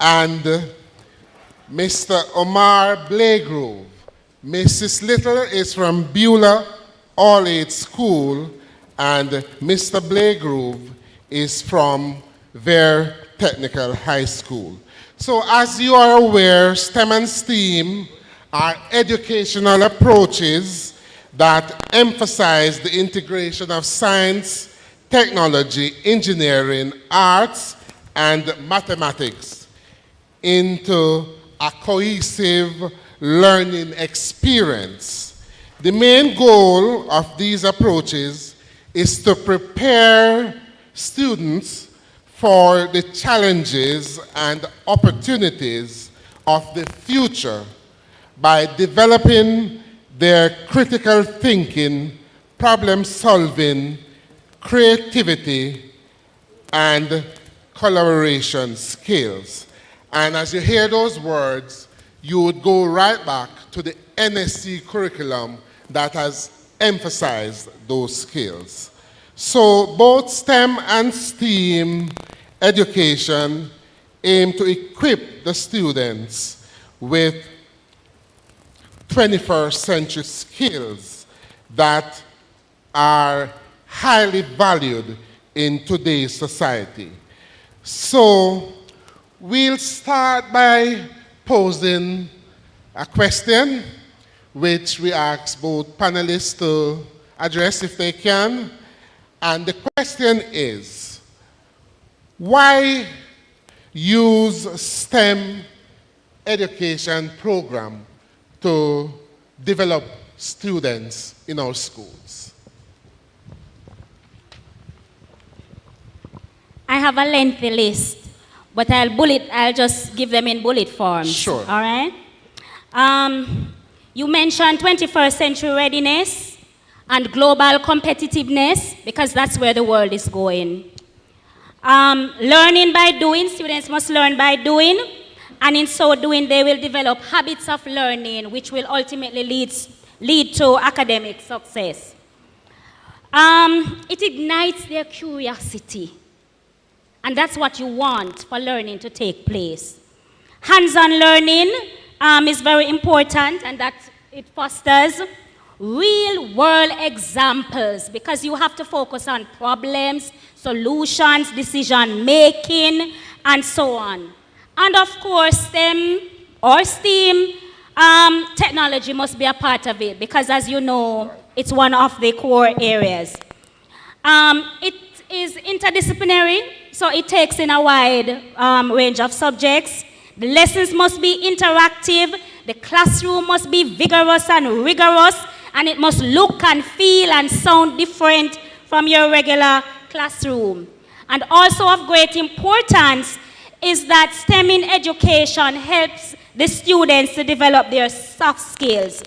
and Mr. Omar Blagrove. Mrs. Little is from Beulah All-Age School, and Mr. Blagrove is from their Technical High School. So as you are aware, STEM and STEAM are educational approaches that emphasize the integration of science, technology, engineering, arts, and mathematics into a cohesive learning experience. The main goal of these approaches is to prepare students for the challenges and opportunities of the future by developing their critical thinking, problem solving, creativity, and collaboration skills. And as you hear those words, you would go right back to the NSC curriculum that has emphasized those skills. So both STEM and STEAM education aim to equip the students with 21st century skills that are highly valued in today's society. So we'll start by posing a question which we ask both panelists to address if they can. And the question is, why use STEM education program to develop students in our schools? I have a lengthy list, but I'll just give them in bullet form. Sure. All right? You mentioned 21st century readiness and global competitiveness, because that's where the world is going. Learning by doing, students must learn by doing, and in so doing they will develop habits of learning which will ultimately lead to academic success. It ignites their curiosity, and that's what you want for learning to take place. Hands-on learning is very important, and that it fosters real-world examples, because you have to focus on problems, solutions, decision-making, and so on. And of course, STEM or STEAM, technology must be a part of it, because as you know, it's one of the core areas. It is interdisciplinary, so it takes in a wide range of subjects. The lessons must be interactive, the classroom must be vigorous and rigorous, and it must look and feel and sound different from your regular classroom. And also of great importance is that STEM in education helps the students to develop their soft skills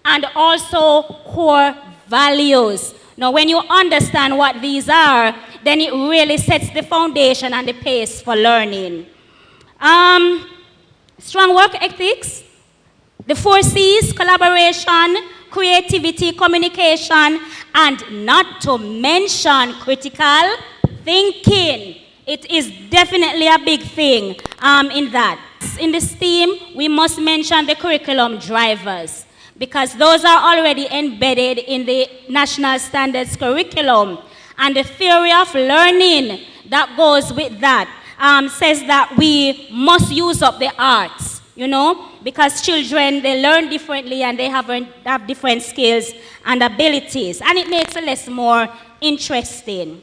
and also core values. Now, when you understand what these are, then it really sets the foundation and the pace for learning. Strong work ethics, the 4 C's, collaboration, creativity, communication, and not to mention critical thinking. It is definitely a big thing in that. In the STEAM, we must mention the curriculum drivers, because those are already embedded in the National Standards curriculum. And the theory of learning that goes with that says that we must use up the arts, you know, because children, they learn differently and they have different skills and abilities. And it makes it less more interesting.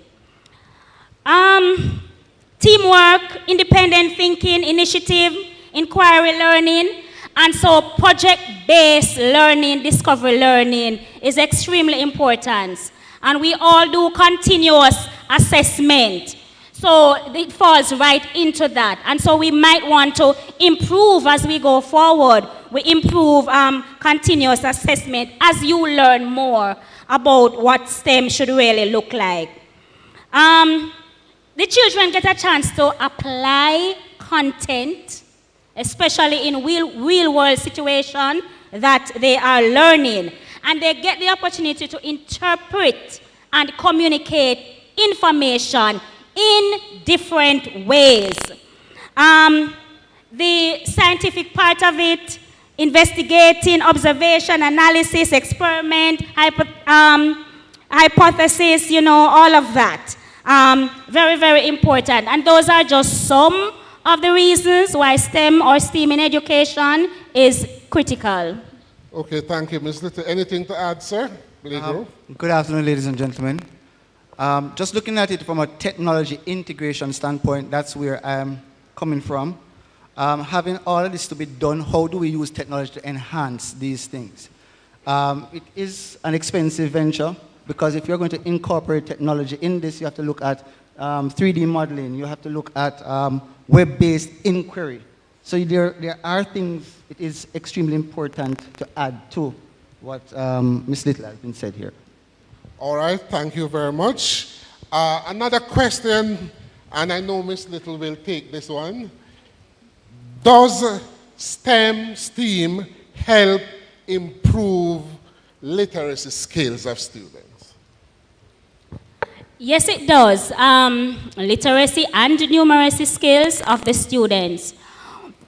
Teamwork, independent thinking, initiative, inquiry learning, And so project-based learning, discovery learning is extremely important. And we all do continuous assessment. So it falls right into that. And so we might want to improve as we go forward. We improve continuous assessment as you learn more about what STEM should really look like. The children get a chance to apply content, especially in real world situation that they are learning. And they get the opportunity to interpret and communicate information in different ways. The scientific part of it, investigating, observation, analysis, experiment, hypothesis, all of that. Very, very important. And those are just some of the reasons why STEM or STEAM in education is critical. Okay, thank you, Ms. Little. Anything to add, sir? Good afternoon, ladies and gentlemen. Just looking at it from a technology integration standpoint, that's where I'm coming from. Having all of this to be done, how do we use technology to enhance these things? It is an expensive venture, because if you're going to incorporate technology in this, you have to look at 3D modeling, you have to look at web-based inquiry. So there are things it is extremely important to add to what Ms. Little has been said here. All right, thank you very much. Another question, and I know Ms. Little will take this one. Does STEAM help improve literacy skills of students? Yes, it does. Literacy and numeracy skills of the students.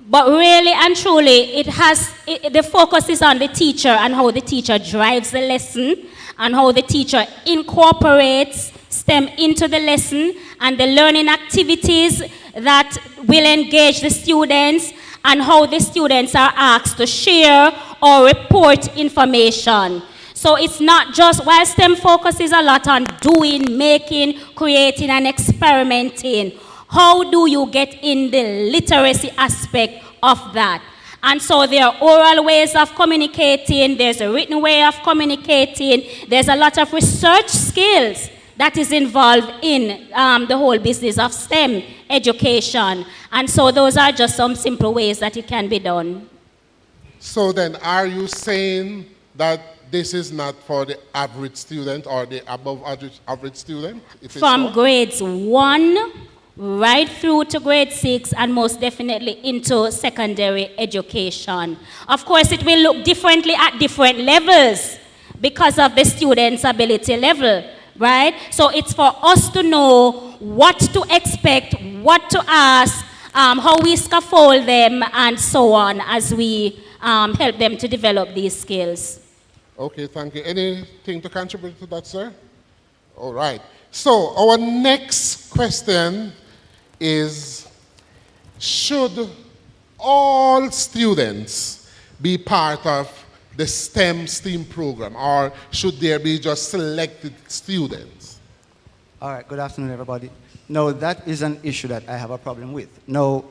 But really and truly, the focus is on the teacher and how the teacher drives the lesson and how the teacher incorporates STEM into the lesson and the learning activities that will engage the students and how the students are asked to share or report information. So it's not just, while STEM focuses a lot on doing, making, creating, and experimenting, how do you get in the literacy aspect of that? And so there are oral ways of communicating, there's a written way of communicating, there's a lot of research skills that is involved in the whole business of STEM education. And so those are just some simple ways that it can be done. So then, are you saying that this is not for the average student or the above average student? From grades 1 right through to grade 6 and most definitely into secondary education. Of course, it will look differently at different levels because of the student's ability level, right? So it's for us to know what to expect, what to ask, how we scaffold them, and so on as we help them to develop these skills. Okay, thank you. Anything to contribute to that, sir? All right. So our next question is, should all students be part of the STEAM program, or should there be just selected students? All right, good afternoon, everybody. No, that is an issue that I have a problem with. No,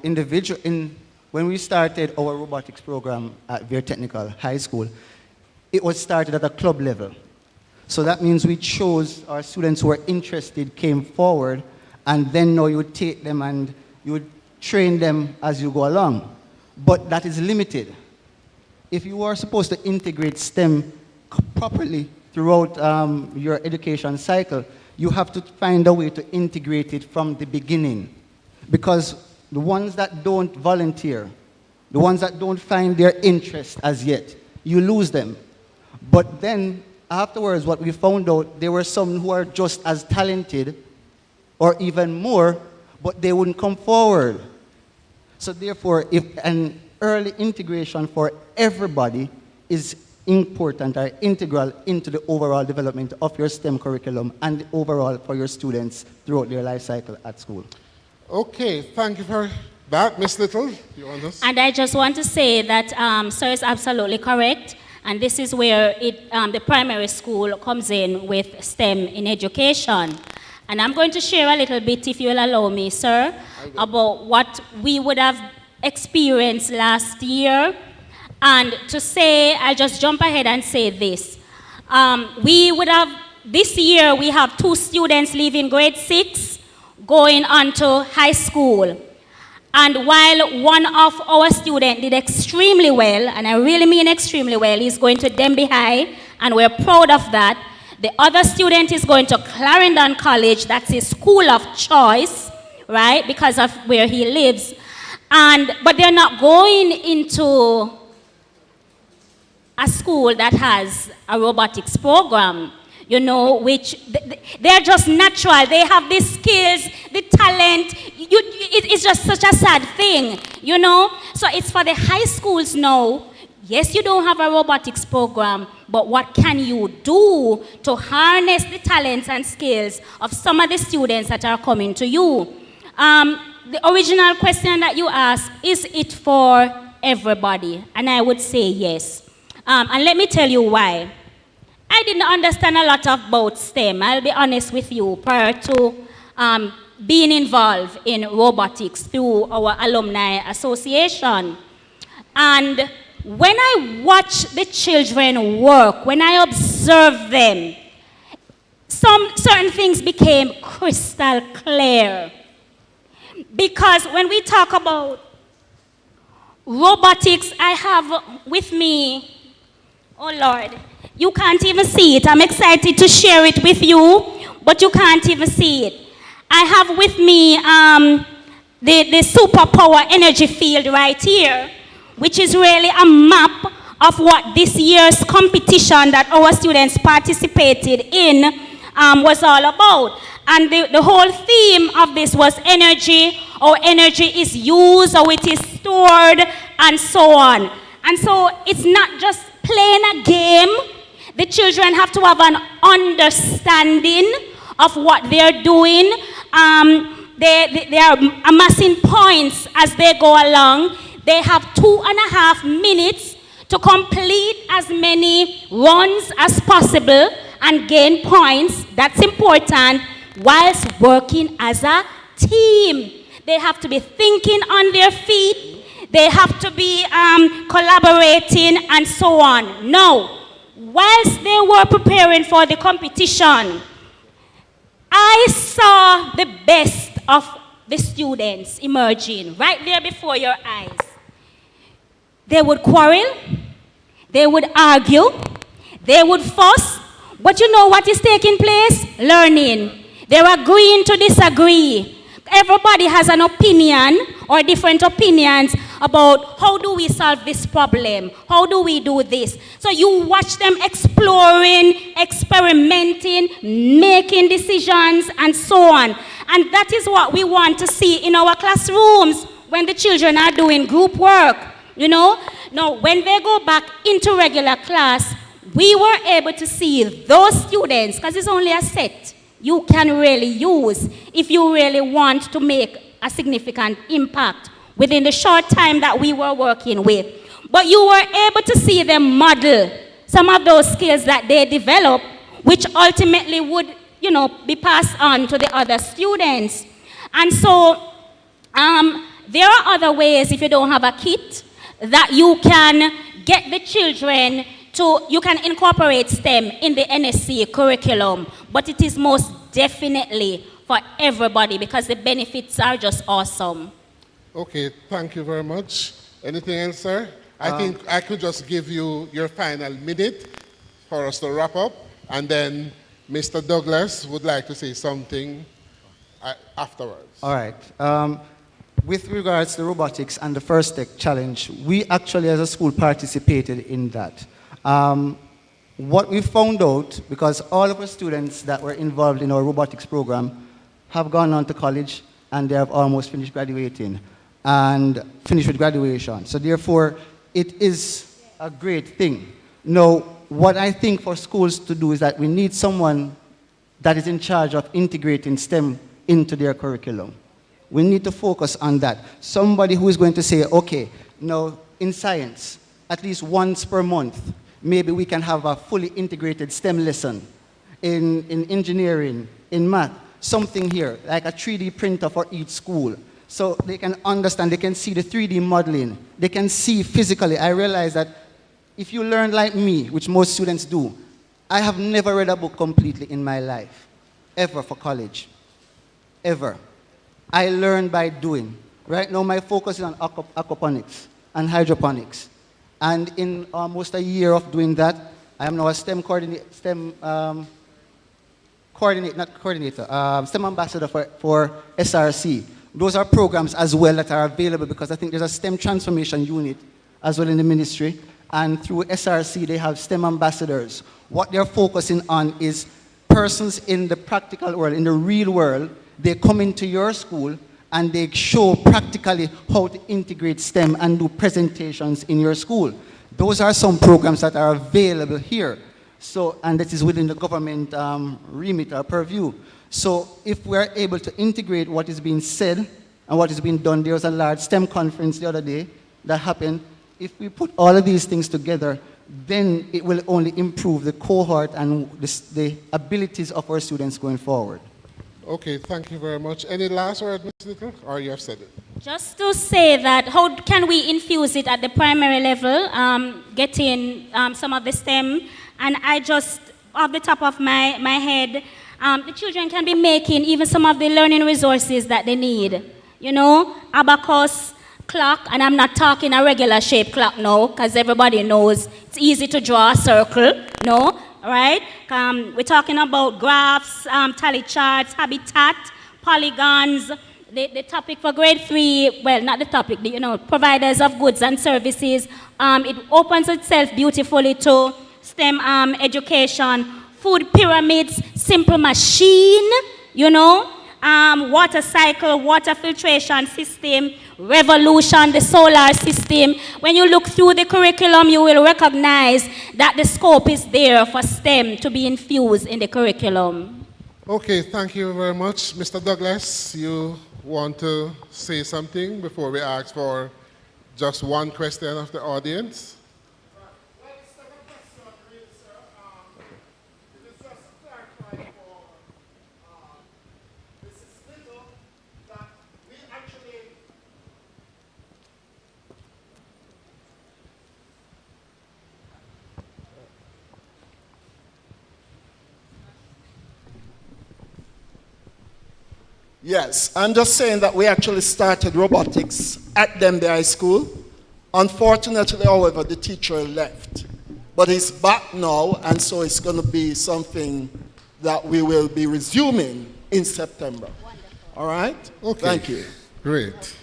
when we started our robotics program at Vere Technical High School, it was started at a club level. So that means we chose our students who were interested, came forward, and then now you would take them and you would train them as you go along. But that is limited. If you are supposed to integrate STEM properly throughout your education cycle, you have to find a way to integrate it from the beginning. Because the ones that don't volunteer, the ones that don't find their interest as yet, you lose them. But then afterwards, what we found out, there were some who are just as talented or even more, but they wouldn't come forward. So therefore, if an early integration for everybody is important or integral into the overall development of your STEM curriculum and overall for your students throughout their life cycle at school. Okay, thank you for that. Ms. Little, you want this? And I just want to say that sir is absolutely correct. And this is where the primary school comes in with STEM in education. And I'm going to share a little bit, if you will allow me, sir, about what we would have experienced last year And to say, I'll just jump ahead and say this. This year we have 2 students leaving grade 6, going on to high school. And while one of our students did extremely well, and I really mean extremely well, he's going to Denby High, and we're proud of that. The other student is going to Clarendon College, that's his school of choice, right, because of where he lives. But they're not going into a school that has a robotics program, you know, which they're just natural. They have the skills, the talent. It's just such a sad thing, you know. So it's for the high schools now. Yes, you don't have a robotics program, but what can you do to harness the talents and skills of some of the students that are coming to you? The original question that you asked, is it for everybody? And I would say yes. And let me tell you why. I didn't understand a lot about STEM, I'll be honest with you, prior to being involved in robotics through our alumni association. And when I watch the children work, when I observe them, certain things became crystal clear. Because when we talk about robotics, I have with me, oh Lord, you can't even see it. I'm excited to share it with you, but you can't even see it. I have with me the superpower energy field right here, which is really a map of what this year's competition that our students participated in was all about. And the whole theme of this was energy, how energy is used, how it is stored, and so on. And so it's not just playing a game. The children have to have an understanding of what they're doing. They are amassing points as they go along. They have 2.5 minutes to complete as many runs as possible and gain points. That's important, whilst working as a team. They have to be thinking on their feet. They have to be collaborating and so on. Now, whilst they were preparing for the competition, I saw the best of the students emerging right there before your eyes. They would quarrel, they would argue, they would fuss, but you know what is taking place? Learning. They're agreeing to disagree. Everybody has an opinion or different opinions about how do we solve this problem? How do we do this? So you watch them exploring, experimenting, making decisions, and so on. And that is what we want to see in our classrooms when the children are doing group work, you know? Now, when they go back into regular class, we were able to see those students, because it's only a set you can really use if you really want to make a significant impact within the short time that we were working with. But you were able to see them model some of those skills that they developed, which ultimately would, you know, be passed on to the other students. And so there are other ways, if you don't have a kit, that you can get the children to, you can incorporate STEM in the NSC curriculum, but it is most definitely for everybody because the benefits are just awesome. Okay, thank you very much. Anything else, sir? I think I could just give you your final minute for us to wrap up, and then Mr. Douglas would like to say something afterwards. All right. With regards to robotics and the First Tech Challenge, we actually as a school participated in that. What we found out, because all of our students that were involved in our robotics program have gone on to college and they have almost finished graduating and finished with graduation. So therefore, it is a great thing. Now, what I think for schools to do is that we need someone that is in charge of integrating STEM into their curriculum. We need to focus on that. Somebody who is going to say, okay, now in science, at least once per month, maybe we can have a fully integrated STEM lesson. In engineering, in math, something here, like a 3D printer for each school. So they can understand, they can see the 3D modeling, they can see physically. I realize that if you learn like me, which most students do, I have never read a book completely in my life, ever for college, ever. I learn by doing. Right now my focus is on aquaponics and hydroponics. And in almost a year of doing that, I am now a STEM ambassador for SRC. Those are programs as well that are available because I think there's a STEM transformation unit as well in the ministry. And through SRC, they have STEM ambassadors. What they're focusing on is persons in the practical world, in the real world. They come into your school and they show practically how to integrate STEM and do presentations in your school. Those are some programs that are available here. So, and that is within the government remit or purview. So if we're able to integrate what is being said and what is being done, there was a large STEM conference the other day that happened. If we put all of these things together, then it will only improve the cohort and the abilities of our students going forward. Okay, thank you very much. Any last word, Ms. Little, or you have said it? Just to say that, how can we infuse it at the primary level, getting some of the STEM, and I just, off the top of my head, the children can be making even some of the learning resources that they need. You know, abacus, clock, and I'm not talking a regular shape clock now, because everybody knows it's easy to draw a circle, no? Right? We're talking about graphs, tally charts, habitat, polygons. The topic for grade 3, well, not the topic, you know, providers of goods and services. It opens itself beautifully to STEM education, food pyramids, simple machine, you know, water cycle, water filtration system, revolution, the solar system. When you look through the curriculum, you will recognize that the scope is there for STEM to be infused in the curriculum. Okay, thank you very much. Mr. Douglas, you want to say something before we ask for just one question of the audience? Yes, I'm just saying that we actually started robotics at Denby High School. Unfortunately, however, the teacher left. But he's back now, and so it's going to be something that we will be resuming in September. All right? Okay. Thank you. Great.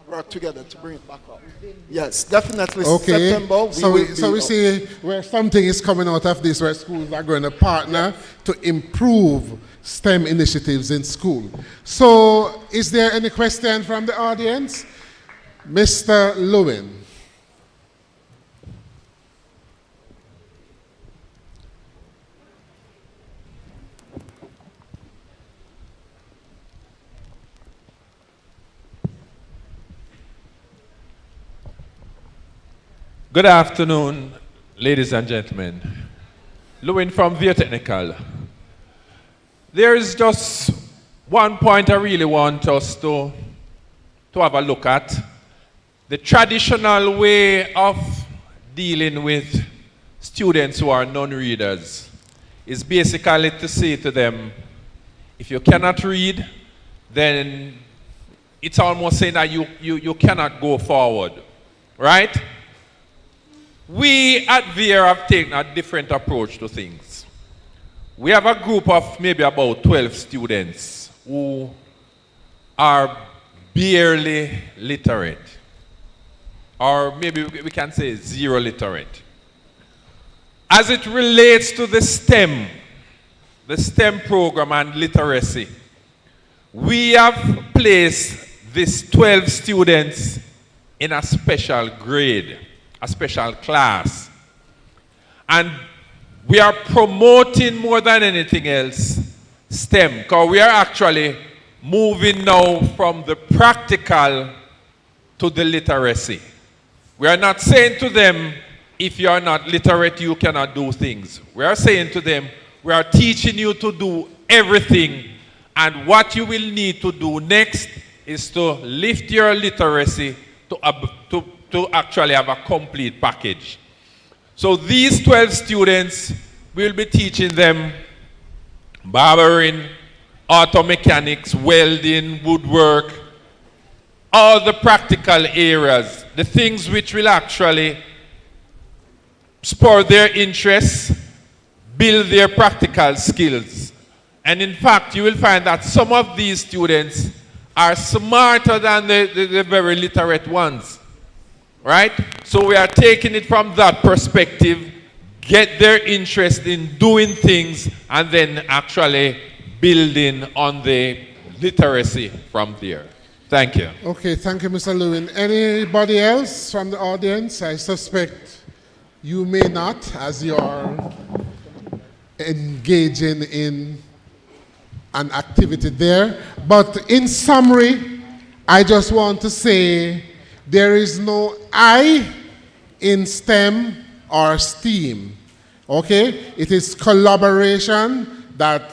Work together to bring it back up. Yes, definitely. Okay. September. So we see where something is coming out of this, where schools are going to partner to improve STEM initiatives in school. So, is there any question from the audience? Mr. Lewin. Good afternoon, ladies and gentlemen. Lewin from Via Technical. There is just one point I really want us to have a look at. The traditional way of dealing with students who are non-readers is basically to say to them, if you cannot read, then it's almost saying that you cannot go forward, right? We at VIA have taken a different approach to things. We have a group of maybe about 12 students who are barely literate, or maybe we can say zero literate. As it relates to the STEM program and literacy, we have placed these 12 students in a special grade, a special class. And we are promoting more than anything else STEM, because we are actually moving now from the practical to the literacy. We are not saying to them, if you are not literate, you cannot do things. We are saying to them, we are teaching you to do everything, and what you will need to do next is to lift your literacy to actually have a complete package. So these 12 students, will be teaching them barbering, auto mechanics, welding, woodwork, all the practical areas, the things which will actually spur their interests, build their practical skills. And in fact, you will find that some of these students are smarter than the very literate ones, right? So we are taking it from that perspective, get their interest in doing things, and then actually building on the literacy from there. Thank you. Okay, thank you, Mr. Lewin. Anybody else from the audience? I suspect you may not, as you are engaging in an activity there. But in summary, I just want to say there is no I in STEM or STEAM. Okay? It is collaboration that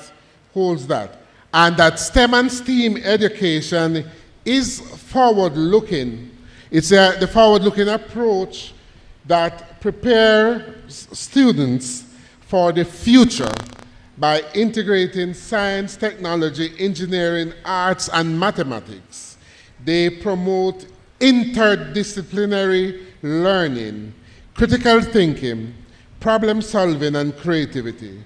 holds that. And that STEM and STEAM education is forward-looking. It's the forward-looking approach that prepares students for the future by integrating science, technology, engineering, arts, and mathematics. They promote interdisciplinary learning, critical thinking, problem solving, and creativity,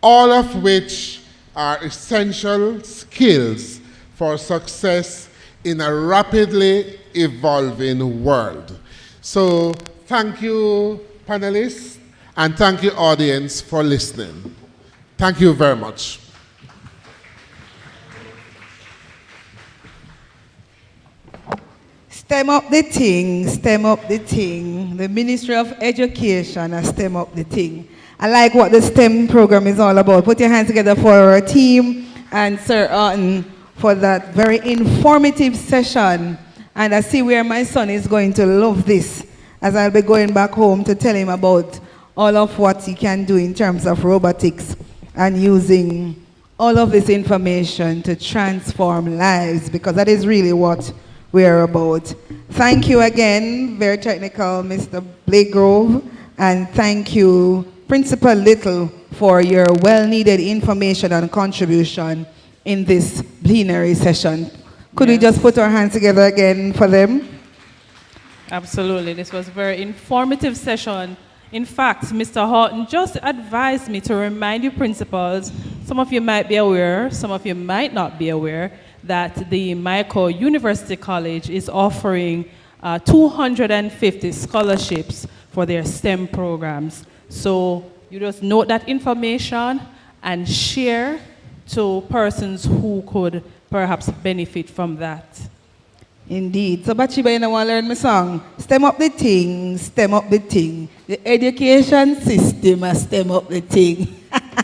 all of which are essential skills for success in a rapidly evolving world. So thank you, panelists, and thank you, audience, for listening. Thank you very much. STEM up the thing, STEM up the thing. The Ministry of Education has STEM up the thing. I like what the STEM program is all about. Put your hands together for our team and Sir Orton for that very informative session. And I see where my son is going to love this, as I'll be going back home to tell him about all of what he can do in terms of robotics and using all of this information to transform lives, because that is really what we're about. Thank you again, very technical, Mr. Blake Grove, and thank you, Principal Little, for your well-needed information and contribution in this plenary session. Could we just put our hands together again for them? Absolutely. This was a very informative session. In fact, Mr. Horton just advised me to remind you principals, some of you might be aware, some of you might not be aware, that the Michael University College is offering 250 scholarships for their STEM programs. So you just note that information and share to persons who could perhaps benefit from that. Indeed. So Bachiba, you know, want to learn my song? STEM up the thing, STEM up the thing. The education system has STEM up the thing.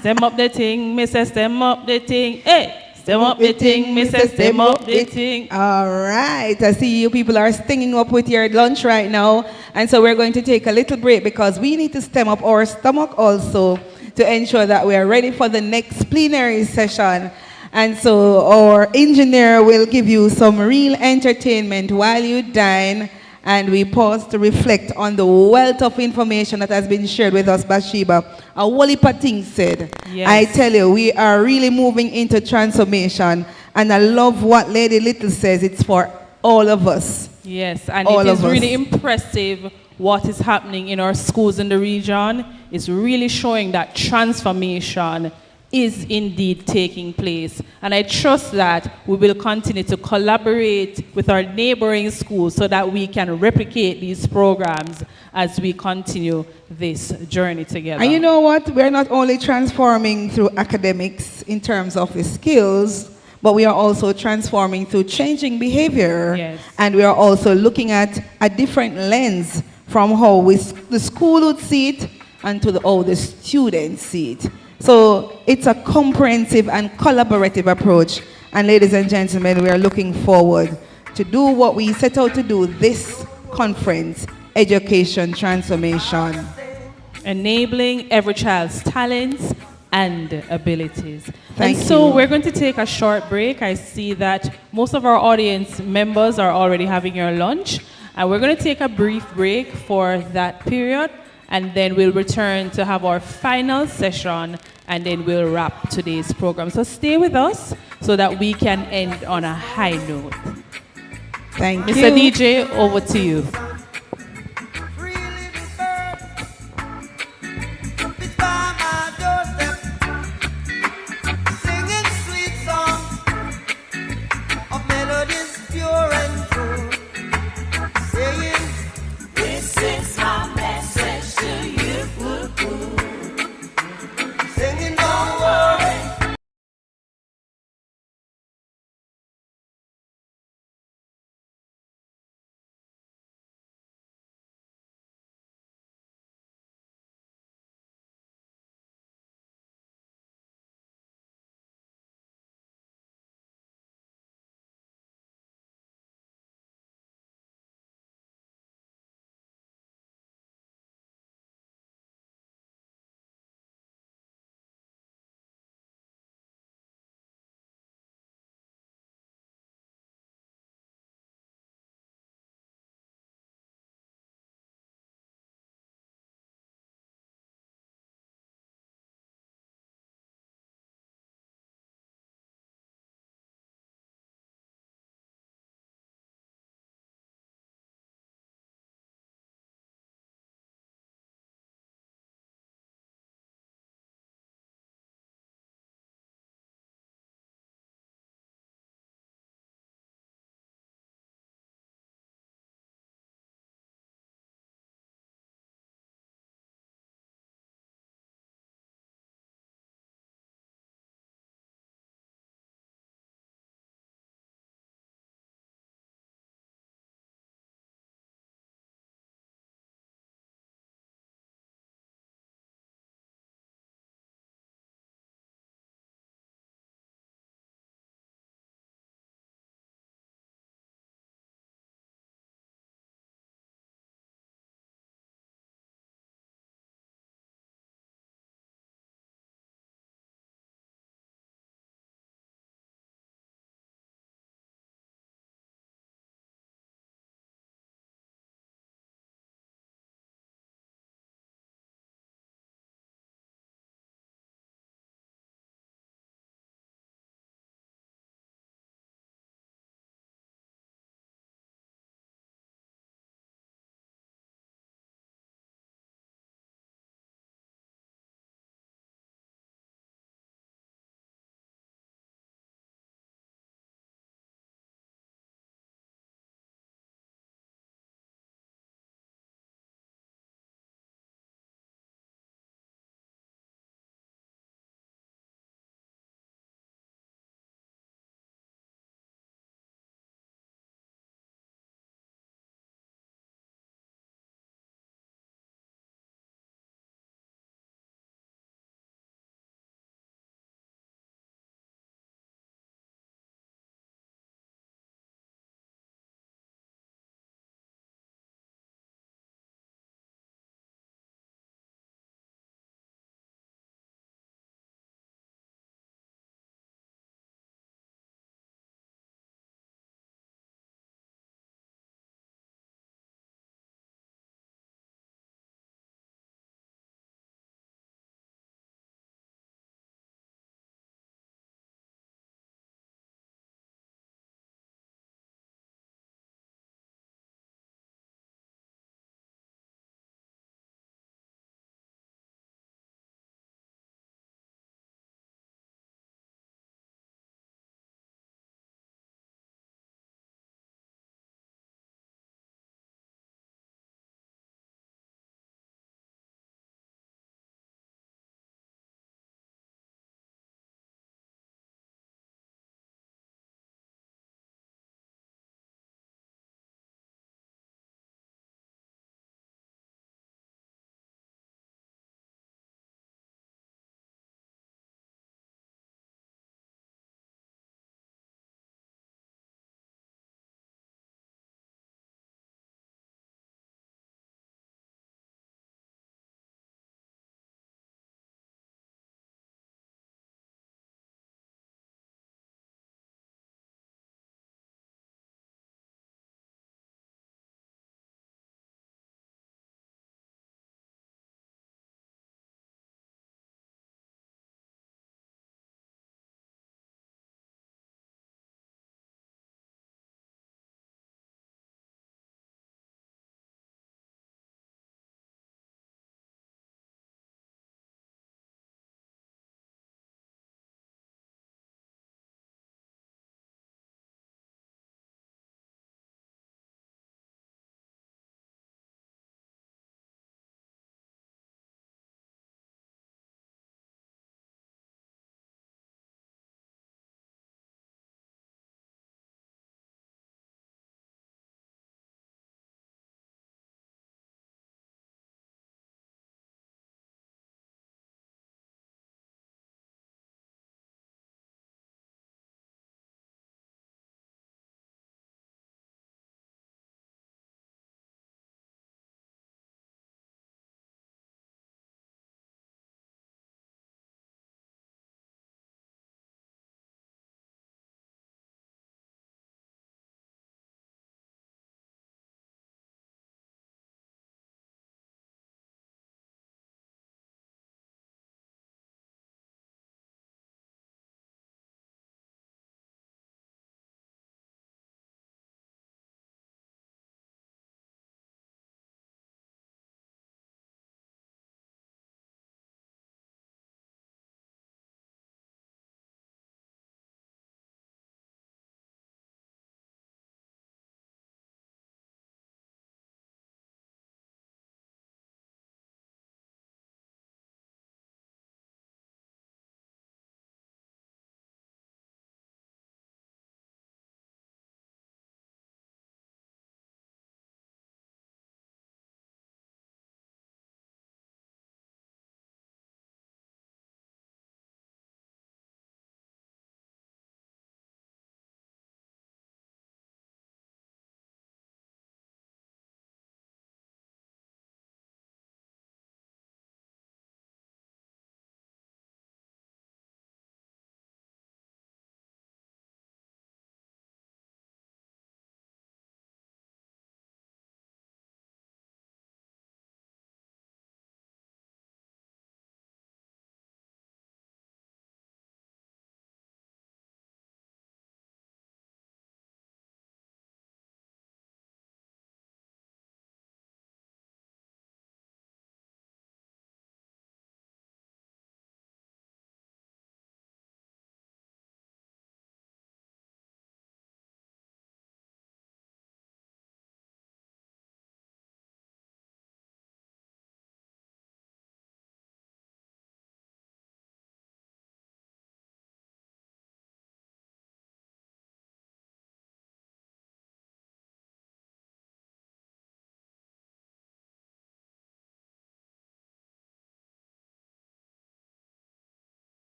STEM up the thing, Mrs. STEM up the thing. Hey! STEM up the thing, Mrs. STEM up the thing. All right. I see you people are stinging up with your lunch right now. And so we're going to take a little break because we need to stem up our stomach also to ensure that we are ready for the next plenary session. And so our engineer will give you some real entertainment while you dine, and we pause to reflect on the wealth of information that has been shared with us, Bathsheba. A whole heap of things said. Yes. I tell you, we are really moving into transformation, and I love what Lady Little says. It's for all of us. Yes, and all it is of us. really impressive what is happening in our schools in the region. It's really showing that transformation is indeed taking place. And I trust that we will continue to collaborate with our neighboring schools so that we can replicate these programs as we continue this journey together. And you know what? We're not only transforming through academics in terms of the skills, but we are also transforming through changing behavior. Yes. And we are also looking at a different lens from how the school would see it and to how the students see it. So it's a comprehensive and collaborative approach. And ladies and gentlemen, we are looking forward to do what we set out to do this conference, education transformation. Enabling every child's talents and abilities. Thank and so you. we're going to take a short break. I see that most of our audience members are already having your lunch. And we're going to take a brief break for that period. And then we'll return to have our final session. And then we'll wrap today's program. So stay with us so that we can end on a high note. Thank you. Mr. DJ, over to you.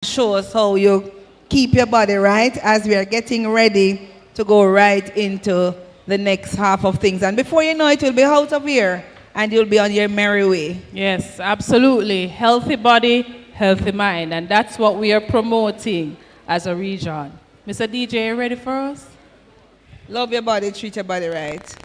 show us how you keep your body right as we are getting ready to go right into the next half of things. And before you know it, you'll be out of here and you'll be on your merry way. Yes, absolutely. Healthy body, healthy mind. And that's what we are promoting as a region. Mr. DJ, you ready for us? Love your body, treat your body right.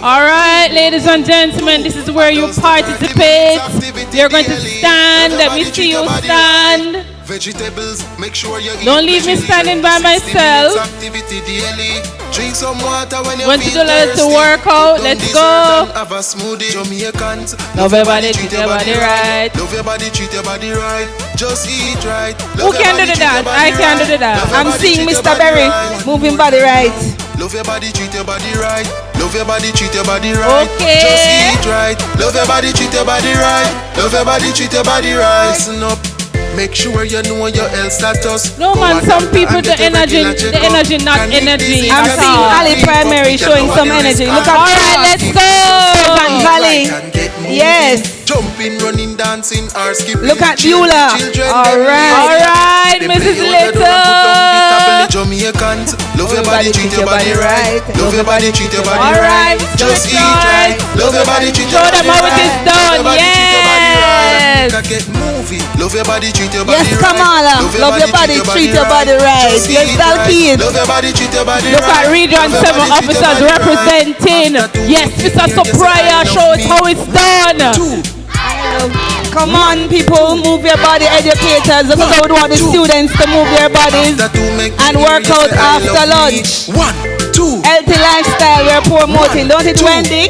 All right, ladies and gentlemen, this is where you participate. You're going to stand. Let me see you stand. Vegetables, make sure you Don't leave me standing by myself. Drink some water when you Want to do a little workout? Let's go. Have a smoothie. Jamaicans, Love your body, treat your body right. Love your body, treat your body right. Just eat right. Who can do the dance? I can do the dance. I'm seeing Mr. Berry moving body right. Love your body, treat your body right. Love your body, treat your body right. Okay. Just eat right. Love your body, treat your body right. Love your body, treat your body right. Listen up. Make sure you know your health status. No man, some people the energy not energy. I'm seeing Ali Primary showing some energy. Look at Alright, let's go. Valley. Yes. Jumping, running, dancing, or skipping. Look at Beulah. Alright, Mrs. Little. Jamaicans, love your body, treat your body right. Love your body, treat your body Alright, right. Just eat right. Love your body, treat your body right. Show them how it is done. Yes. Get movie. Love your body, treat your body right. Yes, Kamala. Love your body, treat your body right. Yes, Dalkeen. Love your body, treat your body Look right. at Region 7 officers representing. Yes, Mr. Sopraya, show us how it's done. Come on, people, move your body, educators. Because I would want the students to move their bodies and work out after lunch. 1, 2. Healthy lifestyle we're promoting, don't it, Wendy?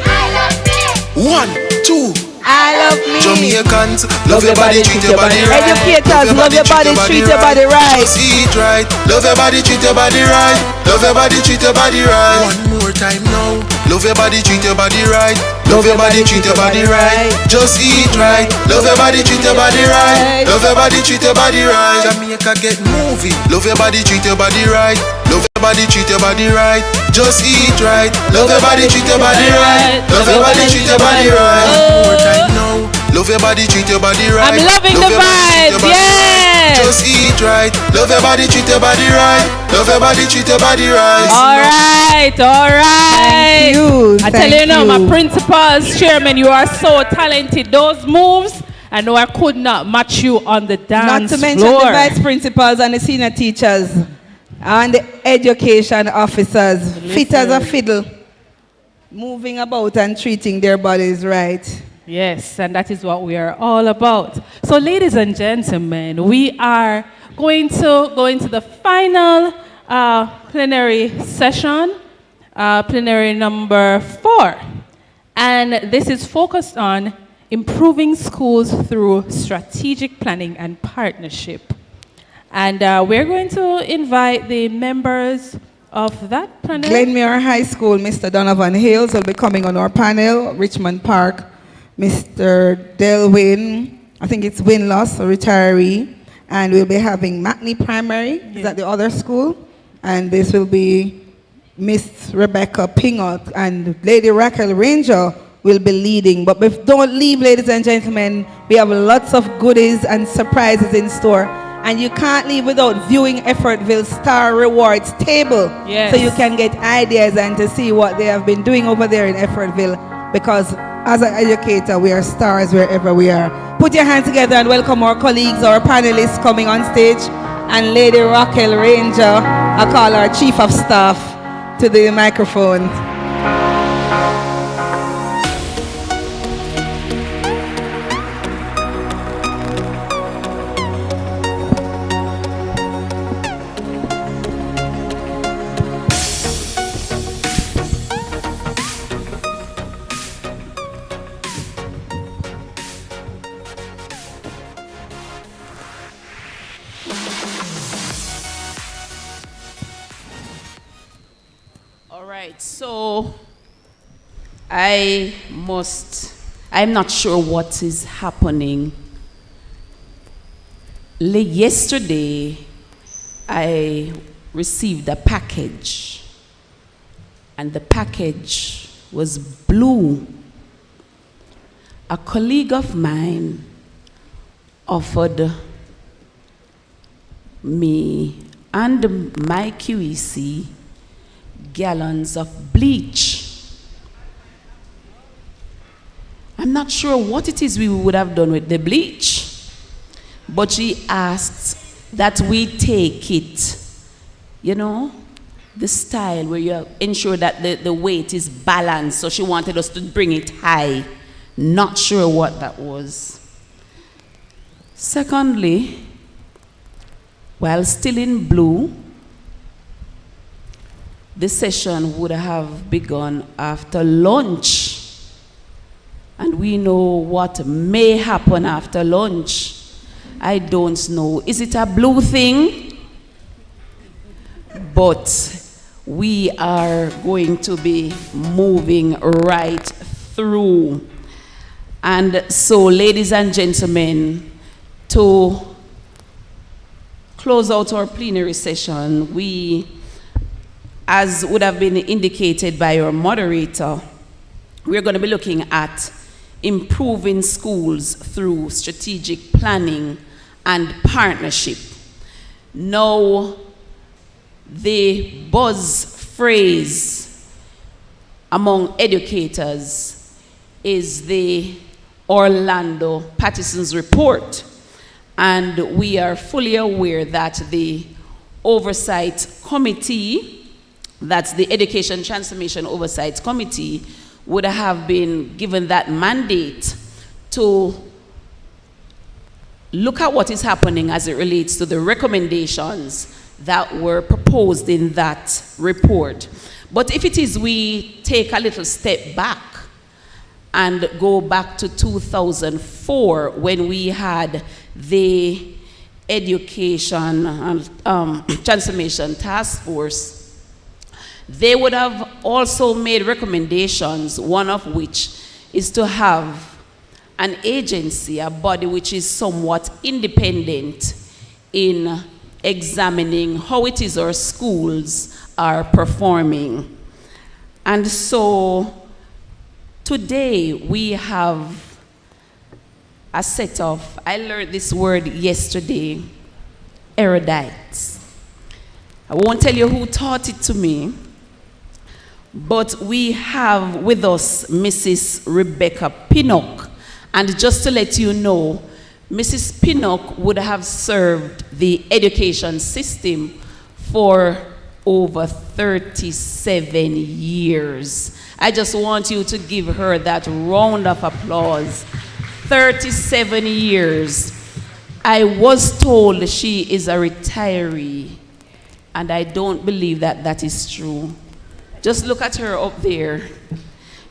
1, 2. I love me. Jamaicans, love your body, treat your body right. Educators, love your body, treat your body right. Just eat right. Love your body, treat your body right. Love your body, treat your body right. One more time now. Love your body, treat your body right. Love your body, treat your body right. Just eat right. Love your body, treat your body right. Love your body, treat your body right. Jamaica get movie. Love your body, treat your body right. Love your body, treat your body right. Just eat right. Love your body, treat your body right. Love your body, treat your body right. One more time now. Love your body, treat your body right. I'm loving the vibes, yes. Just eat right. Love your body, treat your body right. Love your body, treat your body right. All right. Thank you. I tell you now, my principals, chairman, you are so talented. Those moves, I know I could not match you on the dance Not to mention floor. the vice principals and the senior teachers and the education officers, fit as a fiddle, moving about and treating their bodies right. Yes, and that is what we are all about. So, ladies and gentlemen, we are going to go into the final plenary session, plenary number 4. And this is focused on improving schools through strategic planning and partnership. And we're going to invite the members of that panel. Glenmuir High School, Mr. Donovan Hales will be coming on our panel. Richmond Park, Mr. Delwyn, I think it's Winloss, a retiree. And we'll be having Matney Primary, is at the other school. And this will be Miss Rebecca Pingot and Lady Raquel Ranger will be leading. But don't leave, ladies and gentlemen. We have lots of goodies and surprises in store. And you can't leave without viewing Effortville Star Rewards table. Yes. So you can get ideas and to see what they have been doing over there in Effortville. Because as an educator, we are stars wherever we are. Put your hands together and welcome our colleagues, our panelists coming on stage. And Lady Raquel Ranger, I call our Chief of Staff, to the microphone. I'm not sure what is happening. Yesterday, I received a package, and the package was blue. A colleague of mine offered me and my QEC gallons of bleach. I'm not sure what it is we would have done with the bleach, but she asked that we take it, you know, the style where you ensure that the weight is balanced. So she wanted us to bring it high. Not sure what that was. Secondly, while still in blue, the session would have begun after lunch. And we know what may happen after lunch. I don't know. Is it a blue thing? But we are going to be moving right through. And so, ladies and gentlemen, to close out our plenary session, we, as would have been indicated by our moderator, we're going to be looking at improving schools through strategic planning and partnership. Now, the buzz phrase among educators is the Orlando Patterson's report. And we are fully aware that the Oversight Committee, that's the Education Transformation Oversight Committee, would have been given that mandate to look at what is happening as it relates to the recommendations that were proposed in that report. But if it is we take a little step back and go back to 2004 when we had the Education Transformation Task Force, they would have also made recommendations, one of which is to have an agency, a body which is somewhat independent in examining how it is our schools are performing. And so today we have a set of, I learned this word yesterday, erudites. I won't tell you who taught it to me, but we have with us Mrs. Rebecca Pinnock. And just to let you know, Mrs. Pinnock would have served the education system for over 37 years. I just want you to give her that round of applause. 37 years. I was told she is a retiree, and I don't believe that that is true. Just look at her up there.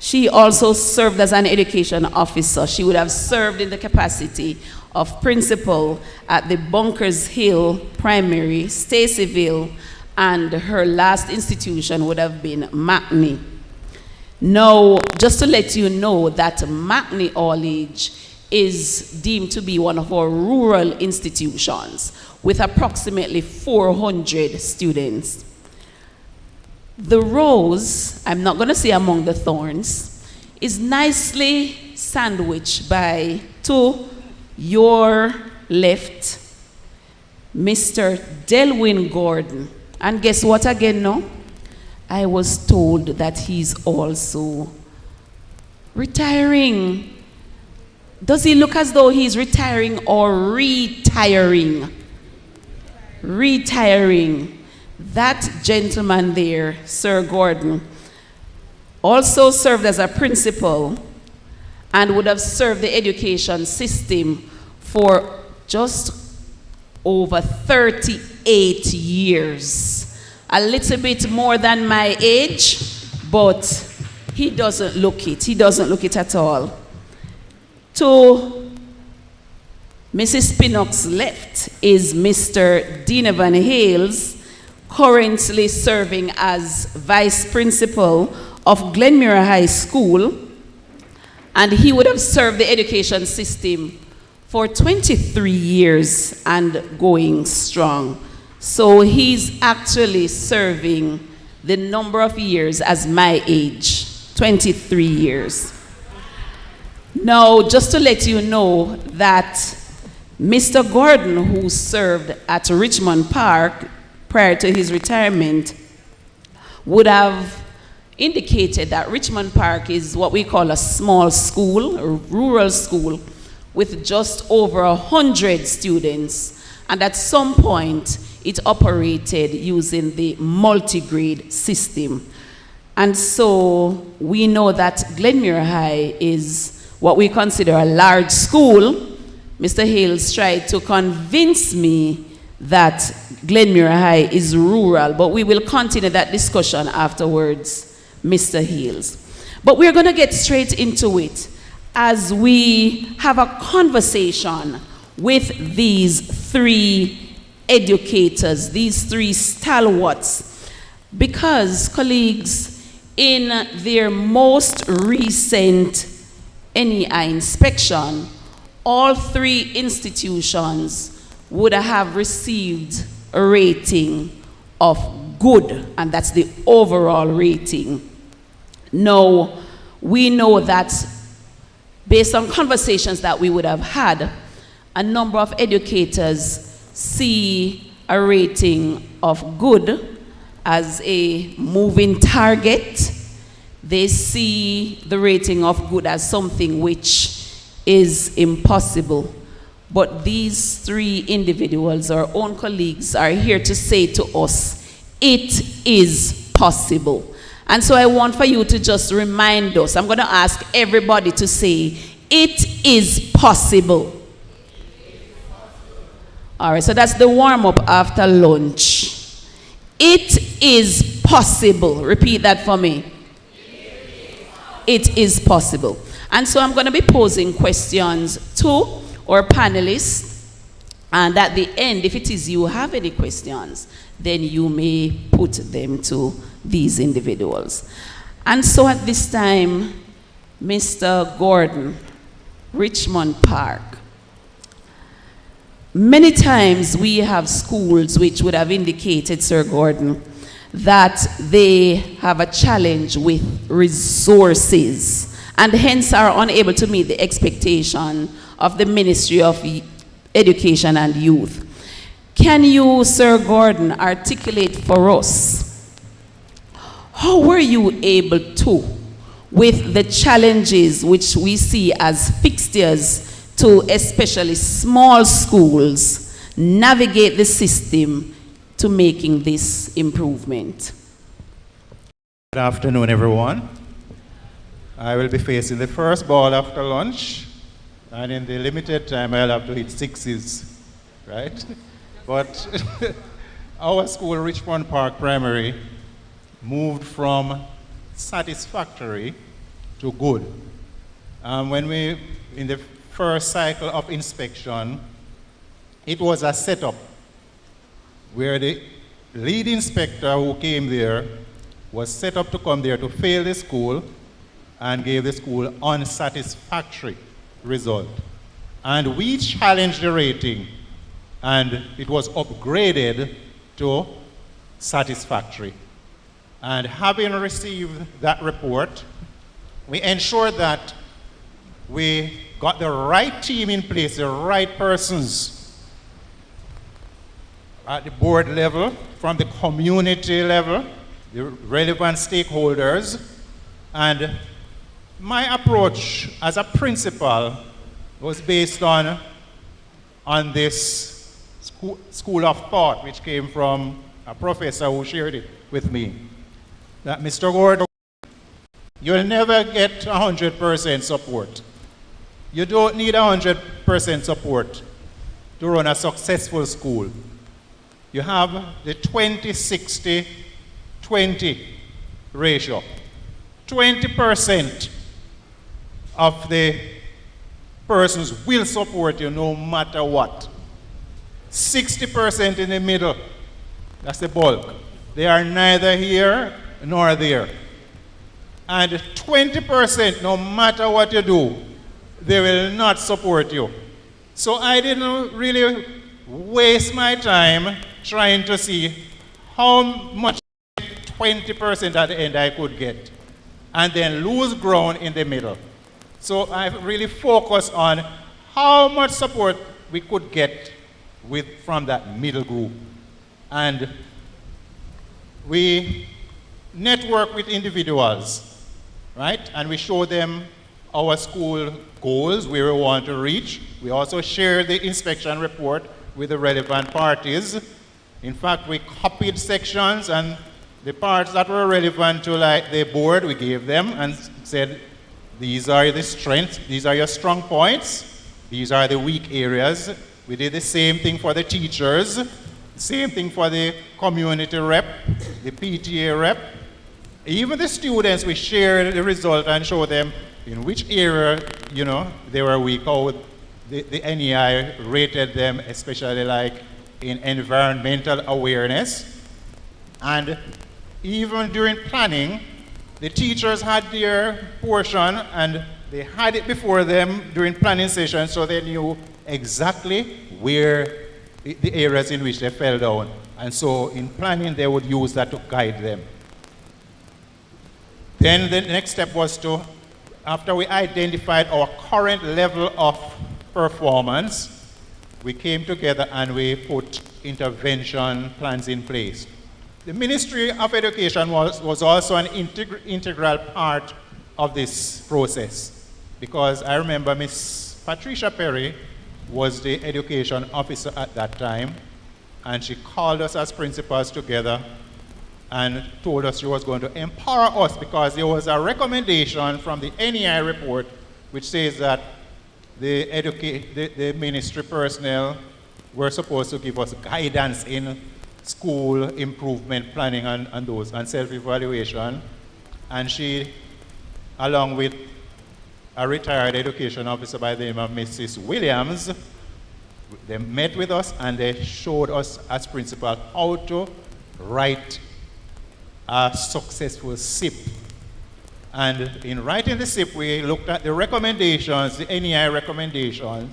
She also served as an education officer. She would have served in the capacity of principal at the Bunkers Hill Primary, Stacyville, and her last institution would have been Mackney. Now, just to let you know that Mackney All-Age is deemed to be one of our rural institutions with approximately 400 students. The rose, I'm not going to say among the thorns, is nicely sandwiched by, to your left, Mr. Delwyn Gordon. And guess what again, no? I was told that he's also retiring. Does he look as though he's retiring or retiring? Retiring. That gentleman there, Sir Gordon, also served as a principal and would have served the education system for just over 38 years. A little bit more than my age, but he doesn't look it. He doesn't look it at all. To Mrs. Pinnock's left is Mr. Dinovan Hales, currently serving as Vice Principal of Glenmira High School, and he would have served the education system for 23 years and going strong. So he's actually serving the number of years as my age, 23 years. Now, just to let you know that Mr. Gordon, who served at Richmond Park prior to his retirement, would have indicated that Richmond Park is what we call a small school, a rural school, with just over 100 students. And at some point, it operated using the multi-grade system. And so we know that Glenmira High is what we consider a large school. Mr. Hales tried to convince me that Glenmira High is rural, but we will continue that discussion afterwards, Mr. Hales. But we're going to get straight into it as we have a conversation with these three educators, these three stalwarts, because, colleagues, in their most recent NEI inspection, all three institutions would have received a rating of good, and that's the overall rating. Now, we know that based on conversations that we would have had, a number of educators see a rating of good as a moving target. They see the rating of good as something which is impossible. But these three individuals, our own colleagues, are here to say to us, it is possible. And so I want for you to just remind us. I'm going to ask everybody to say, it is possible. All right, so that's the warm-up after lunch. It is possible. Repeat that for me. It is possible. And so I'm going to be posing questions to our panelists. And at the end, if it is you have any questions, then you may put them to these individuals. And so at this time, Mr. Gordon, Richmond Park. Many times we have schools which would have indicated, Sir Gordon, that they have a challenge with resources and hence are unable to meet the expectation of the Ministry of Education and Youth. Can you, Sir Gordon, articulate for us, how were you able to, with the challenges which we see as fixtures to especially small schools, navigate the system to making this improvement? Good afternoon, everyone. I will be facing the first ball after lunch, and in the limited time, I'll have to hit sixes, right? But our school, Richmond Park Primary, moved from satisfactory to good. When we, in the first cycle of inspection, it was a setup where the lead inspector who came there was set up to come there to fail the school and gave the school unsatisfactory result. And we challenged the rating, and it was upgraded to satisfactory. And having received that report, we ensured that we got the right team in place, the right persons at the board level, from the community level, the relevant stakeholders. And my approach as a principal was based on this school of thought, which came from a professor who shared it with me. That Mr. Gordon, you'll never get 100% support. You don't need 100% support to run a successful school. You have the 20-60-20 ratio. 20% of the persons will support you no matter what. 60% in the middle, that's the bulk. They are neither here nor there. And 20%, no matter what you do, they will not support you. So I didn't really waste my time trying to see how much 20% at the end I could get, and then lose ground in the middle. So I really focused on how much support we could get from that middle group. And we network with individuals, right? And we show them our school goals, where we want to reach. We also share the inspection report with the relevant parties. In fact, we copied sections, and the parts that were relevant to like the board, we gave them and said, these are the strengths, these are your strong points, these are the weak areas. We did the same thing for the teachers, same thing for the community rep, the PTA rep. Even the students, we shared the result and showed them in which area, you know, they were weak, how the NEI rated them, especially like in environmental awareness. And even during planning, the teachers had their portion and they had it before them during planning sessions, so they knew exactly where the areas in which they fell down. And so in planning, they would use that to guide them. Then the next step was to, after we identified our current level of performance, we came together and we put intervention plans in place. The Ministry of Education was also an integral part of this process, because I remember Miss Patricia Perry was the education officer at that time, and she called us as principals together and told us she was going to empower us, because there was a recommendation from the NEI report which says that the ministry personnel were supposed to give us guidance in school improvement planning and those, and self-evaluation. And she, along with a retired education officer by the name of Mrs. Williams, they met with us and they showed us as principal how to write a successful SIP. And in writing the SIP, we looked at the recommendations, the NEI recommendations,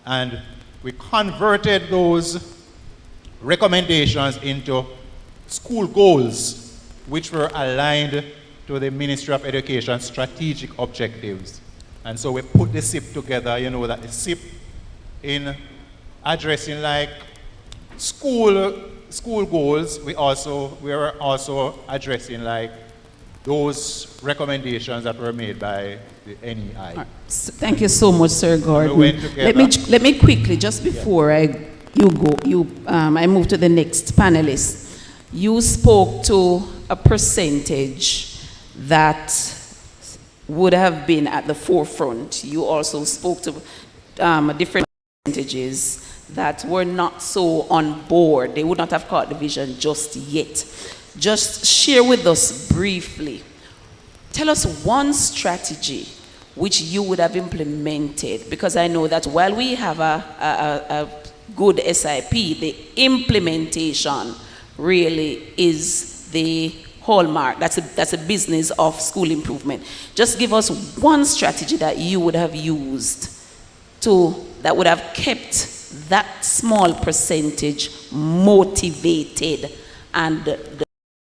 and we converted those recommendations into school goals, which were aligned to the Ministry of Education strategic objectives. And so we put the SIP together, you know, that the SIP in addressing like school goals, we were also addressing like those recommendations that were made by the NEI. Right. Thank you so much, Sir Gordon. We went together. Let me quickly, just before I move to the next panelist. You spoke to a percentage that would have been at the forefront. You also spoke to different percentages that were not so on board. They would not have caught the vision just yet. Just share with us briefly. Tell us one strategy which you would have implemented, because I know that while we have a good SIP, the implementation really is the hallmark. That's a business of school improvement. Just give us one strategy that you would have used that would have kept that small percentage motivated and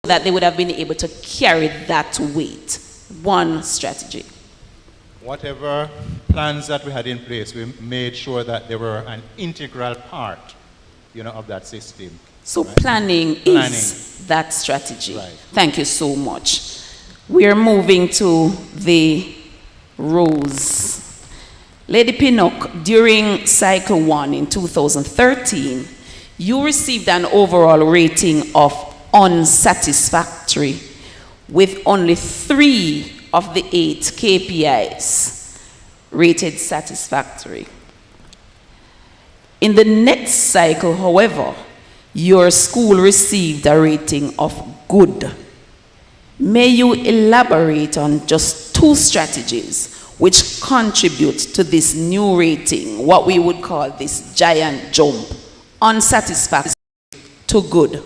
that they would have been able to carry that weight. One strategy. Whatever plans that we had in place, we made sure that they were an integral part, you know, of that system. So right? planning is that strategy. Right. Thank you so much. We are moving to the rows. Lady Pinnock, during Cycle 1 in 2013, you received an overall rating of unsatisfactory, with only 3 of the 8 KPIs rated satisfactory. In the next cycle, however, your school received a rating of good. May you elaborate on just 2 strategies which contribute to this new rating, what we would call this giant jump, unsatisfactory to good?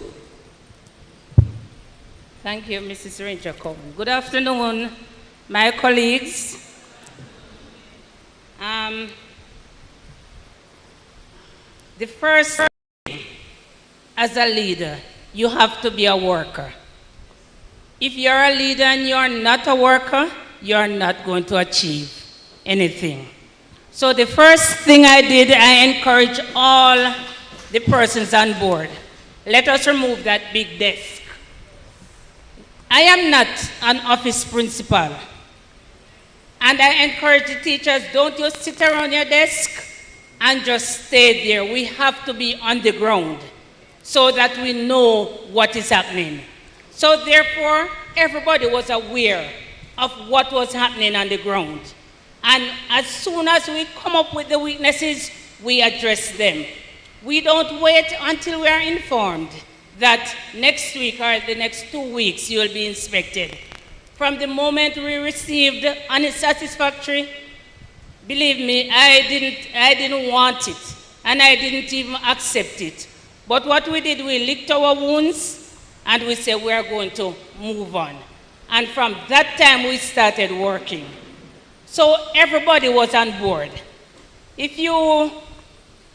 Thank you, Mrs. Ranger Cohen. Good afternoon, my colleagues, the first thing as a leader, you have to be a worker. If you're a leader and you're not a worker, you're not going to achieve anything. So the first thing I did, I encouraged all the persons on board. Let us remove that big desk. I am not an office principal. And I encourage the teachers, don't just sit around your desk and just stay there. We have to be on the ground so that we know what is happening. So therefore, everybody was aware of what was happening on the ground. And as soon as we come up with the weaknesses, we address them. We don't wait until we are informed that next week or the next 2 weeks you will be inspected. From the moment we received unsatisfactory, believe me, I didn't want it, and I didn't even accept it. But what we did, we licked our wounds, and we said we are going to move on. And from that time, we started working. So everybody was on board. If you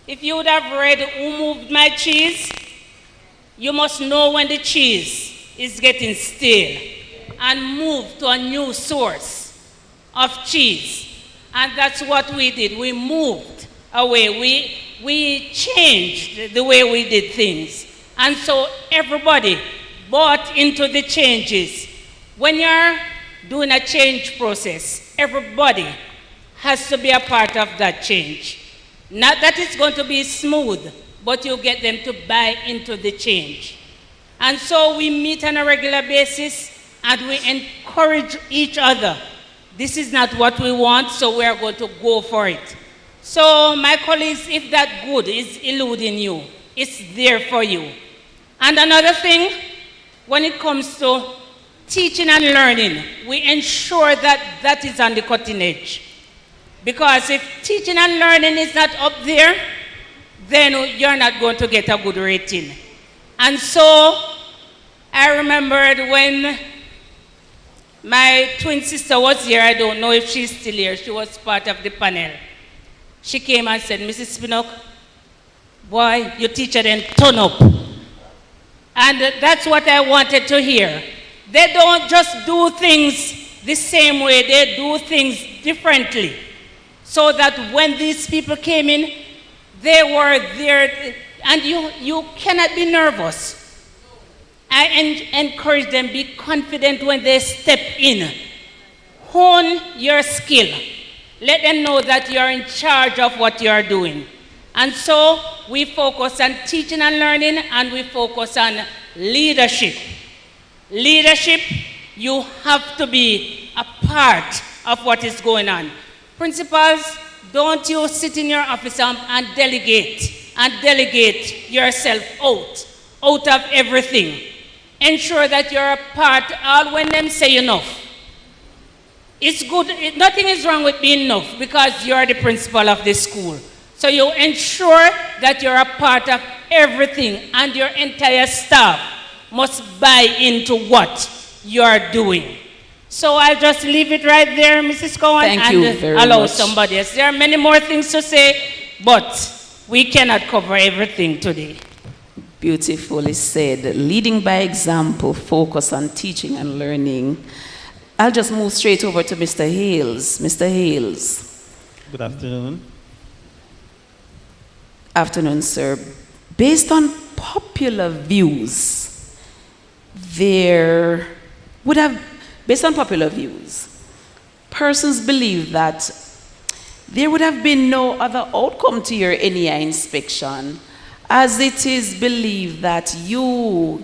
would have read Who Moved My Cheese, you must know when the cheese is getting stale and move to a new source of cheese. And that's what we did. We moved away. We changed the way we did things. And so everybody bought into the changes. When you're doing a change process, everybody has to be a part of that change. Not that it's going to be smooth, but you get them to buy into the change. And so we meet on a regular basis and we encourage each other. This is not what we want, so we are going to go for it. So my colleagues, if that good is eluding you, it's there for you. And another thing, when it comes to teaching and learning, we ensure that that is on the cutting edge. Because if teaching and learning is not up there, then you're not going to get a good rating. And so I remembered when my twin sister was here, I don't know if she's still here, she was part of the panel. She came and said, Mrs. Spinock, boy, your teacher didn't turn up. And that's what I wanted to hear. They don't just do things the same way, they do things differently. So that when these people came in, they were there, and you cannot be nervous. I encourage them, be confident when they step in. Hone your skill. Let them know that you're in charge of what you're doing. And so we focus on teaching and learning, and we focus on leadership. Leadership, you have to be a part of what is going on. Principals, don't you sit in your office and delegate yourself out of everything. Ensure that you're a part, all when them say enough. It's good, nothing is wrong with being enough because you're the principal of the school. So you ensure that you're a part of everything, and your entire staff must buy into what you're doing. So I'll just leave it right there, Mrs. Cohen, and allow somebody else. There are many more things to say, but we cannot cover everything today. Beautifully said. Leading by example, focus on teaching and learning. I'll just move straight over to Mr. Hales. Mr. Hales. Good afternoon. Afternoon, sir. Based on popular views, persons believe that there would have been no other outcome to your NEI inspection, as it is believed that you,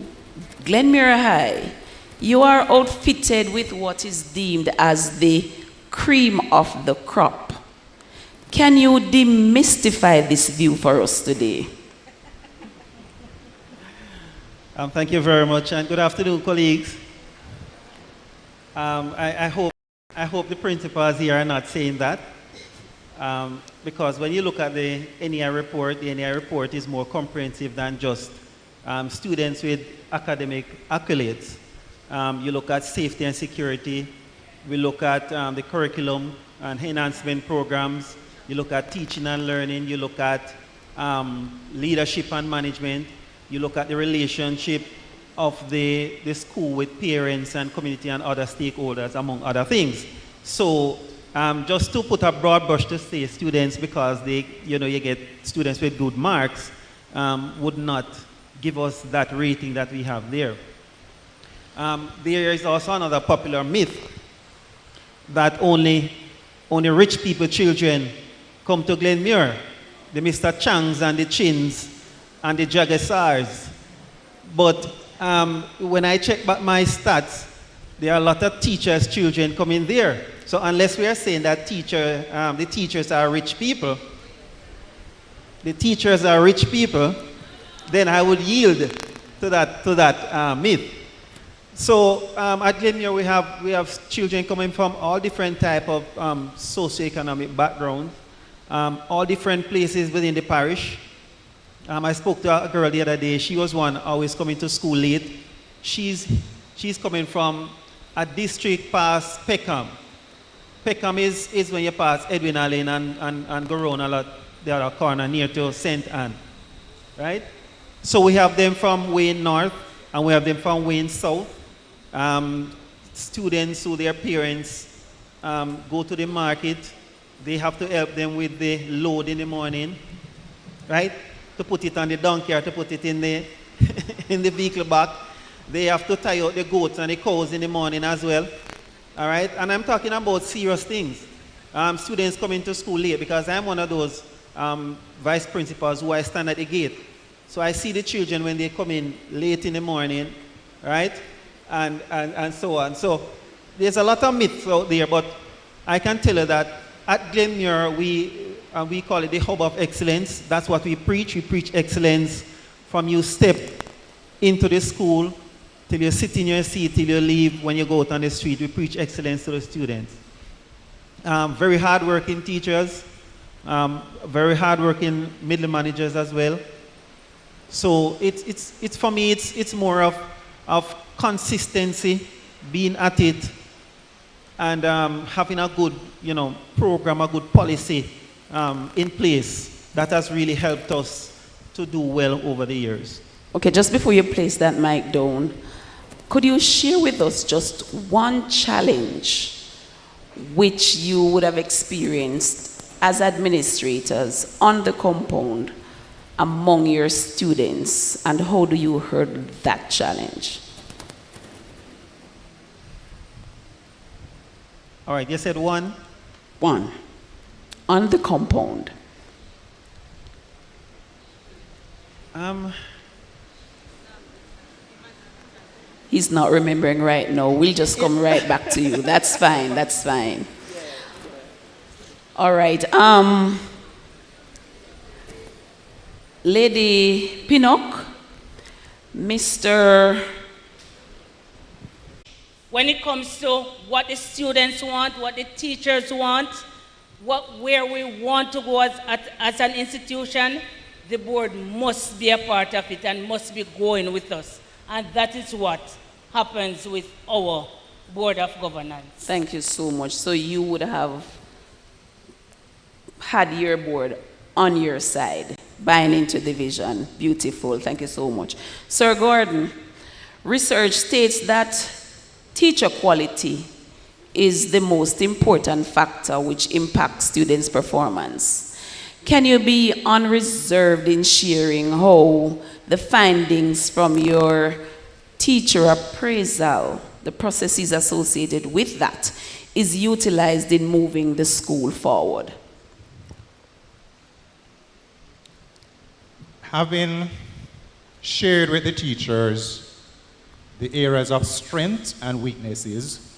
Glenmira High, you are outfitted with what is deemed as the cream of the crop. Can you demystify this view for us today? Thank you very much, and good afternoon, colleagues. I hope the principals here are not saying that, because when you look at the NEI report is more comprehensive than just students with academic accolades. You look at safety and security, We look at the curriculum and enhancement programs. You look at teaching and learning. You look at leadership and management. You look at the relationship of the school with parents and community and other stakeholders, among other things. So just to put a broad brush to say students, because you get students with good marks, would not give us that rating that we have there. There is also another popular myth that only rich people children come to Glenmuir. The Mr. Changs and the Chins and the Jagasars. But when I check back my stats, there are a lot of teachers' children coming there. So unless we are saying that the teachers are rich people, then I would yield to that myth. So at Glenmuir we have children coming from all different type of socioeconomic backgrounds, all different places within the parish. I spoke to a girl the other day. She was one always coming to school late. She's coming from a district past Peckham. Peckham is when you pass Edwin Allen and go around a lot the other corner near to St. Anne, right? So we have them from Wayne North and we have them from Wayne South. Students who their parents go to the market, they have to help them with the load in the morning, right? To put it on the donkey or to put it in the in the vehicle back. They have to tie out the goats and the cows in the morning as well. All right, and I'm talking about serious things. Students coming to school late, because I'm one of those vice principals who I stand at the gate. So I see the children when they come in late in the morning, right? And so on. So there's a lot of myths out there, but I can tell you that at Glenmuir, we call it the hub of excellence. That's what we preach. We preach excellence from you step into the school till you sit in your seat, till you leave. When you go out on the street, we preach excellence to the students. Very hardworking teachers, very hardworking middle managers as well. So it's for me, it's more of consistency, being at it, and having a good program, a good policy in place that has really helped us to do well over the years. Okay, just before you place that mic down, could you share with us just one challenge which you would have experienced as administrators on the compound among your students, and how do you handle that challenge? All right, you said one? One. On the compound. He's not remembering right now. We'll just come right back to you. That's fine. That's fine. All right. Lady Pinnock, Mr. When it comes to what the students want, what the teachers want, where we want to go as an institution, the board must be a part of it and must be going with us. And that is what happens with our Board of Governance. Thank you so much. So you would have had your board on your side, buying into the vision. Beautiful. Thank you so much. Sir Gordon, research states that teacher quality is the most important factor which impacts students' performance. Can you be unreserved in sharing how the findings from your teacher appraisal, the processes associated with that, is utilized in moving the school forward? Having shared with the teachers the areas of strength and weaknesses,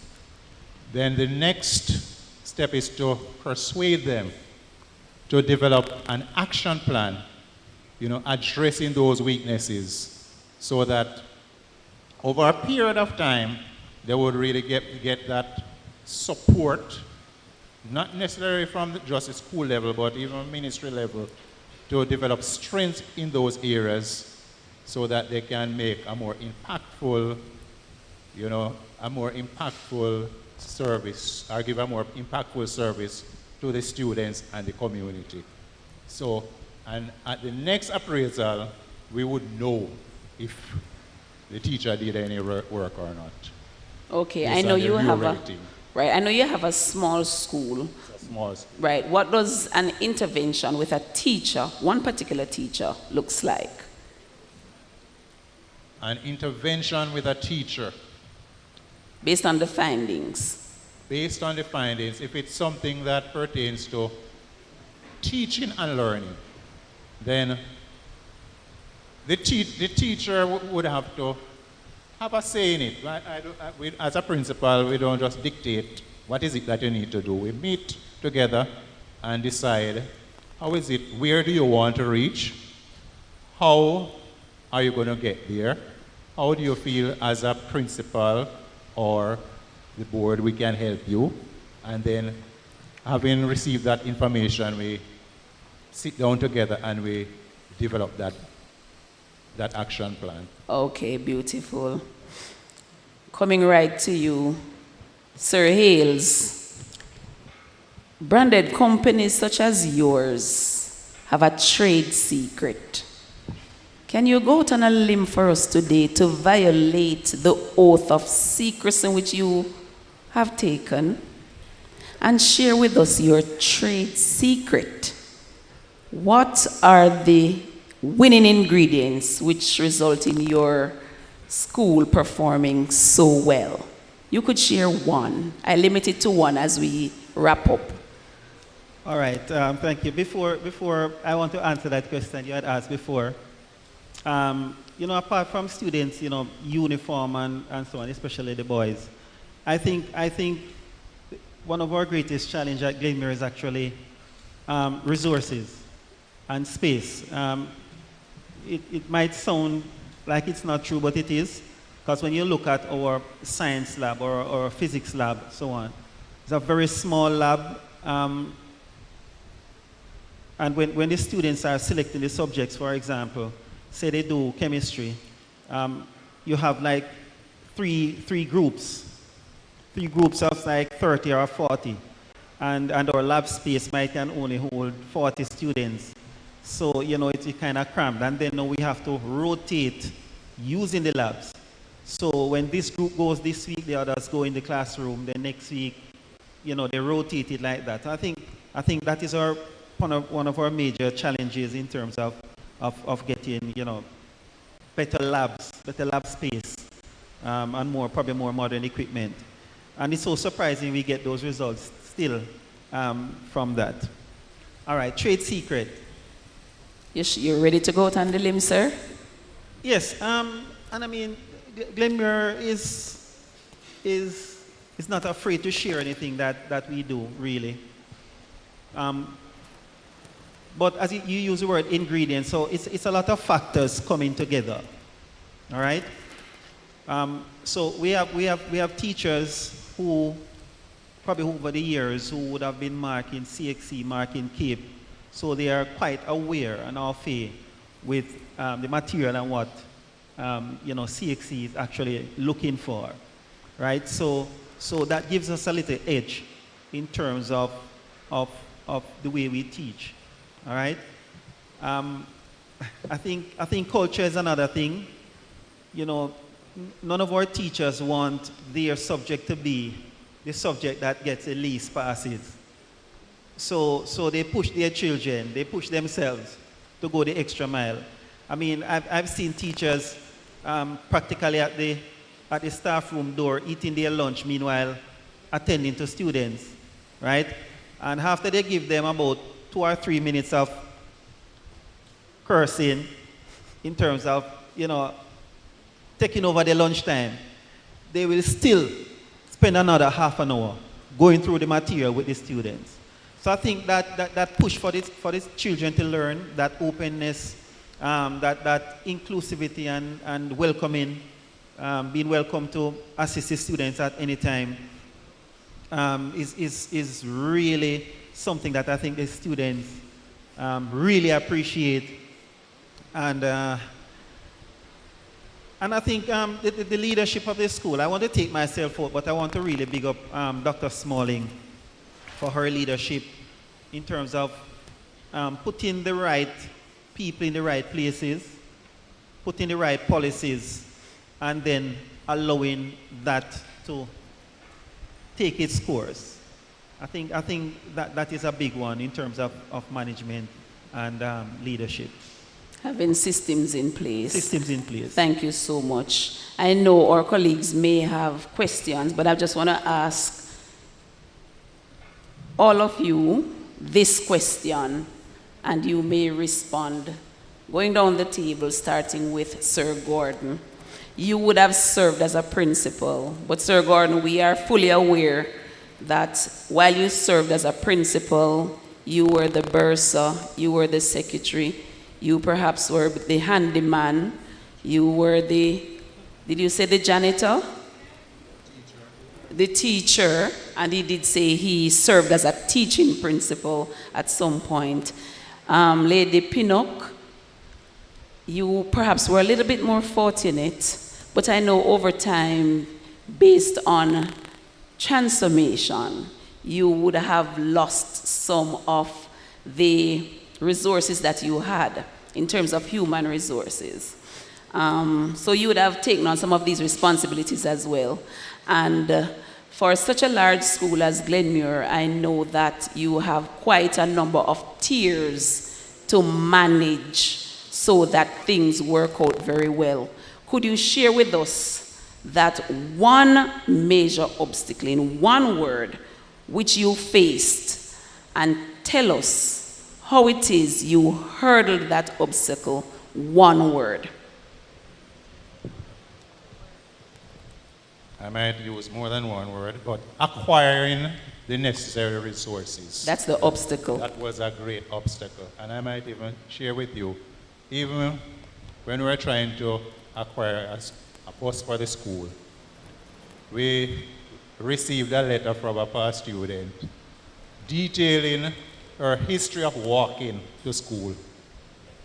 then the next step is to persuade them to develop an action plan, addressing those weaknesses, so that over a period of time, they would really get that support, not necessarily from just the school level, but even ministry level, to develop strength in those areas so that they can make a more impactful, service or give a more impactful service to the students and the community. So, and at the next appraisal, we would know if the teacher did any work or not. Okay, Based I know on the you real have rating. right. I know you have a small school. It's a small school. Right. What does an intervention with a teacher, one particular teacher, looks like? An intervention with a teacher. Based on the findings. Based on the findings, if it's something that pertains to teaching and learning, then the teacher would have to have a say in it. As a principal, we don't just dictate what is it that you need to do. We meet together and decide how is it, where do you want to reach, how are you going to get there, how do you feel as a principal or the board we can help you, and then having received that information, we sit down together and we develop that action plan. Okay, beautiful. Coming right to you, Sir Hales. Branded companies such as yours have a trade secret. Can you go out on a limb for us today to violate the oath of secrecy which you have taken and share with us your trade secret? What are the winning ingredients which result in your school performing so well? You could share one. I limit it to one as we wrap up. All right, thank you. Before I want to answer that question you had asked before, you know, apart from students, you know, uniform and so on, especially the boys, I think one of our greatest challenges at Glenmuir is actually resources and space. It might sound like it's not true, but it is, because when you look at our science lab or our physics lab, so on, it's a very small lab. And when the students are selecting the subjects, for example, say they do chemistry, you have like three groups of like 30 or 40, and our lab space might can only hold 40 students. So, you know, it's kind of cramped, and then we have to rotate using the labs. So when this group goes this week, the others go in the classroom, the next week, you know, they rotate it like that. I think that is one of our major challenges in terms of getting, you know, better lab space, and probably more modern equipment. And it's so surprising we get those results still from that. All right, trade secret. You're ready to go out on the limb, sir? Yes, and I mean, Glenmuir is not afraid to share anything that we do, really. But as you use the word ingredient, so it's a lot of factors coming together. All right. So we have teachers who probably over the years who would have been marking CXC, marking CAPE, so they are quite aware and au fait with the material and what you know, CXC is actually looking for, right? So that gives us a little edge in terms of the way we teach. All right. I think culture is another thing. You know, none of our teachers want their subject to be the subject that gets the least passes. So they push their children, they push themselves to go the extra mile. I mean, I've seen teachers practically at the staff room door eating their lunch, meanwhile attending to students, right? And after they give them about 2 or 3 minutes of cursing in terms of, you know, taking over the lunchtime, they will still spend another half an hour going through the material with the students. So I think that push for these children to learn, that openness, that inclusivity and welcoming, being welcome to assist the students at any time, is really something that I think the students really appreciate. And And I think the leadership of the school, I want to take myself out, but I want to really big up Dr. Smalling for her leadership in terms of putting the right people in the right places, putting the right policies, and then allowing that to take its course. I think that is a big one in terms of management and leadership. Having systems in place. Systems in place. Thank you so much. I know our colleagues may have questions, but I just want to ask all of you this question, and you may respond. Going down the table, starting with Sir Gordon. You would have served as a principal, but Sir Gordon, we are fully aware that while you served as a principal, you were the bursar, you were the secretary, you perhaps were the handyman, you were the, did you say the janitor? The teacher, and he did say he served as a teaching principal at some point. Lady Pinnock, you perhaps were a little bit more fortunate, but I know over time, based on transformation, you would have lost some of the resources that you had in terms of human resources. So you would have taken on some of these responsibilities as well. And for such a large school as Glenmuir, I know that you have quite a number of tiers to manage so that things work out very well. Could you share with us that one major obstacle in one word which you faced, and tell us how it is you hurdled that obstacle, one word? I might use more than one word, but acquiring the necessary resources. That's the obstacle. That was a great obstacle. And I might even share with you, even when we were trying to acquire a bus for the school, we received a letter from a past student detailing her history of walking to school,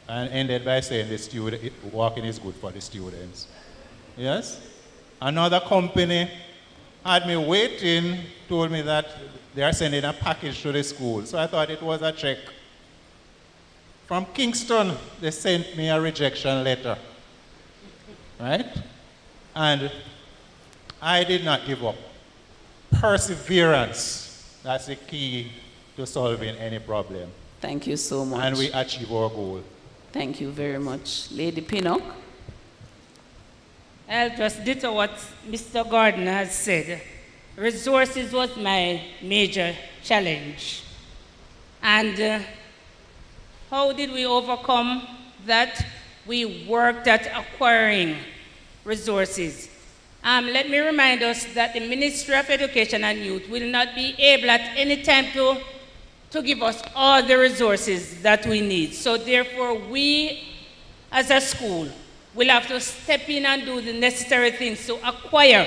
and ended by saying walking is good for the students. Yes? Another company had me waiting, told me that they are sending a package to the school. So I thought it was a check. From Kingston, they sent me a rejection letter. Right? And I did not give up. Perseverance, that's the key to solving any problem. Thank you so much. And we achieve our goal. Thank you very much. Lady Pinnock? I'll just ditto what Mr. Gordon has said. Resources was my major challenge. And how did we overcome that? We worked at acquiring resources. Let me remind us that the Ministry of Education and Youth will not be able at any time to give us all the resources that we need. So therefore, we as a school will have to step in and do the necessary things to acquire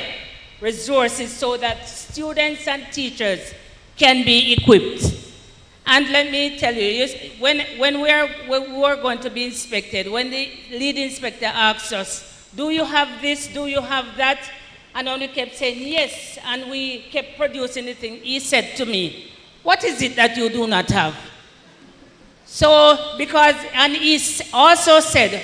resources so that students and teachers can be equipped. And let me tell you, when we are going to be inspected, when the lead inspector asks us, do you have this, do you have that? And when we kept saying yes, and we kept producing the thing, he said to me, what is it that you do not have? So, and he also said,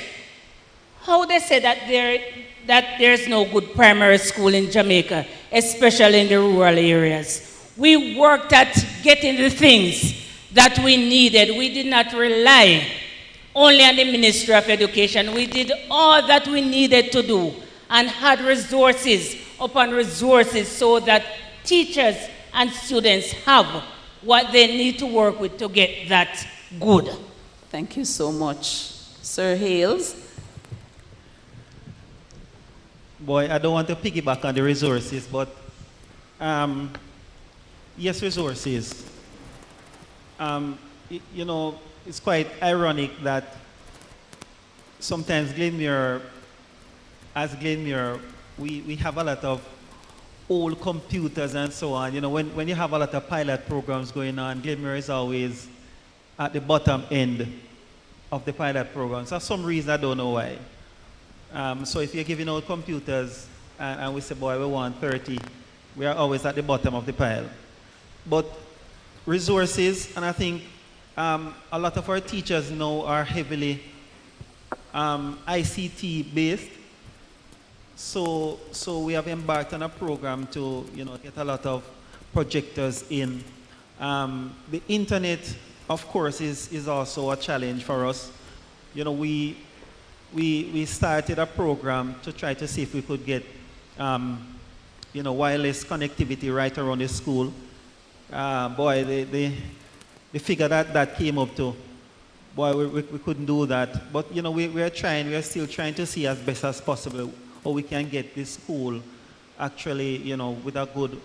how they say that there's no good primary school in Jamaica, especially in the rural areas. We worked at getting the things that we needed. We did not rely only on the Ministry of Education. We did all that we needed to do and had resources upon resources so that teachers and students have what they need to work with to get that good. Thank you so much. Sir Hales? Boy, I don't want to piggyback on the resources, but yes, resources. You know, it's quite ironic that sometimes Glenmuir, we have a lot of old computers and so on. You know, when you have a lot of pilot programs going on, Glenmuir is always at the bottom end of the pilot programs. For some reason, I don't know why. So if you're giving out computers and we say, boy, we want 30, we are always at the bottom of the pile. But resources, and I think a lot of our teachers now are heavily ICT based. So we have embarked on a program to get a lot of projectors in. The internet, of course, is also a challenge for us. We started a program to try to see if we could get wireless connectivity right around the school. Boy, the figure that came up to, boy, we couldn't do that. But we are still trying to see as best as possible how we can get this school actually, with a good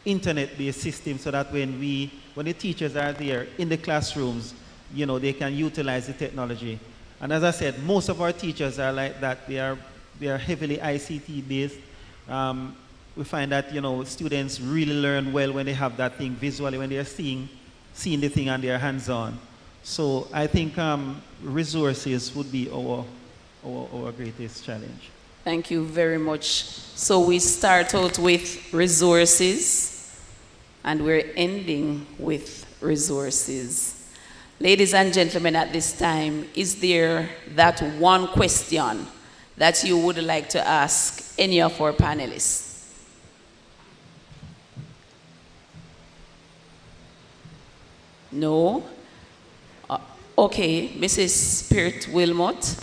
internet-based system, so that when the teachers are there in the classrooms, they can utilize the technology. And as I said, most of our teachers are like that. They are heavily ICT-based. We find that students really learn well when they have that thing visually, when they are seeing the thing and they are hands-on. So I think resources would be our greatest challenge. Thank you very much. So we start out with resources and we're ending with resources. Ladies and gentlemen, at this time, is there that one question that you would like to ask any of our panelists? No? Okay, Mrs. Spirit Wilmot.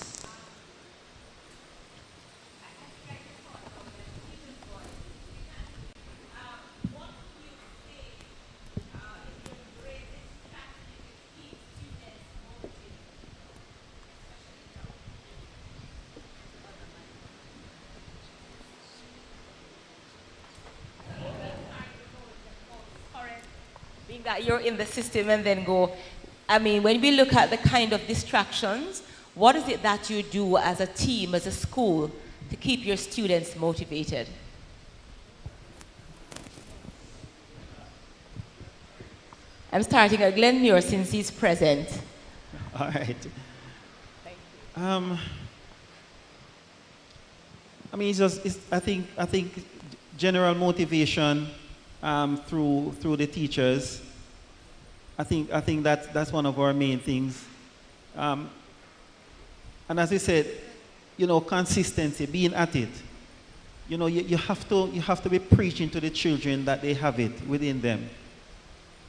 That you're in the system and then go, I mean, when we look at the kind of distractions, what is it that you do as a team, as a school, to keep your students motivated? I'm starting at Glenn Muir since he's present. All right. Thank you. I mean, I think general motivation through the teachers. I think that's one of our main things. And as I said, consistency, being at it. You have to be preaching to the children that they have it within them.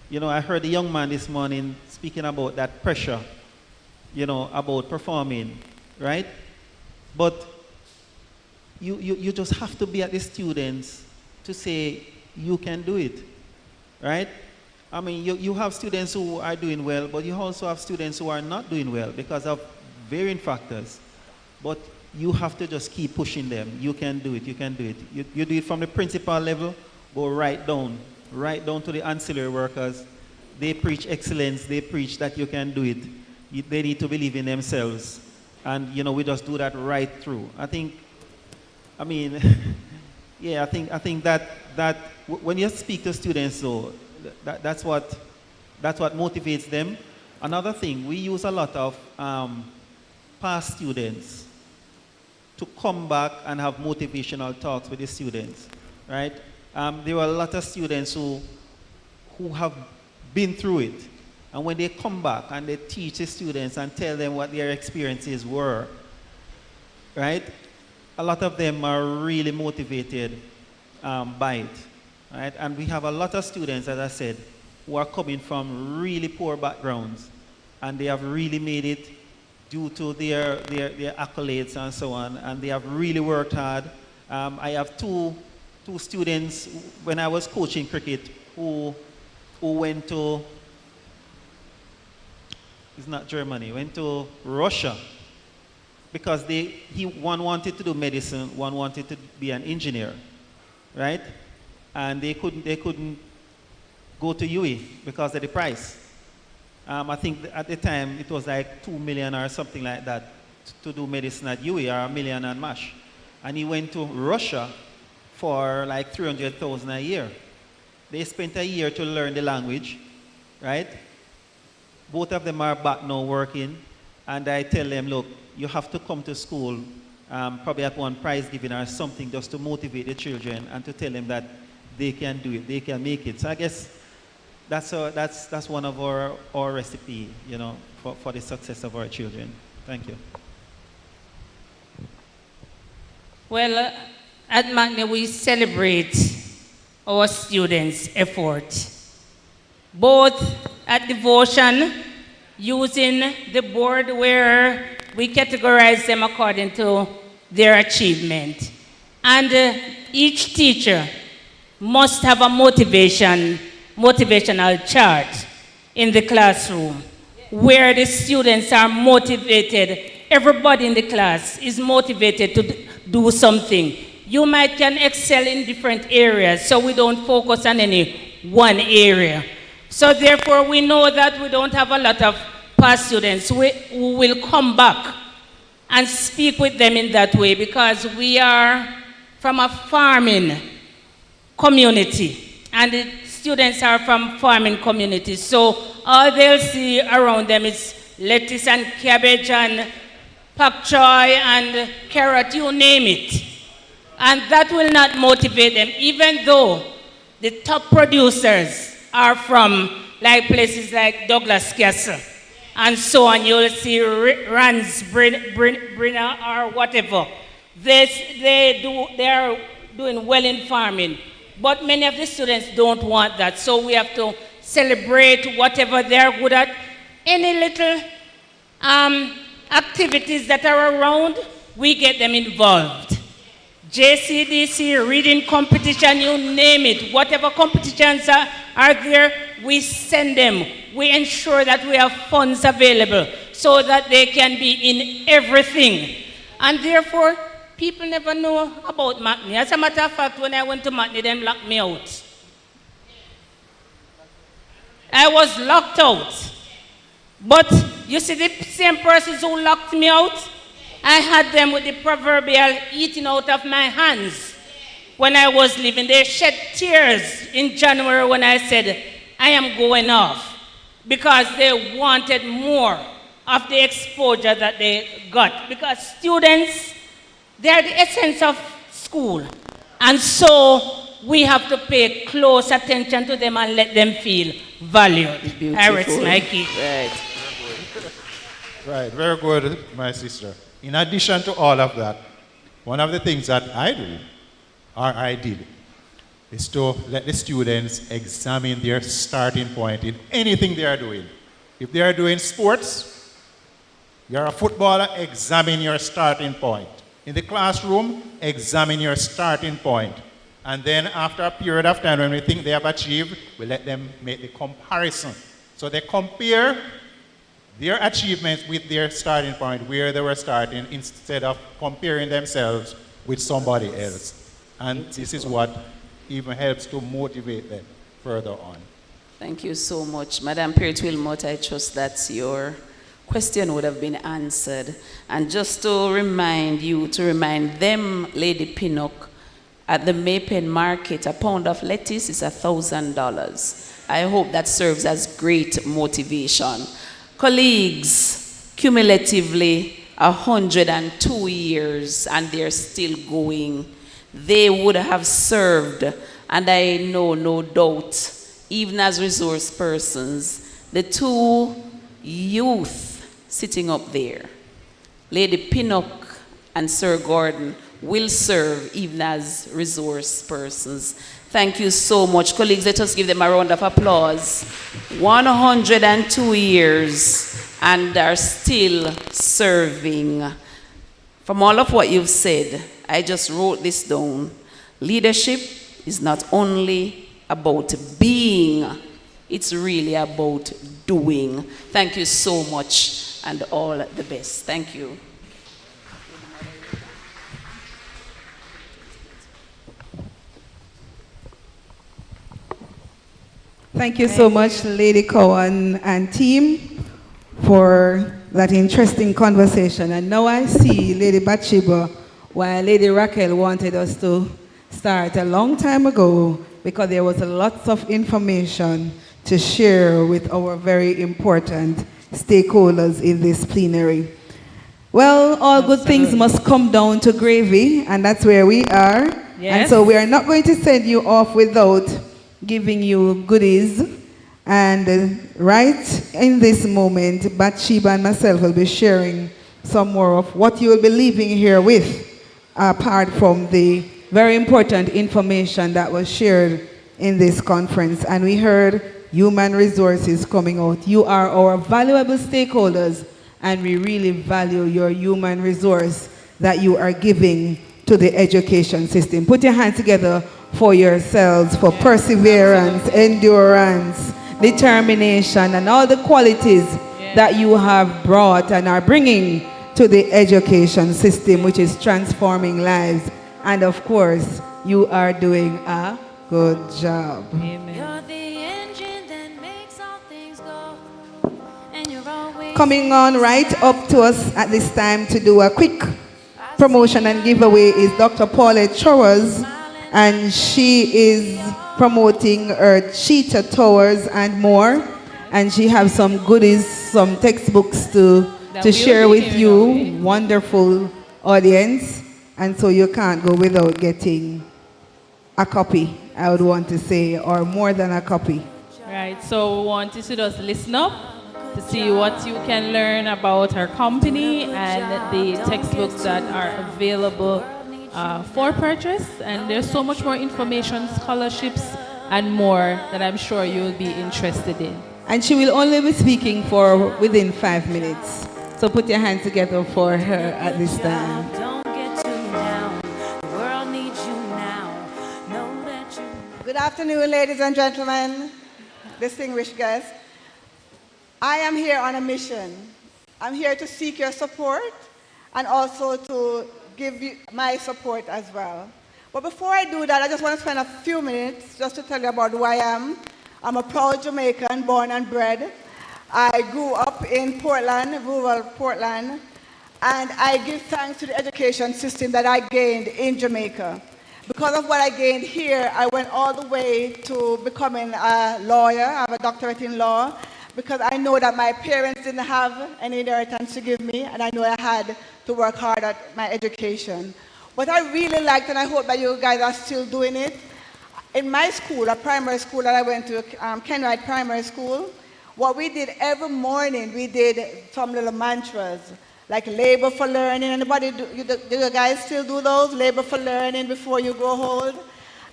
I heard a young man this morning speaking about that pressure, about performing, right? But you just have to be at the students to say, you can do it, right? I mean, you have students who are doing well, but you also have students who are not doing well because of varying factors. But you have to just keep pushing them. You can do it, you can do it. You do it from the principal level, go right down to the ancillary workers. They preach excellence, they preach that you can do it. They need to believe in themselves. And, we just do that right through. I think that when you speak to students, though, that's what motivates them. Another thing, we use a lot of past students to come back and have motivational talks with the students, right? There were a lot of students who have been through it, and when they come back and they teach the students and tell them what their experiences were, right? A lot of them are really motivated by it. Right? And we have a lot of students, as I said, who are coming from really poor backgrounds, and they have really made it due to their accolades and so on, and they have really worked hard. I have two students when I was coaching cricket who went to, it's not Germany, went to Russia because one wanted to do medicine, one wanted to be an engineer, right? And they couldn't go to UWI because of the price. I think at the time it was like 2 million or something like that to do medicine at UWI, or $1 million and mash. And he went to Russia for like 300,000 a year. They spent a year to learn the language, right? Both of them are back now working, and I tell them, look, you have to come to school probably at one prize giving or something just to motivate the children and to tell them that they can do it, they can make it. So I guess that's one of our recipe, you know, for the success of our children. Thank you. Well, at McNair we celebrate our students' effort, both at devotion, using the board where we categorize them according to their achievement. And each teacher must have a motivational chart in the classroom where the students are motivated. Everybody in the class is motivated to do something. You can excel in different areas, so we don't focus on any one area. So therefore, we know that we don't have a lot of past students who will come back and speak with them in that way, because we are from a farming community, and the students are from farming communities. So all they'll see around them is lettuce and cabbage and pak choy and carrot, you name it. And that will not motivate them, even though the top producers are from places like Douglas Castle and so on. You'll see Rans, Brinner, or whatever. They are doing well in farming. But many of the students don't want that. So we have to celebrate whatever they're good at. Any little activities that are around, we get them involved. JCDC, reading competition, you name it. Whatever competitions are there, we send them. We ensure that we have funds available so that they can be in everything. And therefore, people never know about McNair. As a matter of fact, when I went to McNair, they locked me out. I was locked out. But you see, the same persons who locked me out, I had them with the proverbial eating out of my hands when I was leaving. They shed tears in January when I said, I am going off, because they wanted more of the exposure that they got. Because students, they are the essence of school. And so we have to pay close attention to them and let them feel valued. Beautiful. I rest my case. Right. Right, very good, my sister. In addition to all of that, one of the things that I do, or I did, is to let the students examine their starting point in anything they are doing. If they are doing sports, you're a footballer, examine your starting point. In the classroom, examine your starting point. And then after a period of time, when we think they have achieved, we let them make the comparison. So they compare their achievements with their starting point, where they were starting, instead of comparing themselves with somebody else. And this is what even helps to motivate them further on. Thank you so much. Madam Peart Wilmot, I trust that your question would have been answered. And just to remind you, to remind them, Lady Pinnock, at the Maypen Market, a pound of lettuce is $1,000. I hope that serves as great motivation. Colleagues, cumulatively 102 years, and they're still going. They would have served, and I know, no doubt, even as resource persons, the two youth sitting up there, Lady Pinnock and Sir Gordon, will serve even as resource persons. Thank you so much. Colleagues, let us give them a round of applause. 102 years and are still serving. From all of what you've said, I just wrote this down. Leadership is not only about being, it's really about doing. Thank you so much, and all the best. Thank you. Thank you so much, Lady Cowan and team, for that interesting conversation. And now I see Lady Bathsheba, while Lady Raquel wanted us to start a long time ago, because there was a lot of information to share with our very important stakeholders in this plenary. Well, all good things must come down to gravy, and that's where we are. And Yes. so we are not going to send you off without giving you goodies. And right in this moment, Bathsheba and myself will be sharing some more of what you will be leaving here with, apart from the very important information that was shared in this conference. And we heard human resources coming out. You are our valuable stakeholders, and we really value your human resource that you are giving to the education system. Put your hands together for yourselves, for perseverance, endurance, determination, and all the qualities that you have brought and are bringing to the education system, which is transforming lives. And of course, you are doing a good job. Coming on right up to us at this time to do a quick promotion and giveaway is Dr. Paulette Chowers, and she is promoting her Cheetah Towers and more, and she has some goodies, some textbooks to share with you, wonderful audience, and so you can't go without getting a copy, I would want to say, or more than a copy. Right, so we want you to just listen up to see what you can learn about our company and the textbooks that are available for purchase. And there's so much more information, scholarships, and more that I'm sure you'll be interested in. And she will only be speaking for within 5 minutes. So put your hands together for her at this time. Good afternoon, ladies and gentlemen, distinguished guests. I am here on a mission. I'm here to seek your support and also to give you my support as well. But before I do that, I just want to spend a few minutes just to tell you about who I am. I'm a proud Jamaican, born and bred. I grew up in Portland, rural Portland, and I give thanks to the education system that I gained in Jamaica. Because of what I gained here, I went all the way to becoming a lawyer. I have a doctorate in law, because I know that my parents didn't have any inheritance to give me, and I know I had to work hard at my education. What I really liked, and I hope that you guys are still doing it, in my school, a primary school that I went to, Kenwright Primary School, what we did every morning, we did some little mantras, like labor for learning. Anybody, do you guys still do those? Labor for learning before you grow old?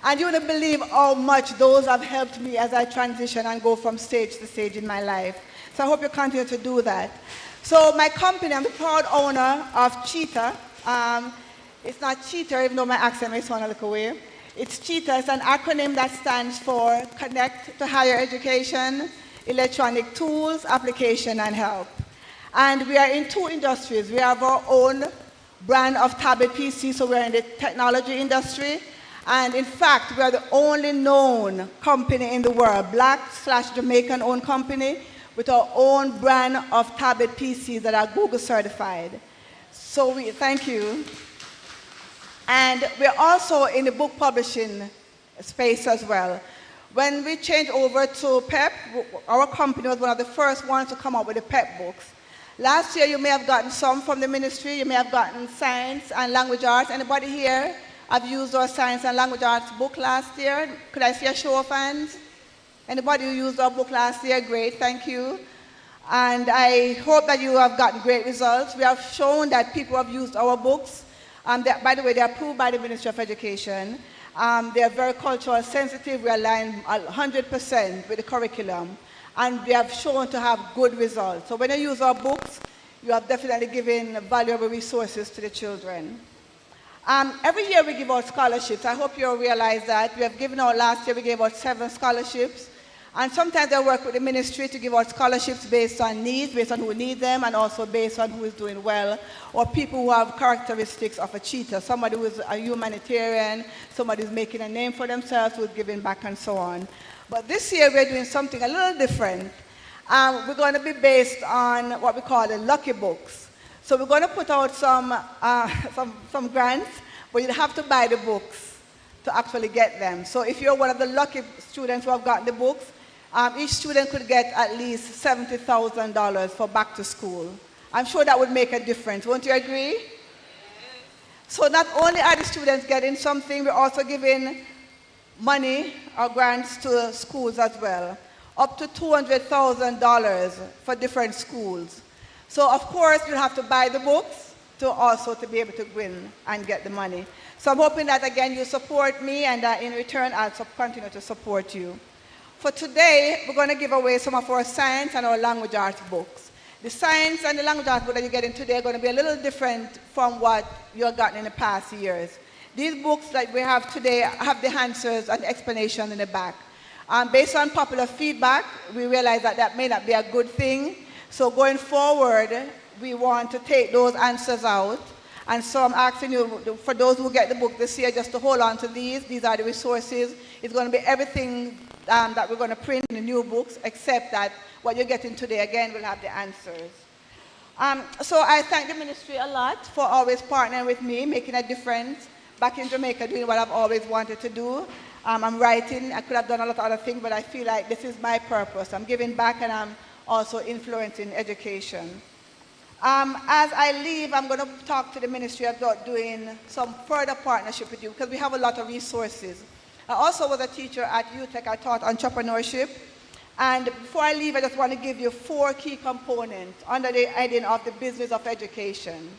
And you wouldn't believe how much those have helped me as I transition and go from stage to stage in my life. So I hope you continue to do that. So my company, I'm the proud owner of Cheetah. It's not Cheetah, even though my accent may sound a little weird. It's Cheetah. It's an acronym that stands for Connect to Higher Education, Electronic Tools, Application, and Help. And we are in two industries. We have our own brand of tablet PC, so we're in the technology industry. And in fact, we are the only known company in the world, Black/Jamaican-owned company, with our own brand of tablet PCs that are Google certified. So we thank you. And we're also in the book publishing space as well. When we changed over to PEP, our company was one of the first ones to come up with the PEP books. Last year, you may have gotten some from the ministry. You may have gotten science and language arts. Anybody here have used our science and language arts book last year? Could I see a show of hands? Anybody who used our book last year? Great, thank you. And I hope that you have gotten great results. We have shown that people have used our books. By the way, they're approved by the Ministry of Education. They are very cultural sensitive. We align 100% with the curriculum. And we have shown to have good results. So when you use our books, you have definitely given valuable resources to the children. Every year we give out scholarships. I hope you realize that. We have given out last year, we gave out 7 scholarships. And sometimes I work with the ministry to give out scholarships based on needs, based on who needs them, and also based on who is doing well, or people who have characteristics of a cheetah, somebody who is a humanitarian, somebody who's making a name for themselves, who's giving back, and so on. But this year we're doing something a little different. We're going to be based on what we call the lucky books. So we're going to put out some grants, but you have to buy the books to actually get them. So if you're one of the lucky students who have gotten the books, each student could get at least $70,000 for back to school. I'm sure that would make a difference. Won't you agree? So not only are the students getting something, we're also giving money or grants to schools as well, up to $200,000 for different schools. So of course you'll have to buy the books to be able to win and get the money. So I'm hoping that again you support me, and in return I'll continue to support you. For today, we're going to give away some of our science and our language arts books. The science and the language arts book that you're getting today are going to be a little different from what you have gotten in the past years. These books that we have today have the answers and the explanation in the back. Based on popular feedback, we realize that that may not be a good thing. So going forward, we want to take those answers out. And so I'm asking you, for those who get the book this year, just to hold on to these. These are the resources. It's going to be everything that we're going to print in the new books, except that what you're getting today, again, will have the answers. So I thank the ministry a lot for always partnering with me, making a difference back in Jamaica, doing what I've always wanted to do. I'm writing. I could have done a lot of other things, but I feel like this is my purpose. I'm giving back, and I'm also influencing education. As I leave, I'm going to talk to the ministry about doing some further partnership with you, because we have a lot of resources. I also was a teacher at UTech. I taught entrepreneurship. And before I leave, I just want to give you 4 key components under the idea of the business of education.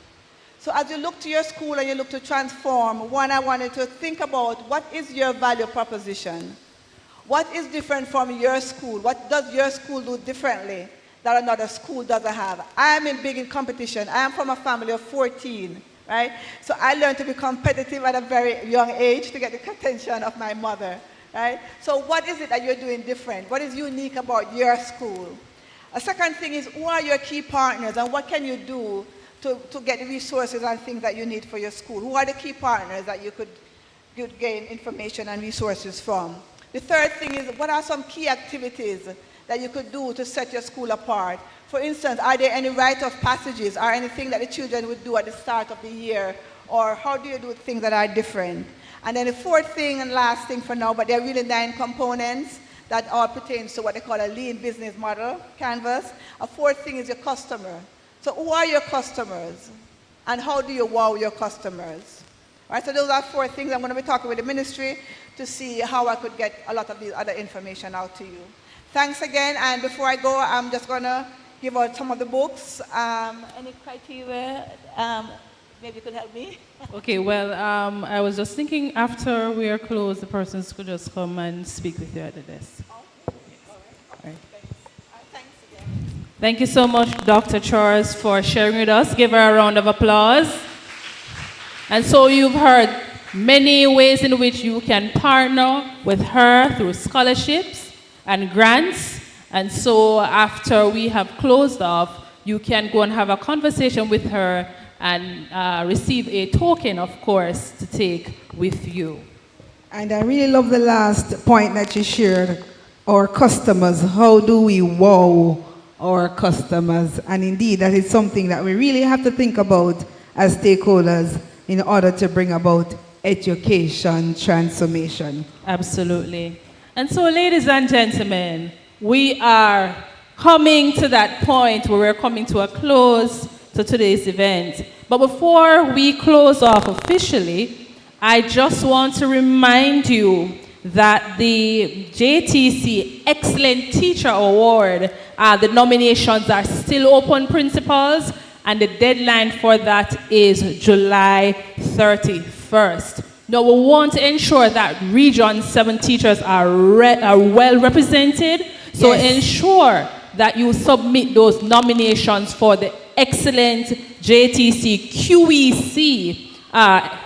So as you look to your school and you look to transform, one, I wanted to think about what is your value proposition? What is different from your school? What does your school do differently that another school doesn't have? I am big in competition. I am from a family of 14, right? So I learned to be competitive at a very young age to get the attention of my mother, right? So what is it that you're doing different? What is unique about your school? A second thing is, who are your key partners, and what can you do to get the resources and things that you need for your school? Who are the key partners that you could gain information and resources from? The third thing is, what are some key activities that you could do to set your school apart? For instance, are there any rite of passages or anything that the children would do at the start of the year? Or how do you do things that are different? And then the fourth thing and last thing for now, but there are really 9 components that all pertains to what they call a lean business model canvas. A fourth thing is your customer. So who are your customers? And how do you wow your customers? All right, so those are 4 things. I'm going to be talking with the ministry to see how I could get a lot of these other information out to you. Thanks again, and before I go, I'm just going to give out some of the books. Any criteria? Maybe you could help me? Okay, well, I was just thinking after we are closed, the persons could just come and speak with you at the desk. Thank you so much, Dr. Charles, for sharing with us. Give her a round of applause. And so you've heard many ways in which you can partner with her through scholarships and grants. And so after we have closed off, you can go and have a conversation with her and receive a token, of course, to take with you. And I really love the last point that you shared, our customers. How do we wow our customers? And indeed, that is something that we really have to think about as stakeholders in order to bring about education transformation. Absolutely. And so, ladies and gentlemen, we are coming to that point where we're coming to a close to today's event. But before we close off officially, I just want to remind you that the JTC Excellent Teacher Award, the nominations are still open, principals, and the deadline for that is July 31st. Now, we want to ensure that Region 7 teachers are well represented, so ensure that you submit those nominations for the Excellent JTC QEC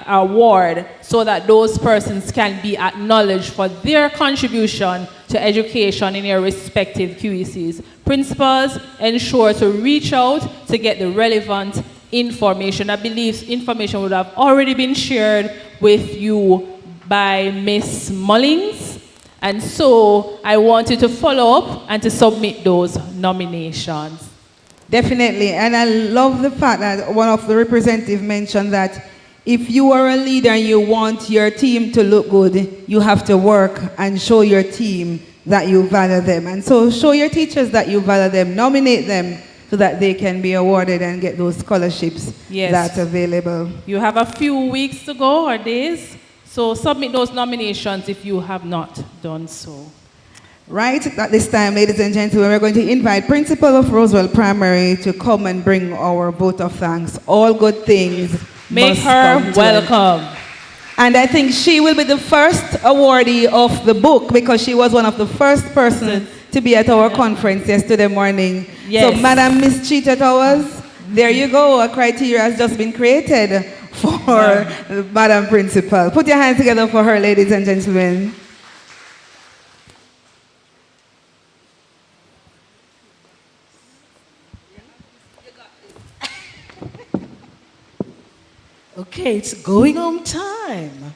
award, so that those persons can be acknowledged for their contribution to education in their respective QECs. Principals, ensure to reach out to get the relevant information. I believe information would have already been shared with you by Miss Mullings. And so I want you to follow up and to submit those nominations. Definitely, and I love the fact that one of the representatives mentioned that if you are a leader and you want your team to look good, you have to work and show your team that you value them. And so show your teachers that you value them, nominate them so that they can be awarded and get those scholarships Yes. that are available. You have a few weeks to go or days, so submit those nominations if you have not done so. Right at this time, ladies and gentlemen, we're going to invite Principal of Roswell Primary to come and bring our vote of thanks. All good things Make must her come to an- welcome. And I think she will be the first awardee of the book because she was one of the first persons to be at our conference yesterday morning. Yes. So, Madam Miss Cheetah Towers, there you go. A criteria has just been created for Madam Principal. Put your hands together for her, ladies and gentlemen. Okay, it's going home time.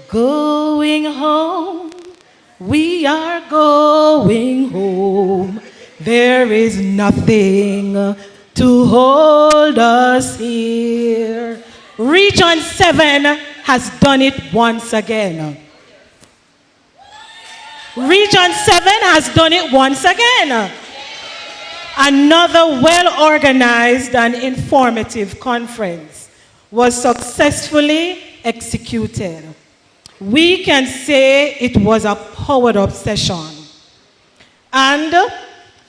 Going home. We are going home. There is nothing to hold us here. Region 7 has done it once again. Region 7 has done it once again. Another well-organized and informative conference was successfully executed. We can say it was a powered-up session. And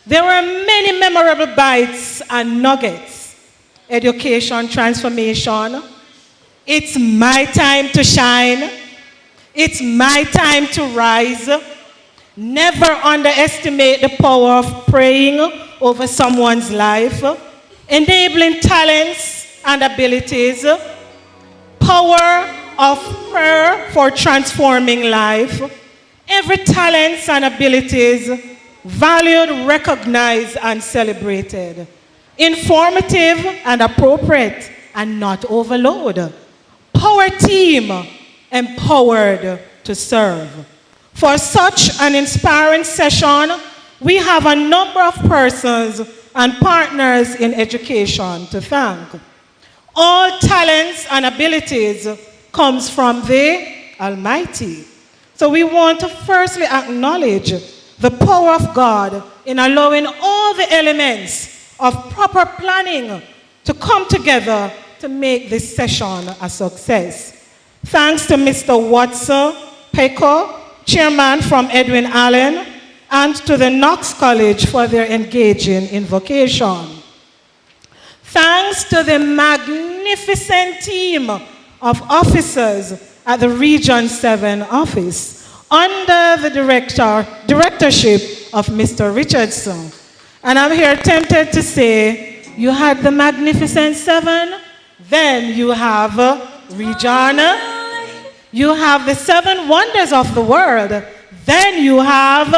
there were many memorable bites and nuggets. Education transformation. It's my time to shine. It's my time to rise. Never underestimate the power of praying over someone's life. Enabling talents and abilities, power of prayer for transforming life. Every talents and abilities valued, recognized, and celebrated. Informative and appropriate and not overload. Power team, empowered to serve. For such an inspiring session, we have a number of persons and partners in education to thank. All talents and abilities comes from the Almighty. So we want to firstly acknowledge the power of God in allowing all the elements of proper planning to come together to make this session a success. Thanks to Mr. Watson Peko, Chairman from Edwin Allen, and to the Knox College for their engaging invocation. Thanks to the magnificent team of officers at the Region 7 office under the directorship of Mr. Richardson. And I'm here tempted to say, you had the magnificent 7, then you have Region, you have the 7 wonders of the world, then you have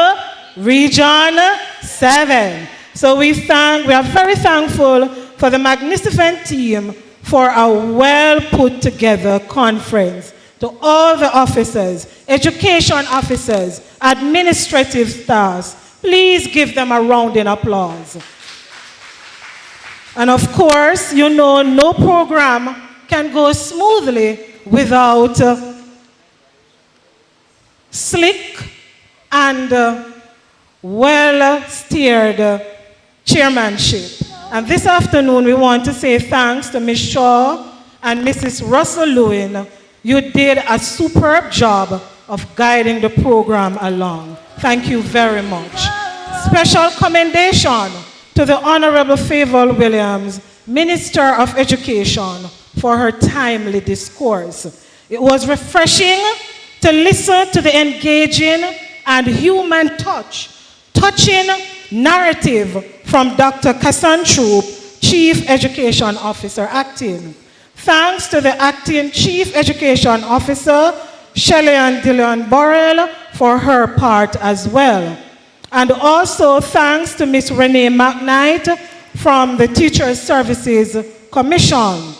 Region 7. So we are very thankful for the magnificent team for a well put together conference. To all the officers, education officers, administrative staffs, please give them a round of applause. And of course, you know, no program can go smoothly without slick and well-steered chairmanship. And this afternoon, we want to say thanks to Ms. Shaw and Mrs. Russell Lewin. You did a superb job of guiding the program along. Thank you very much. Special commendation to the Honorable Favor Williams, Minister of Education, for her timely discourse. It was refreshing to listen to the engaging and human touching narrative from Dr. Kassan Troop, Chief Education Officer, Acting. Thanks to the Acting Chief Education Officer, Shelley Dillon Borrell, for her part as well. And also thanks to Ms. Renee McKnight from the Teachers Services Commission.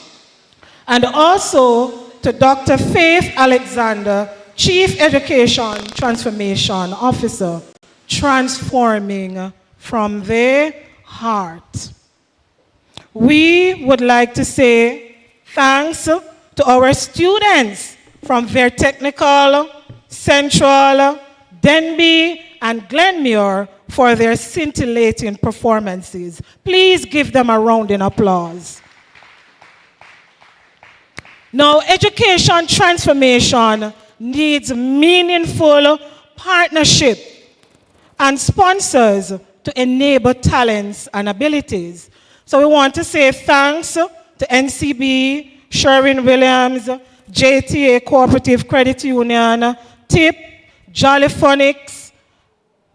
And also to Dr. Faith Alexander, Chief Education Transformation Officer, transforming from the heart. We would like to say thanks to our students from Ver Technical, Central, Denby, and Glenmuir for their scintillating performances. Please give them a round of applause. Now, education transformation needs meaningful partnership and sponsors to enable talents and abilities. So we want to say thanks to NCB, Sherwin-Williams, JTA Cooperative Credit Union, TIP, Jollyphonics,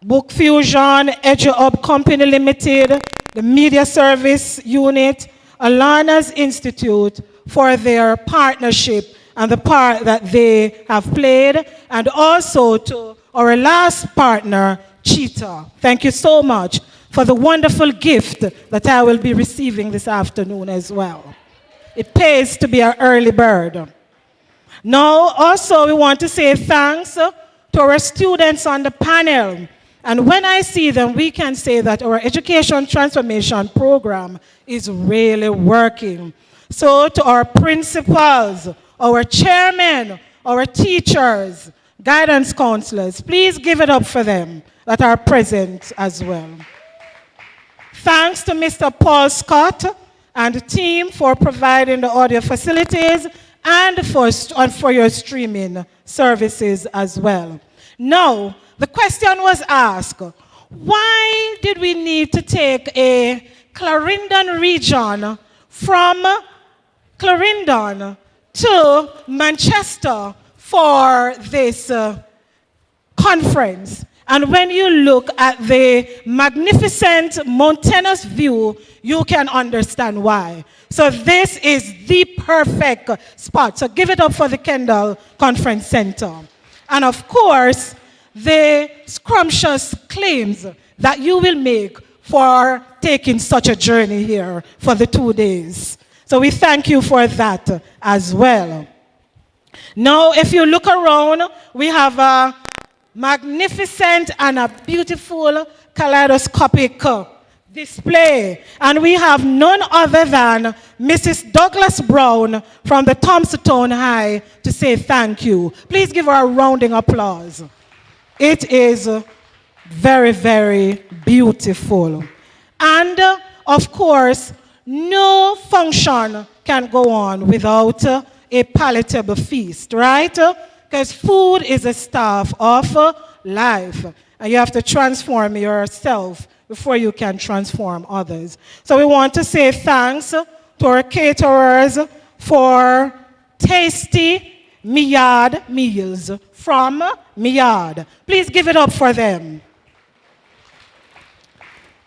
Book Fusion, EduHub Company Limited, the Media Service Unit, Alana's Institute for their partnership and the part that they have played, and also to our last partner, Cheetah. Thank you so much for the wonderful gift that I will be receiving this afternoon as well. It pays to be an early bird. Now, also, we want to say thanks to our students on the panel. And when I see them, we can say that our education transformation program is really working. So to our principals, our chairmen, our teachers, guidance counselors, please give it up for them that are present as well. Thanks to Mr. Paul Scott and the team for providing the audio facilities and for your streaming services as well. Now, the question was asked, why did we need to take a Clarendon region from Clarendon to Manchester for this conference? And when you look at the magnificent mountainous view, you can understand why. So this is the perfect spot. So give it up for the Kendall Conference Center. And of course, the scrumptious claims that you will make for taking such a journey here for the 2 days. So we thank you for that as well. Now, if you look around, we have a magnificent and a beautiful kaleidoscopic display. And we have none other than Mrs. Douglas Brown from the Thompson High to say thank you. Please give her a rounding applause. It is very, very beautiful. And of course, no function can go on without a palatable feast, right? Because food is a staff of life. And you have to transform yourself before you can transform others. So we want to say thanks to our caterers for tasty Miyard meals from Miyard. Please give it up for them.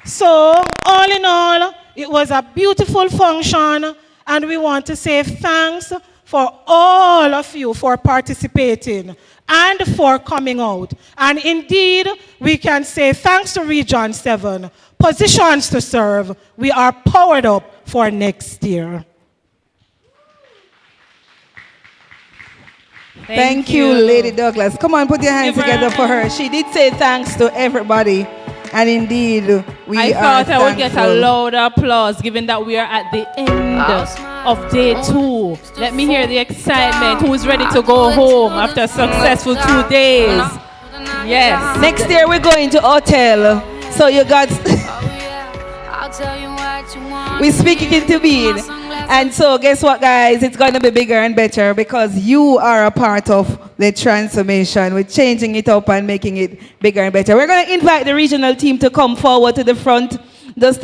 So, all in all, it was a beautiful function, and we want to say thanks for all of you for participating and for coming out. And indeed, we can say thanks to Region 7, positions to serve, we are powered up for next year. Thank you, Lady Douglas. Come on, put your hands together for her. She did say thanks to everybody. And indeed, I thought I would get a loud applause given that we are at the end of day 2. Let me hear the excitement. Who's ready to go home after a successful 2 days? Yes. Next year we're going to hotel. So you got... we speak it into being. And so guess what, guys? It's going to be bigger and better because you are a part of the transformation. We're changing it up and making it bigger and better. We're going to invite the regional team to come forward to the front just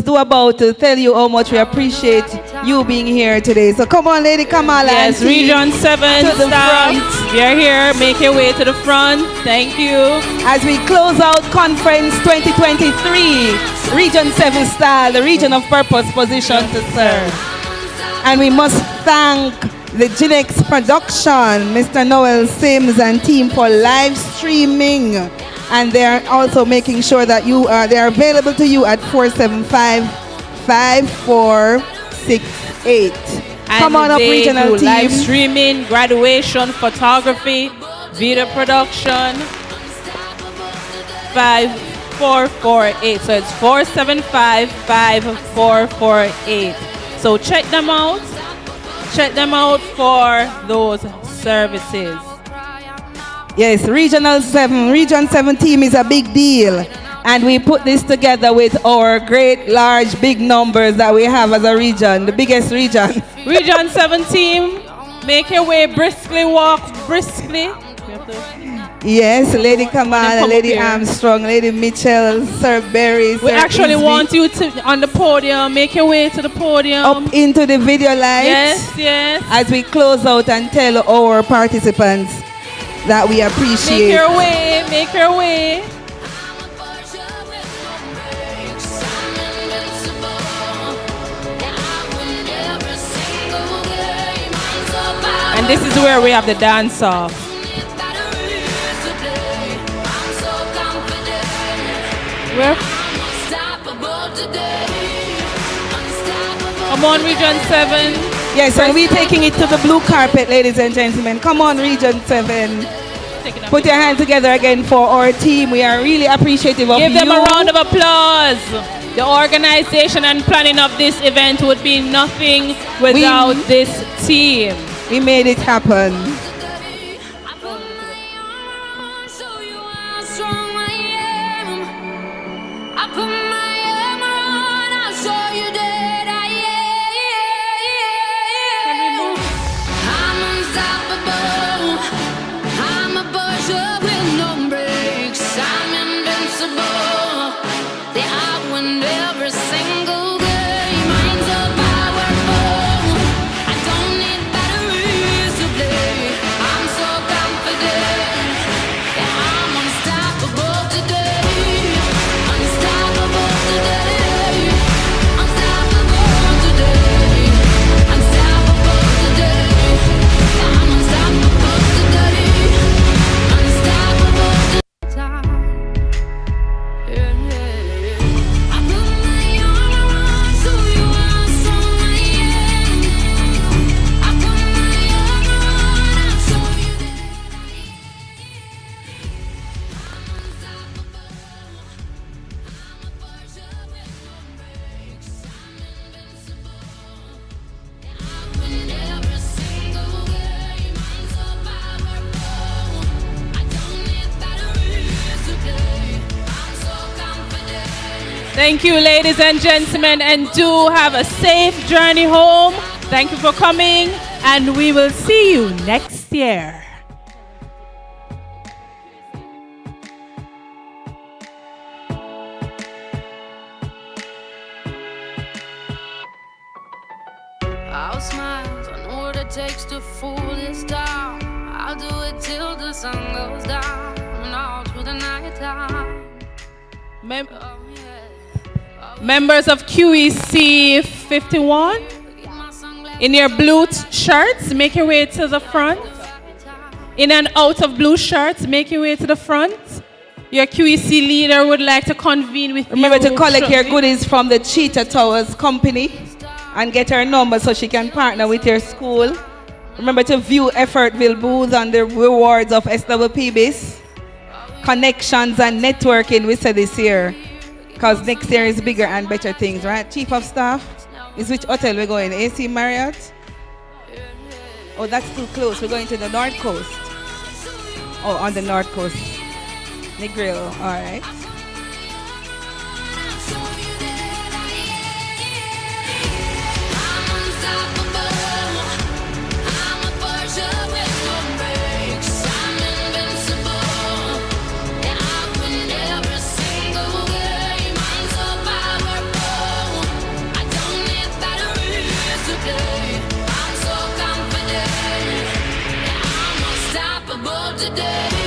do about to tell you how much we appreciate you being here today. So come on, Lady Kamala. Yes, Region 7 to the front. We are here. Make your way to the front. Thank you. As we close out Conference 2023, Region 7 style, the region of purpose, position to serve. And we must thank the Ginex production, Mr. Noel Sims and team for live streaming. And they are also making sure that they are available to you at 475-5468. Come on up, regional team. Live streaming, graduation, photography, video production. 5448. So it's 475-5448. So check them out. Check them out for those services. Yes, Regional 7. Region 7 team is a big deal. And we put this together with our great, large, big numbers that we have as a region, the biggest region. Region 7 team, make your way briskly, walk briskly. Yes, Lady Kamala, Lady Armstrong, Lady Mitchell, Sir Berry, We Sir actually Isby. want you to on the podium, make your way to the podium. Up into the video lights. Yes, yes. As we close out and tell our participants that we appreciate. Make your way, make your way. And this is where we have the dance off. Where? Come on, Region 7. Yes, and we're taking it to the blue carpet, ladies and gentlemen. Come on, Region 7. Put your hands together again for our team. We are really appreciative of you. Give them a round of applause. The organization and planning of this event would be nothing without this team. We made it happen. Thank you, ladies and gentlemen, and do have a safe journey home. Thank you for coming, and we will see you next year. I'll smile, I know what it takes to fool this town. I'll do it till the sun goes down and all through the night time. Members of QEC 51, in your blue shirts, make your way to the front. In and out of blue shirts, make your way to the front. Your QEC leader would like to convene with you. Remember to collect your goodies from the Cheetah Towers company and get her number so she can partner with your school. Remember to view Effortville booth and the rewards of SWPBIS. Connections and networking, we said this year. Because next year is bigger and better things, right? Chief of Staff, is which hotel we're going? AC Marriott? Oh, that's too close. We're going to the North Coast. Oh, on the North Coast. Negril, all right. Today